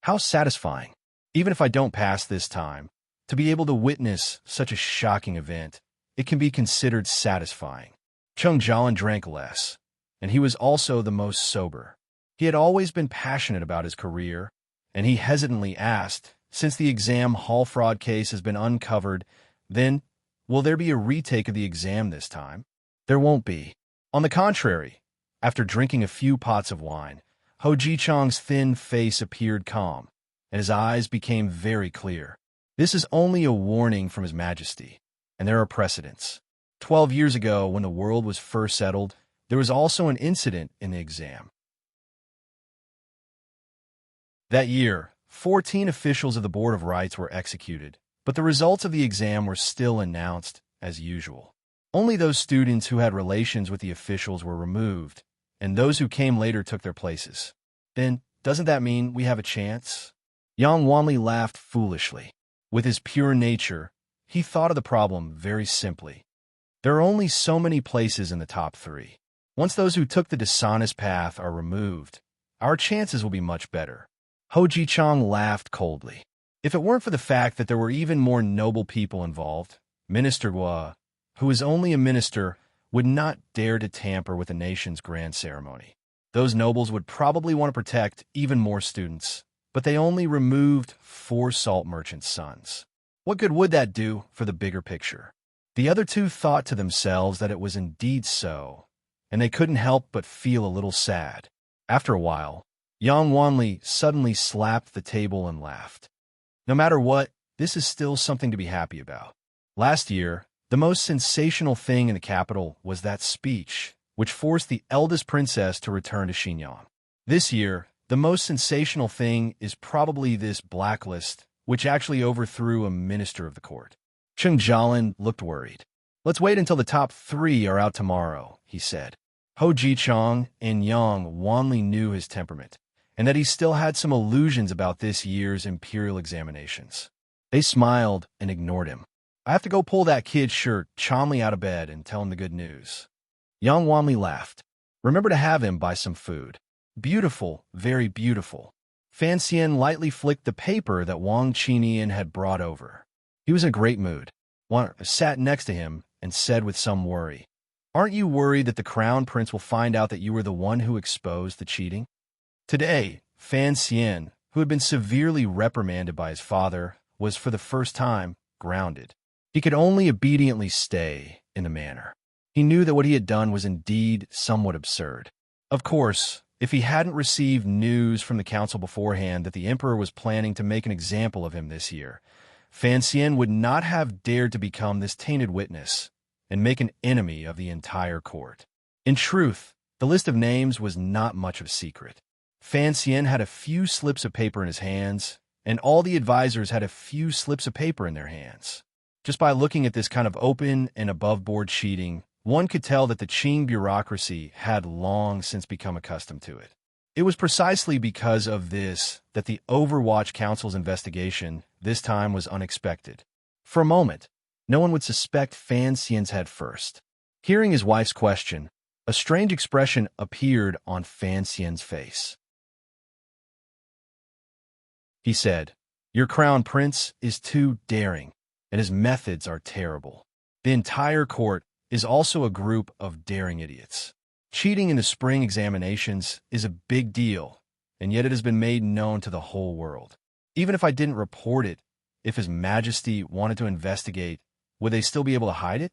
How satisfying, even if I don't pass this time, to be able to witness such a shocking event. It can be considered satisfying. Cheng Jialin drank less, and he was also the most sober. He had always been passionate about his career, and he hesitantly asked Since the exam hall fraud case has been uncovered, then will there be a retake of the exam this time? There won't be. On the contrary, after drinking a few pots of wine, Ho Ji-chang's thin face appeared calm, and his eyes became very clear. This is only a warning from His Majesty, and there are precedents. 12 years ago, when the world was first settled, there was also an incident in the exam. That year, 14 officials of the Board of Rights were executed, but the results of the exam were still announced as usual. Only those students who had relations with the officials were removed, and those who came later took their places. Then, doesn't that mean we have a chance? Yang Wanli laughed foolishly. With his pure nature, he thought of the problem very simply. There are only so many places in the top 3. Once those who took the dishonest path are removed, our chances will be much better. Ho Ji-chang laughed coldly. If it weren't for the fact that there were even more noble people involved, Minister Hua, who is only a minister, would not dare to tamper with the nation's grand ceremony. Those nobles would probably want to protect even more students, but they only removed 4 salt merchants' sons. What good would that do for the bigger picture? The other 2 thought to themselves that it was indeed so, and they couldn't help but feel a little sad. After a while, Yang Wanli suddenly slapped the table and laughed. No matter what, this is still something to be happy about. Last year, the most sensational thing in the capital was that speech, which forced the eldest princess to return to Xinjiang. This year, the most sensational thing is probably this blacklist, which actually overthrew a minister of the court. Cheng Jialin looked worried. Let's wait until the top 3 are out tomorrow, he said. Ho Ji-chang and Yang Wanli knew his temperament, and that he still had some illusions about this year's imperial examinations. They smiled and ignored him. I have to go pull that kid's shirt calmly out of bed and tell him the good news. Yang Wanli laughed. Remember to have him buy some food. Beautiful, very beautiful. Fan Xian lightly flicked the paper that Wang Qinian had brought over. He was in a great mood. Wang sat next to him and said with some worry, Aren't you worried that the crown prince will find out that you were the one who exposed the cheating? Today, Fan Xian, who had been severely reprimanded by his father, was for the first time grounded. He could only obediently stay in the manor. He knew that what he had done was indeed somewhat absurd. Of course, if he hadn't received news from the council beforehand that the emperor was planning to make an example of him this year, Fan Xian would not have dared to become this tainted witness and make an enemy of the entire court. In truth, the list of names was not much of a secret. Fan Xian had a few slips of paper in his hands, and all the advisors had a few slips of paper in their hands. Just by looking at this kind of open and above-board cheating, one could tell that the Qing bureaucracy had long since become accustomed to it. It was precisely because of this that the Overwatch Council's investigation this time was unexpected. For a moment, no one would suspect Fan Xian's head first. Hearing his wife's question, a strange expression appeared on Fan Xian's face. He said, Your crown prince is too daring, and his methods are terrible. The entire court is also a group of daring idiots. Cheating in the spring examinations is a big deal, and yet it has been made known to the whole world. Even if I didn't report it, if His Majesty wanted to investigate, would they still be able to hide it?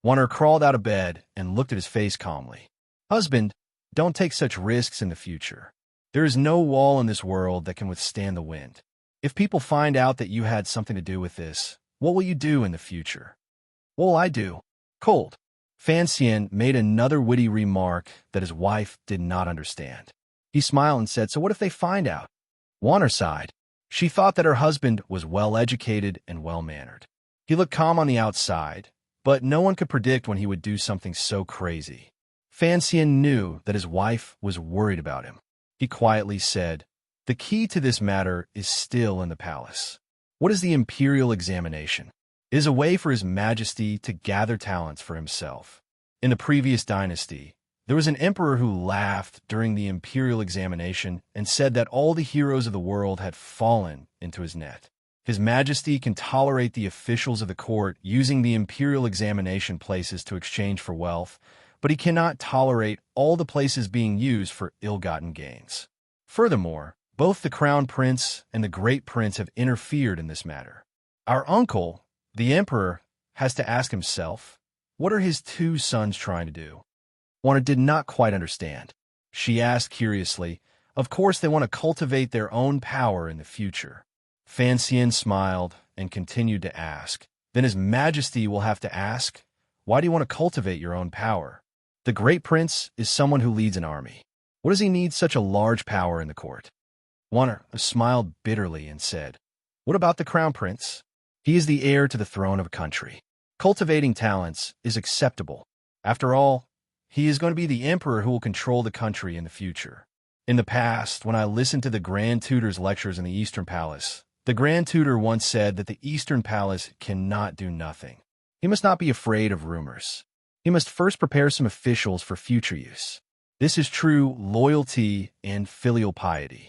Warner crawled out of bed and looked at his face calmly. Husband, don't take such risks in the future. There is no wall in this world that can withstand the wind. If people find out that you had something to do with this, what will you do in the future? What will I do? Cold. Fan Xian made another witty remark that his wife did not understand. He smiled and said, So what if they find out? Warner sighed. She thought that her husband was well-educated and well-mannered. He looked calm on the outside, but no one could predict when he would do something so crazy. Fan Xian knew that his wife was worried about him. He quietly said, The key to this matter is still in the palace. What is the imperial examination? It is a way for His Majesty to gather talents for himself. In the previous dynasty, there was an emperor who laughed during the imperial examination and said that all the heroes of the world had fallen into his net. His Majesty can tolerate the officials of the court using the imperial examination places to exchange for wealth, but he cannot tolerate all the places being used for ill-gotten gains. Furthermore, Both the Crown Prince and the Great Prince have interfered in this matter. Our uncle, the Emperor, has to ask himself, what are his two sons trying to do? Juana did not quite understand. She asked curiously, of course they want to cultivate their own power in the future. Fanxian smiled and continued to ask, then His Majesty will have to ask, why do you want to cultivate your own power? The Great Prince is someone who leads an army. What does he need such a large power in the court? Juana smiled bitterly and said, what about the Crown Prince? He is the heir to the throne of a country. Cultivating talents is acceptable. After all, he is going to be the emperor who will control the country in the future. In the past, when I listened to the Grand Tutor's lectures in the Eastern Palace, the Grand Tutor once said that the Eastern Palace cannot do nothing. He must not be afraid of rumors. He must first prepare some officials for future use. This is true loyalty and filial piety.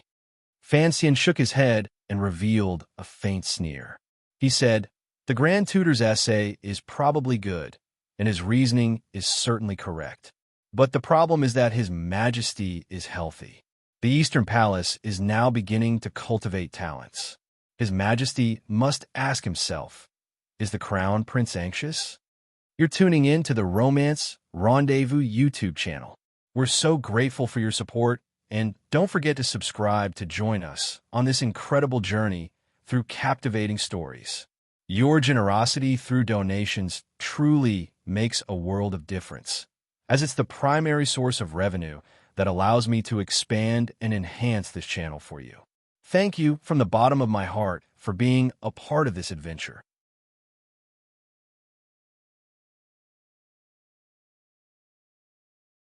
Fanxian shook his head and revealed a faint sneer. He said, the Grand Tutor's essay is probably good, and his reasoning is certainly correct. But the problem is that His Majesty is healthy. The Eastern Palace is now beginning to cultivate talents. His Majesty must ask himself, is the Crown Prince anxious? You're tuning in to the Romance Rendezvous YouTube channel. We're so grateful for your support, and don't forget to subscribe to join us on this incredible journey through captivating stories. Your generosity through donations truly makes a world of difference, as it's the primary source of revenue that allows me to expand and enhance this channel for you. Thank you from the bottom of my heart for being a part of this adventure.